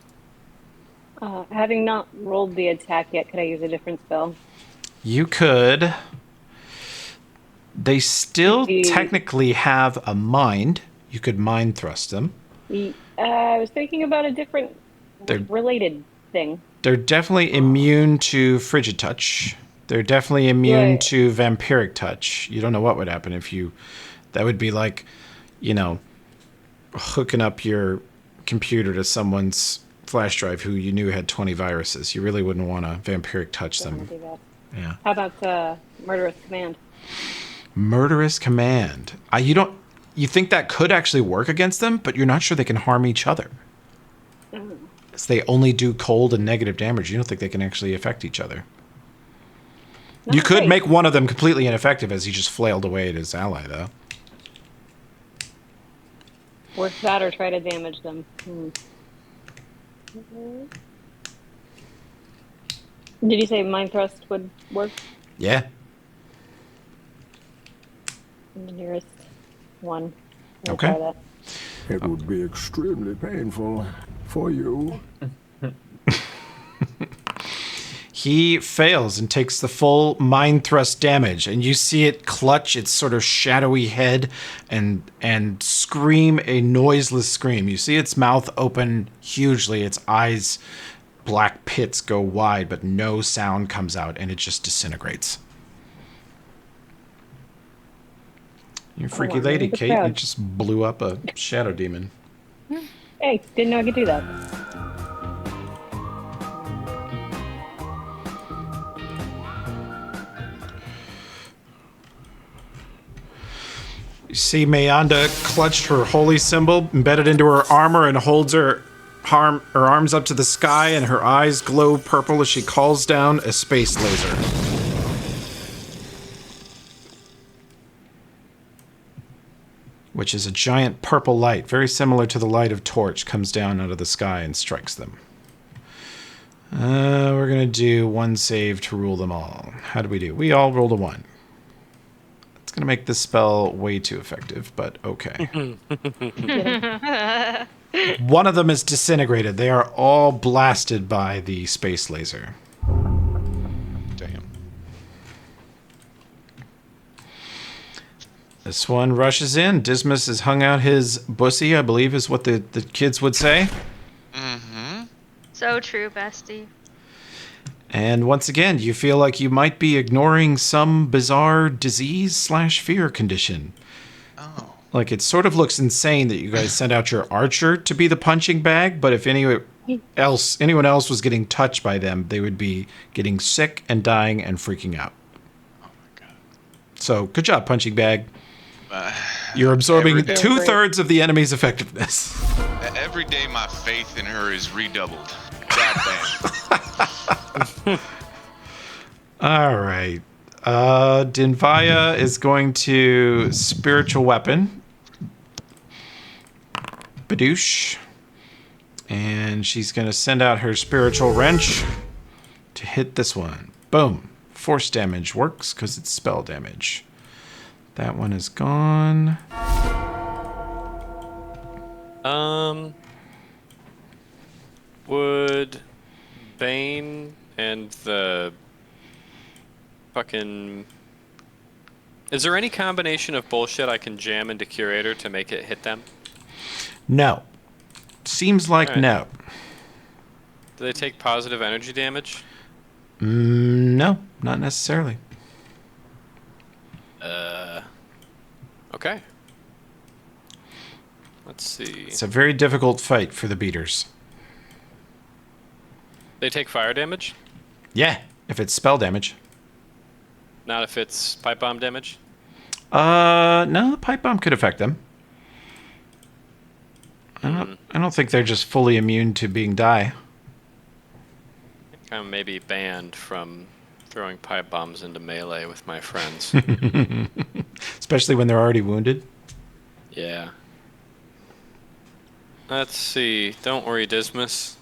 Having not rolled the attack yet, could I use a different spell? You could. They still technically have a mind. You could mind thrust them. I was thinking about a different related thing. They're definitely immune to frigid touch. They're definitely immune to vampiric touch. You don't know what would happen if you... That would be like, hooking up your computer to someone's flash drive who you knew had 20 viruses. You really wouldn't want to vampiric touch them. Do that. Yeah. How about Murderous Command? Murderous Command. You think that could actually work against them, but you're not sure they can harm each other. So they only do cold and negative damage. You don't think they can actually affect each other. You could make one of them completely ineffective as he just flailed away at his ally, though. Work that or try to damage them. Did you say Mind Thrust would work? Yeah. The nearest one. Okay. Try that. It would be extremely painful for you. He fails and takes the full mind thrust damage, and you see it clutch its sort of shadowy head and scream a noiseless scream. You see its mouth open hugely, its eyes, black pits go wide, but no sound comes out, and it just disintegrates. You freaky lady, Kate. You just blew up a shadow demon. Hey, didn't know I could do that. You see Mayanda clutched her holy symbol embedded into her armor and holds her arms up to the sky, and her eyes glow purple as she calls down a space laser. which is a giant purple light, very similar to the light of torch, comes down out of the sky and strikes them. We're going to do one save to rule them all. How do we do? We all rolled a 1. It's going to make this spell way too effective, but okay. One of them is disintegrated. They are all blasted by the space laser. Damn. This one rushes in. Dismas has hung out his bussy, I believe is what the kids would say. Mm-hmm. So true, bestie. And once again, you feel like you might be ignoring some bizarre disease/fear condition. Oh. Like, it sort of looks insane that you guys sent out your archer to be the punching bag, but if anyone else was getting touched by them, they would be getting sick and dying and freaking out. Oh my god. So, good job, punching bag. You're absorbing 2/3 of the enemy's effectiveness. Every day my faith in her is redoubled. Goddamn. All right. Dinvaya is going to spiritual weapon. Badoosh. And she's going to send out her spiritual wrench to hit this one. Boom. Force damage works because it's spell damage. That one is gone. Would Bane and the fucking... Is there any combination of bullshit I can jam into Curator to make it hit them? No. Seems like All right. no. Do they take positive energy damage? No, not necessarily. Okay. Let's see. It's a very difficult fight for the beaters. They take fire damage? Yeah, if it's spell damage. Not if it's pipe bomb damage? No, the pipe bomb could affect them. I don't think they're just fully immune to being die. I'm maybe banned from throwing pipe bombs into melee with my friends. Especially when they're already wounded. Yeah. Let's see. Don't worry, Dismas.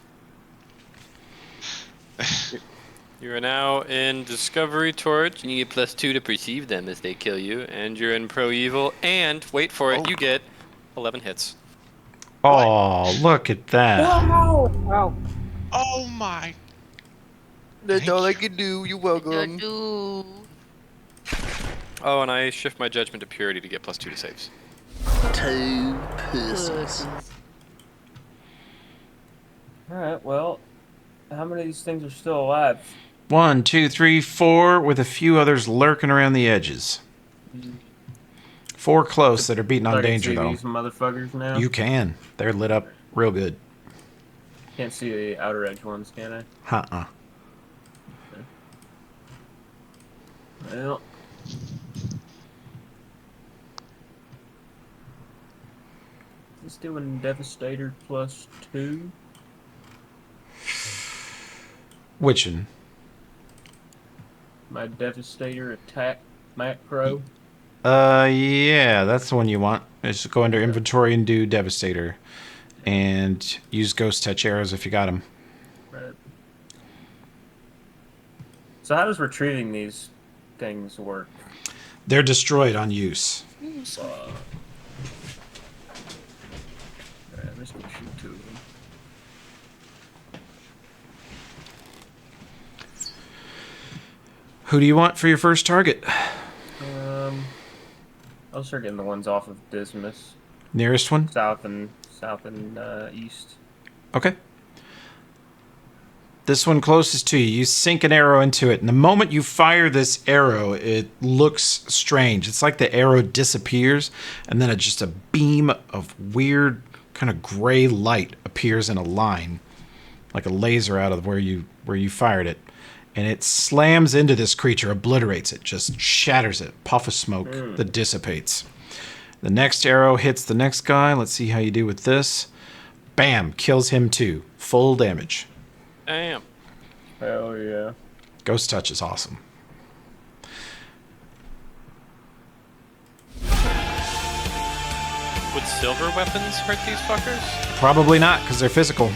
You are now in Discovery Torch, and you get +2 to perceive them as they kill you, and you're in Pro Evil, and, wait for it, you get 11 hits. Oh, look at that. Wow. Oh my. That's all I can do. You're welcome. Oh, and I shift my judgment to purity to get +2 to saves. 2 persons. Alright, well, how many of these things are still alive? 1, 2, 3, 4, with a few others lurking around the edges. 4 close that are beating on I can danger, see though. these motherfuckers now? You can. They're lit up real good. Can't see the outer edge ones, can I? Uh-uh. Well... Let's do a Devastator +2. Which one? My Devastator attack macro. Yeah, that's the one you want. Just go under inventory and do Devastator. And use Ghost Touch arrows if you got them. Right. So how does retrieving these things work? They're destroyed on use. Alright, I'm just gonna shoot 2 of them. Who do you want for your first target? I'll start getting the ones off of Dismas. Nearest one? South and east. Okay. This one closest to you. You sink an arrow into it. And the moment you fire this arrow, it looks strange. It's like the arrow disappears, and then just a beam of weird kind of gray light appears in a line, like a laser out of where you fired it. And it slams into this creature, obliterates it, just shatters it. Puff of smoke that dissipates. The next arrow hits the next guy. Let's see how you do with this. Bam! Kills him too. Full damage. Damn. Hell yeah. Ghost Touch is awesome. Would silver weapons hurt these fuckers? Probably not, because they're physical.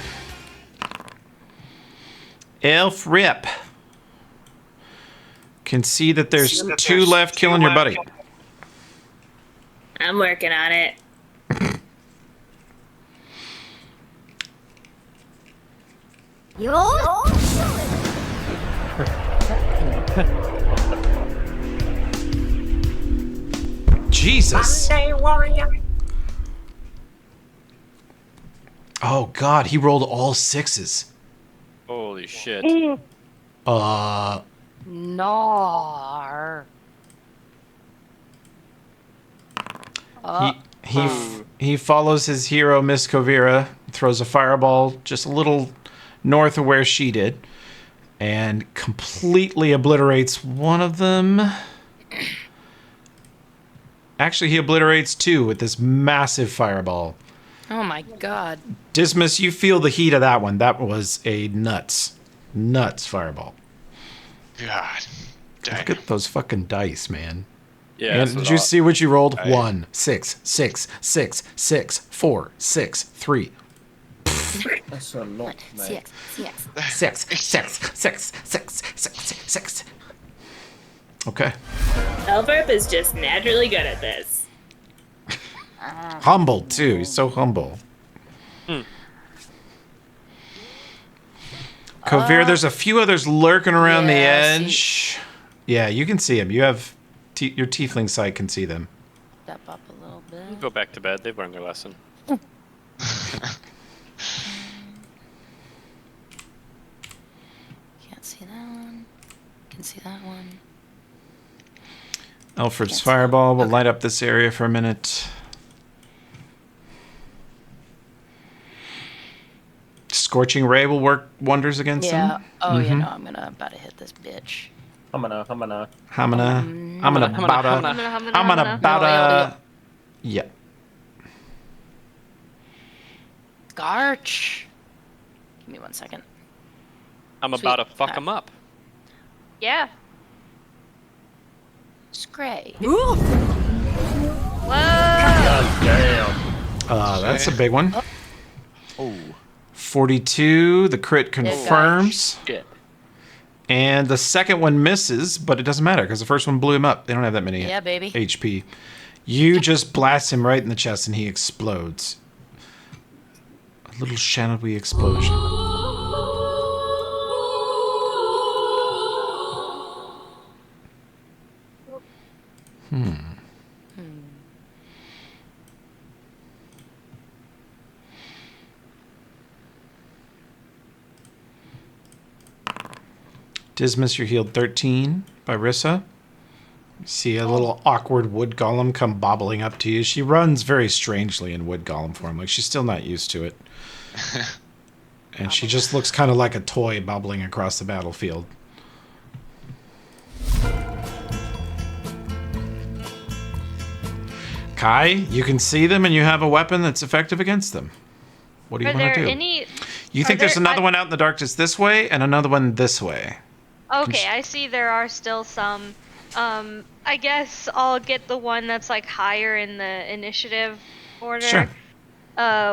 Elf Rip. Can see that there's 2 left killing your buddy. I'm working on it. Jesus. Oh God, he rolled all 6s. Holy shit. Nar. He follows his hero Miss Covera, throws a fireball just a little north of where she did, and completely obliterates one of them. Actually, he obliterates 2 with this massive fireball. Oh my God. Dismas, you feel the heat of that one. That was a nuts fireball. God damn. Look at those fucking dice, man. Yeah. And did you see what you rolled? 1, 6, 6, 6, 6, 4, 6, 3. That's a lot, man. 6, 6, 6, 6, 6, 6. Okay. Elverp is just naturally good at this. Humble, too. He's so humble. Kovir, there's a few others lurking around the edge. Yeah, you can see them. You have... your tiefling side can see them. Step up a little bit. Go back to bed. They've learned their lesson. Can't see that one. Can see that one. Alfred's fireball will light up this area for a minute. Scorching Ray will work wonders against them. Oh, you know, I'm about to hit this bitch. I'm gonna yeah. Scarch. Give me 1 second. I'm about to fuck them up. Yeah. Scray. Whoa! God damn. That's a big one. Oh. 42. The crit confirms. Shit. And the second one misses, but it doesn't matter because the first one blew him up. They don't have that many baby. HP. You just blast him right in the chest and he explodes. A little shadowy explosion. Dismas, you're healed 13 by Rissa. You see a little awkward wood golem come bobbling up to you. She runs very strangely in wood golem form, like she's still not used to it. And she just looks kind of like a toy bobbling across the battlefield. Kai, you can see them and you have a weapon that's effective against them. What do you want to do? You think there's another one out in the darkness this way and another one this way? Okay, I see there are still some. I guess I'll get the one that's like higher in the initiative order. Sure.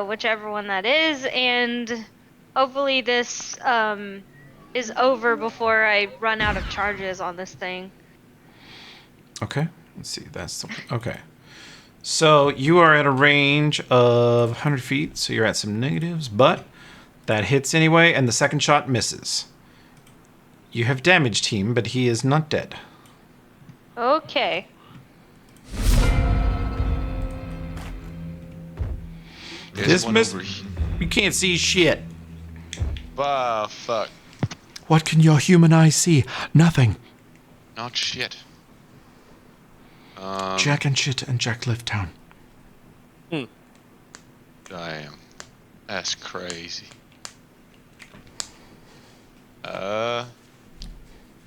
Whichever one that is, and hopefully this is over before I run out of charges on this thing. Okay, let's see. That's the one. Okay. So you are at a range of 100 feet, so you're at some negatives, but that hits anyway, and the second shot misses. You have damaged him, but he is not dead. Okay. This miss, you can't see shit. Oh, fuck. What can your human eyes see? Nothing. Not shit. Jack and shit and Jack Lift Town. Damn. That's crazy.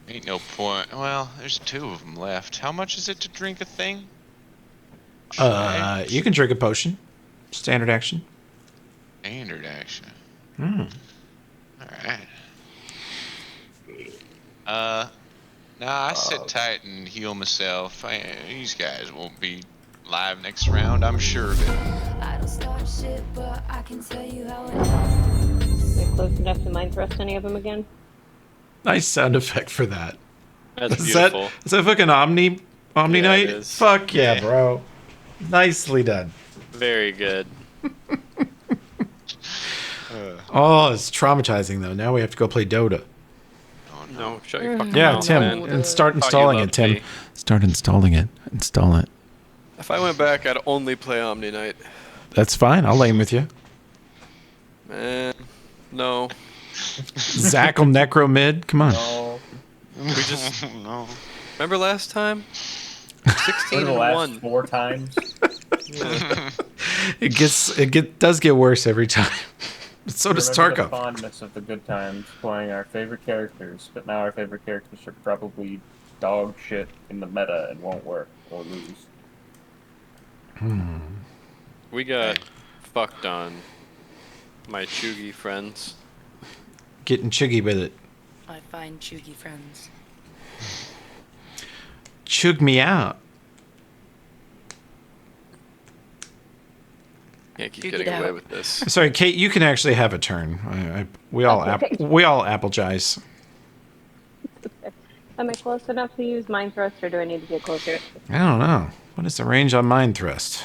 Ain't no point. Well, there's 2 of them left. How much is it to drink a thing? You can drink a potion. Standard action. Standard action. Alright. Nah, I sit tight and heal myself. These guys won't be live next round. I'm sure of it. I don't start shit, but I can tell you how it ends. Get close enough to mind thrust any of them again? Nice sound effect for that. That's Is that beautiful. fucking Omni Yeah, it Night? is. Fuck yeah, Yeah. bro. Nicely done. Very good. Oh, it's traumatizing though. Now we have to go play Dota. No, shut your fucking Yeah, mouth, Tim, man. and start Thought you installing it, loved Tim. me. Start installing it. Install it. If I went back, I'd only play Omni Knight. That's fine. I'll lane with you. Man, no. Zack'll necro mid. Come on. No. We just No. remember last time. For 16 the and last 1. 4 times. It does get worse every time. So does Remember the Tarkov. fondness of the good times playing our favorite characters, but now our favorite characters are probably dog shit in the meta and won't work or lose. We got fucked on my Chugi friends. Getting chuggy with it. I find chuggy friends. Chug me out. Can't keep Chug getting it away out. with this. Sorry, Kate. You can actually have a turn. We all apologize. Am I close enough to use mind thrust, or do I need to get closer? I don't know. What is the range on mind thrust?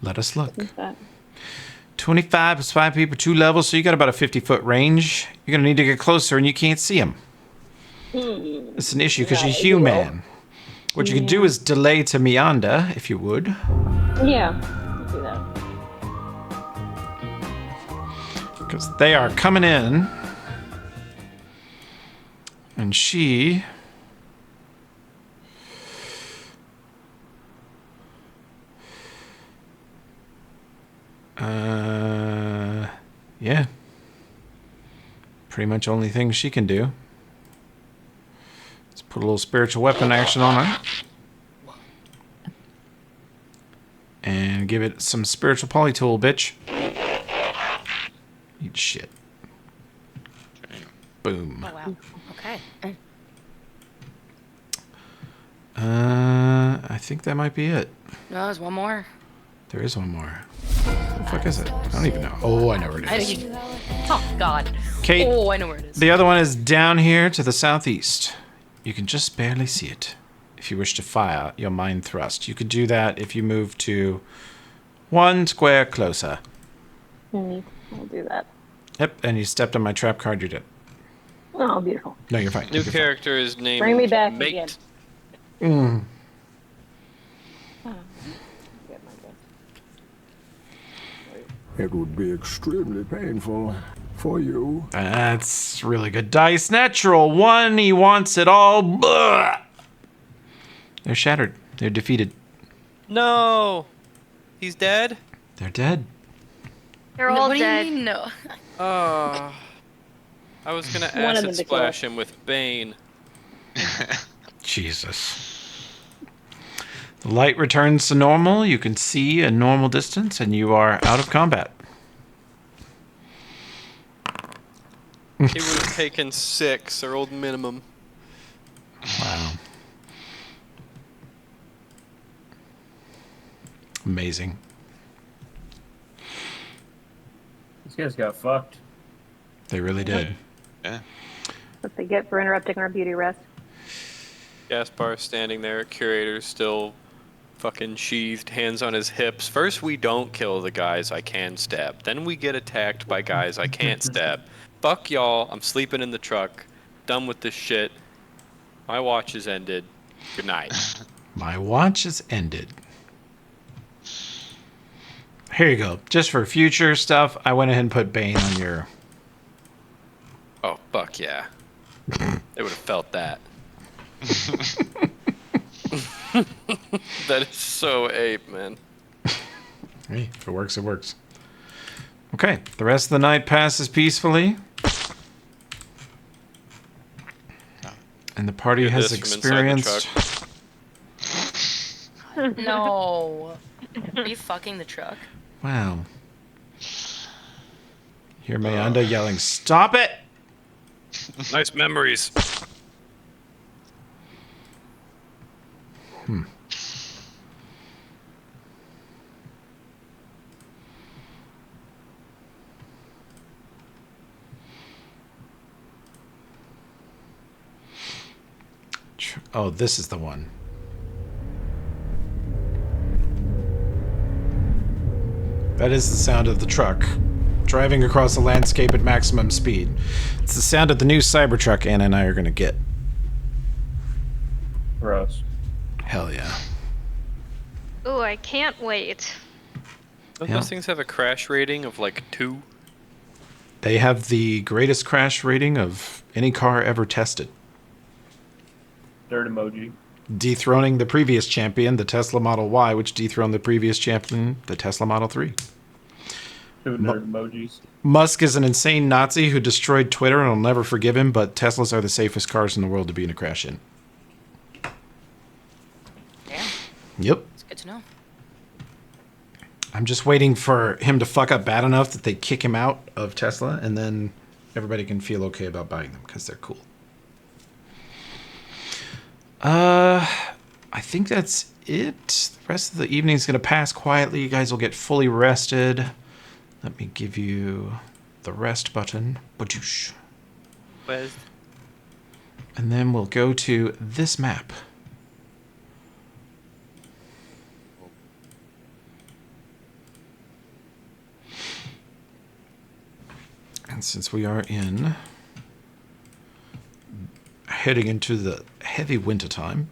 Let us look. What's that? 25 plus 5 people, 2 levels, so you got about a 50-foot range. You're going to need to get closer, and you can't see them. It's an issue because you're human. What you can do is delay to Meander, if you would. Yeah, I'll do that. Because they are coming in. And she... yeah. Pretty much only thing she can do. Let's put a little spiritual weapon action on her. And give it some spiritual polytool, bitch. Eat shit. Boom. Oh wow. Okay. I think that might be it. No, there's one more. There is one more. What the fuck is it? I don't even know. Oh, I know where it is. Oh God. Kate, Oh, I know where it is. the other one is down here to the southeast. You can just barely see it. If you wish to fire your mind thrust, you could do that if you move to 1 square closer. I'll do that. Yep, and you stepped on my trap card, you're dead. Oh, beautiful. No, you're fine. New You're fine. character is named Bring me back Mate. again. Mm. Get my guess. It would be extremely painful for you. That's really good dice. Natural 1, he wants it all. Blah. They're shattered. They're defeated. No, he's dead. They're dead. They're all what dead. do you mean no? Oh, I was gonna One of acid them to splash kill. him with Bane. Jesus. The light returns to normal. You can see a normal distance, and you are out of combat. He would have taken 6, or old minimum. Wow. Amazing. These guys got fucked. They really did. Yeah. What they get for interrupting our beauty rest. Gaspar standing there, curator still fucking sheathed, hands on his hips. First we don't kill the guys I can stab. Then we get attacked by guys I can't stab. Fuck y'all, I'm sleeping in the truck. Done with this shit. My watch is ended. Good night. My watch is ended. Here you go. Just for future stuff, I went ahead and put Bane on your... Oh, fuck yeah. They would have felt that. That is so ape, man. Hey, if it works, it works. Okay, the rest of the night passes peacefully. And the party Hear has this from inside the experienced... No. Are you fucking the truck? Wow. Hear Mayanda yelling, "Stop it!" Nice memories. Oh, this is the one. That is the sound of the truck driving across the landscape at maximum speed. It's the sound of the new Cybertruck Anna and I are going to get. Gross. Hell yeah. Ooh, I can't wait. Don't Yeah. those things have a crash rating of like 2? They have the greatest crash rating of any car ever tested, Dirt emoji. dethroning the previous champion, the Tesla Model Y, which dethroned the previous champion, the Tesla Model 3. 2 nerd emojis. Musk is an insane Nazi who destroyed Twitter and I'll never forgive him, but Teslas are the safest cars in the world to be in a crash in. Yeah, Yep. it's good to know. I'm just waiting for him to fuck up bad enough that they kick him out of Tesla, and then everybody can feel okay about buying them because they're cool. I think that's it. The rest of the evening's going to pass quietly. You guys will get fully rested. Let me give you the rest button. Badoosh. Where's... And then we'll go to this map. And since we are heading into the heavy winter time,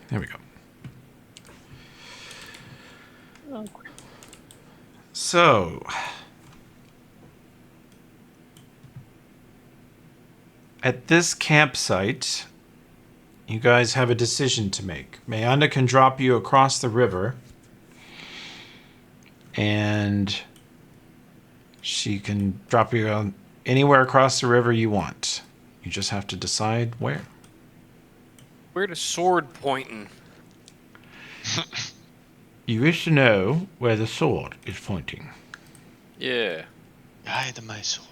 there we go. Oh, So, at this campsite, you guys have a decision to make. Mayanda can drop you across the river, and she can drop you anywhere across the river you want. You just have to decide where. Where the sword pointing? You wish to know where the sword is pointing. Yeah. Guide my sword.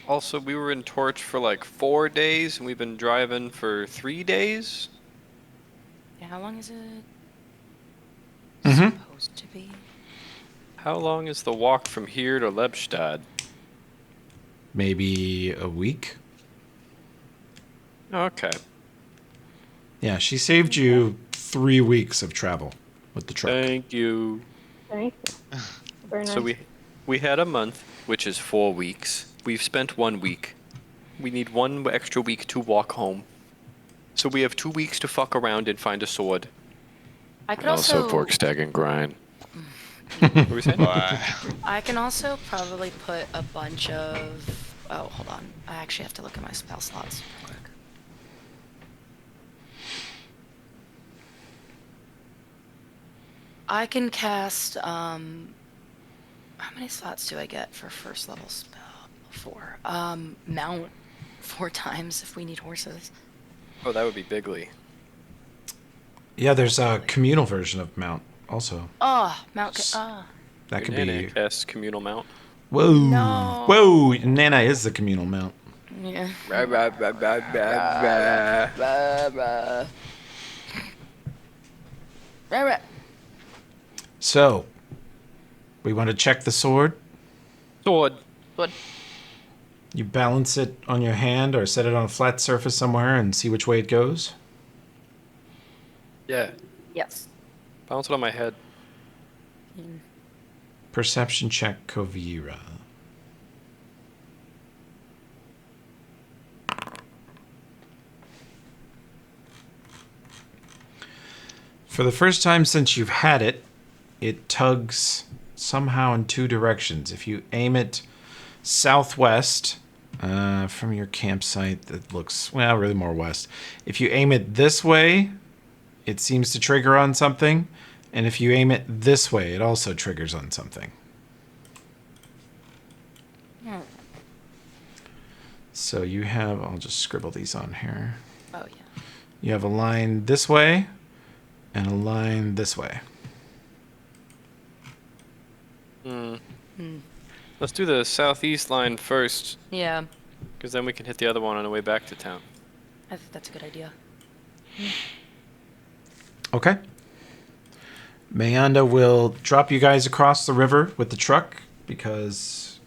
Also, we were in Torch for like 4 days, and we've been driving for 3 days. Yeah, how long is it Mm-hmm. supposed to be? How long is the walk from here to Lebstad? Maybe a week? Okay. Yeah, she saved you 3 weeks of travel with the truck. Thank you. thank you. Very nice. So we had a month, which is 4 weeks. We've spent 1 week. We need 1 extra week to walk home. So we have 2 weeks to fuck around and find a sword. I could also stag and grind. What were we saying? Why? I can also probably put a bunch of... Oh, hold on. I actually have to look at my spell slots real quick. I can cast, how many slots do I get for first level spell? 4. Mount 4 times if we need horses. Oh, that would be bigly. Yeah, there's a communal version of Mount also. Oh, Mount... That could Nana be... cast communal mount. Whoa! No. Whoa! Nana is the communal Mount. Yeah. So, we want to check the sword. Sword. Good. You balance it on your hand or set it on a flat surface somewhere and see which way it goes. Yeah. Yes. Bounce it on my head. Perception check, Kovira. For the first time since you've had it, it tugs somehow in 2 directions. If you aim it southwest from your campsite, that looks, well, really more west. If you aim it this way, it seems to trigger on something. And if you aim it this way, it also triggers on something. So you have, I'll just scribble these on here. Oh, yeah. You have a line this way and a line this way. Let's do the southeast line first, Yeah. because then we can hit the other one on the way back to town. I think that's a good idea. Okay. Mayanda will drop you guys across the river with the truck because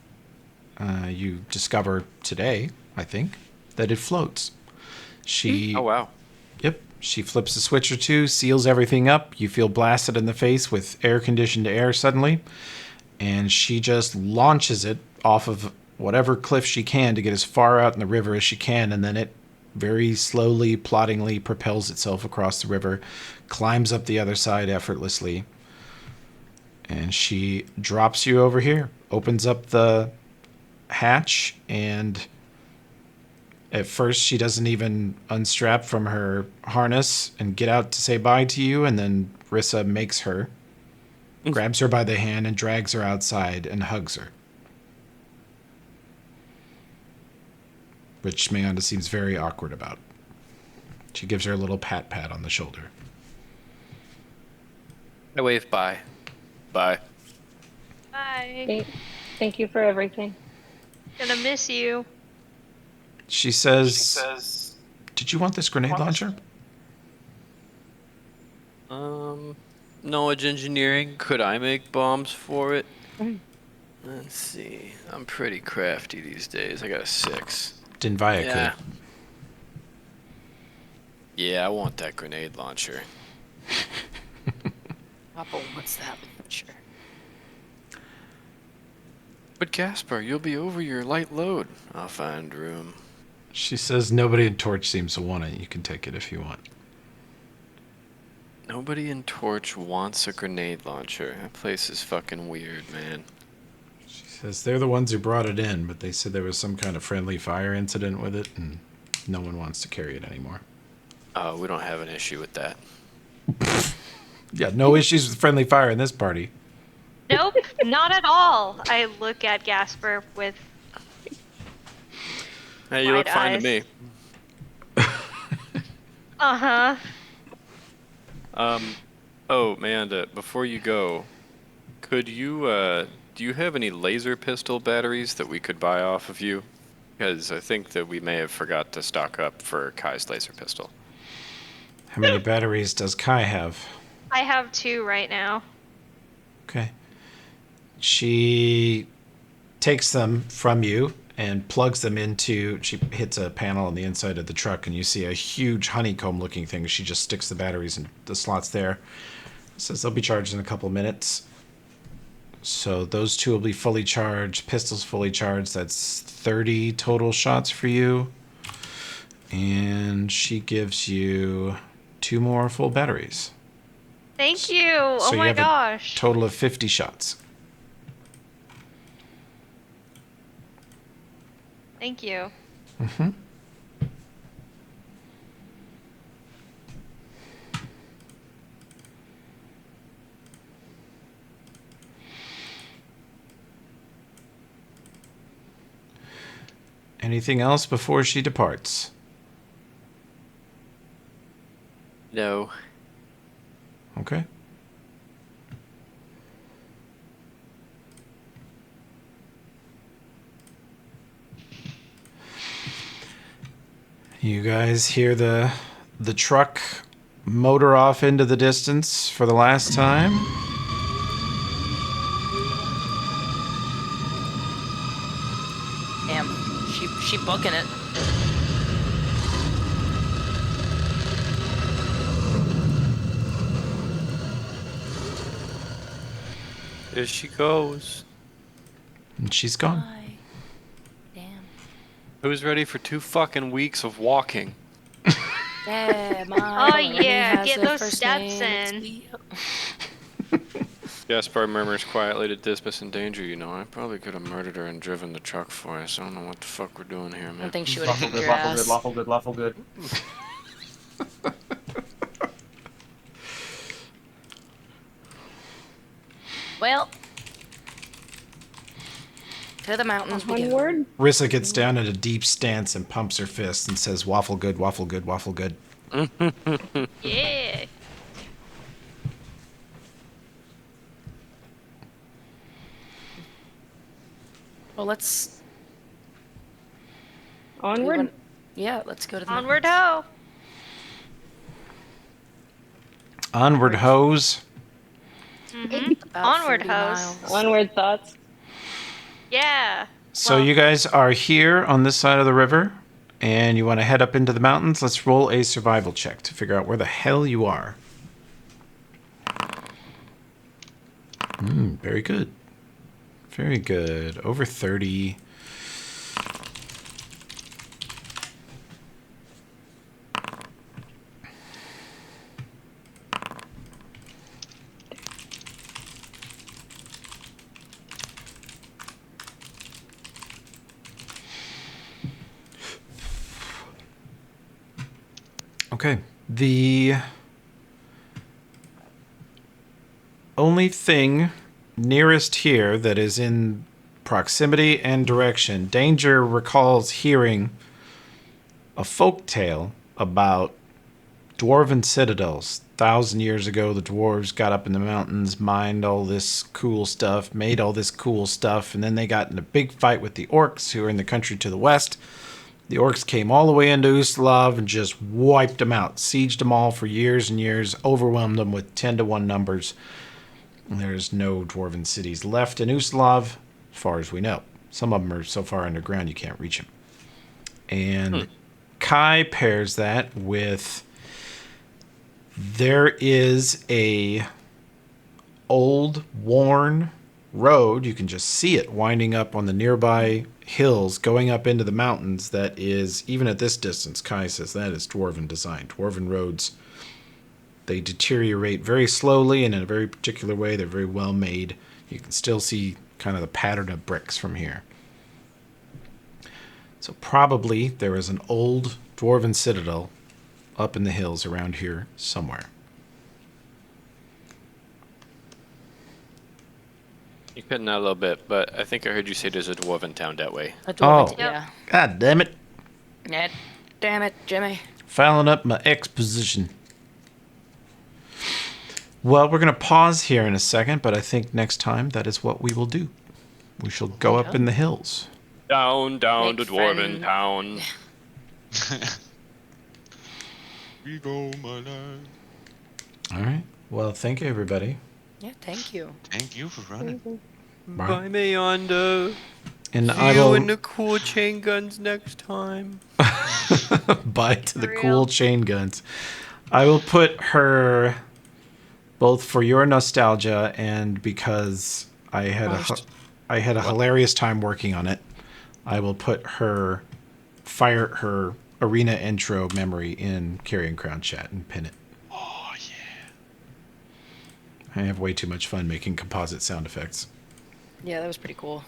you discover today, I think, that it floats. She, Oh, wow. Yep, she flips a switch or two, seals everything up. You feel blasted in the face with air-conditioned air suddenly, and she just launches it off of whatever cliff she can to get as far out in the river as she can, and then it very slowly, ploddingly propels itself across the river, climbs up the other side effortlessly, and she drops you over here, opens up the hatch, and at first she doesn't even unstrap from her harness and get out to say bye to you, and then Rissa makes her, grabs her by the hand and drags her outside and hugs her. Which Mayanda seems very awkward about. She gives her a little pat on the shoulder. I wave bye. Bye. Bye. Thank you for everything. Gonna miss you. She says, "Did you want this grenade launcher?" Knowledge engineering. Could I make bombs for it? Let's see. I'm pretty crafty these days. I got a 6. Dinvaya Yeah. could. Yeah, I want that grenade launcher. Papa, what's that launcher? But Gaspar, you'll be over your light load. I'll find room. She says nobody in Torch seems to want it. You can take it if you want. Nobody in Torch wants a grenade launcher. That place is fucking weird, man. She says they're the ones who brought it in, but they said there was some kind of friendly fire incident with it, and no one wants to carry it anymore. Oh, we don't have an issue with that. Yeah, no issues with friendly fire in this party. Nope, not at all. I look at Gasper with Hey, you look wide fine eyes. to me. Uh-huh. Oh, Amanda, before you go, could you, do you have any laser pistol batteries that we could buy off of you? Because I think that we may have forgot to stock up for Kai's laser pistol. How many batteries does Kai have? I have 2 right now. Okay. She takes them from you and plugs them into, she hits a panel on the inside of the truck, and you see a huge honeycomb looking thing. She just sticks the batteries in the slots there. Says they'll be charged in a couple minutes. So those 2 will be fully charged, pistols fully charged. That's 30 total shots for you. And she gives you 2 more full batteries. Thank you. So Oh you my have gosh. a total of 50 shots. Thank you. Mm-hmm. Anything else before she departs? No. Okay. You guys hear the truck motor off into the distance for the last time. Damn, she booking it. There she goes. And she's gone. Bye. Damn. Who's ready for 2 fucking weeks of walking? Yeah, Oh yeah, get those steps in. Gaspar murmurs quietly to Dismas in danger. You know, I probably could have murdered her and driven the truck for us. I don't know what the fuck we're doing here, man. I don't think she would have Lawful kicked good, your lawful ass. good, lawful good, lawful good. Well, to the mountains we go. Onward. Rissa gets down in a deep stance and pumps her fist and says, "Waffle good, waffle good, waffle good." Yeah. Well, let's. Onward. Yeah, let's go to the Onward mountains. ho. Onward, hose. About Onward, 30 hoes. miles. Onward thoughts. Yeah. So Well, you guys are here on this side of the river, and you want to head up into the mountains. Let's roll a survival check to figure out where the hell you are. Very good. Very good. Over 30. Okay. The only thing nearest here that is in proximity and direction, Danger recalls hearing a folk tale about dwarven citadels. 1,000 years ago, the dwarves got up in the mountains, mined all this cool stuff, made all this cool stuff, and then they got in a big fight with the orcs who are in the country to the west. The orcs came all the way into Ustalav and just wiped them out, sieged them all for years and years, overwhelmed them with 10-to-1 numbers. There's no dwarven cities left in Ustalav, as far as we know. Some of them are so far underground you can't reach them. And Kai pairs that with there is a old, worn road. You can just see it winding up on the nearby hills, going up into the mountains. That is, even at this distance, Kai says that is dwarven design. Dwarven roads, they deteriorate very slowly and in a very particular way. They're very well made. You can still see kind of the pattern of bricks from here. So probably there is an old dwarven citadel up in the hills around here somewhere. You're cutting out a little bit, but I think I heard you say there's a dwarven town that way. A dwarven, Oh. yeah. God damn it. Yeah. Damn it, Jimmy. Fouling up my exposition. Well, we're going to pause here in a second, but I think next time that is what we will do. We shall go up in the hills. Down Make to dwarven friend. town. We go, my lad. All right. Well, thank you, everybody. Yeah, thank you. Thank you for running. Bye, Mayonda. And See I you will in the cool chain guns next time. buy to the For cool real. chain guns. I will put her both for your nostalgia and because I had a hilarious time working on it. I will put her arena intro memory in Carrion Crown chat and pin it. Oh, yeah. I have way too much fun making composite sound effects. Yeah, that was pretty cool.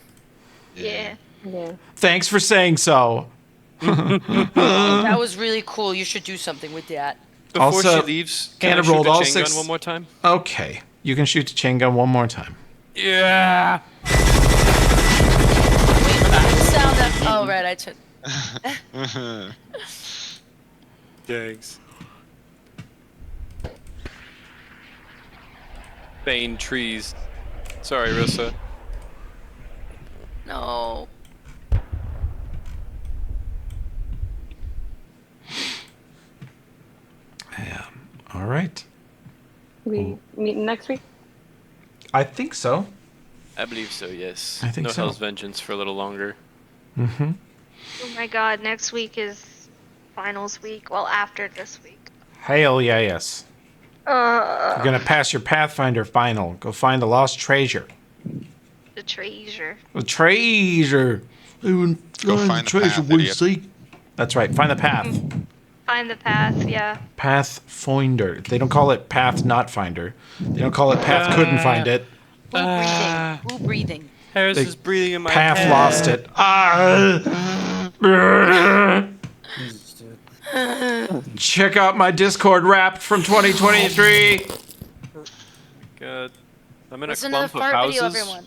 yeah. Yeah. Thanks for saying so. That was really cool. You should do something with that. Before Also, she leaves, can I Anna shoot rolled the all chain six- gun one more time? Okay. You can shoot the chain gun one more time. Yeah. Sound up. Oh, right, I took. Thanks. Bane trees. Sorry, Rissa. No. Yeah. All right. We meet next week. I think so. I believe so, yes. I think no so. Hell's Vengeance for a little longer. Mm-hmm. Oh my god, next week is finals week. Well, after this week. Hell yeah, yes. You're gonna pass your Pathfinder final. Go find the lost treasure. The treasure. The treasure. Go find the path, idiot. That's right. Find the path. Find the path, yeah. Pathfinder. They don't call it path not finder. They don't call it path couldn't find it. Who breathing? Who breathing? Harris They- is breathing in my Path head. lost it. Check out my Discord Wrapped from 2023. God. I'm in It's a another clump of fart houses. video, everyone.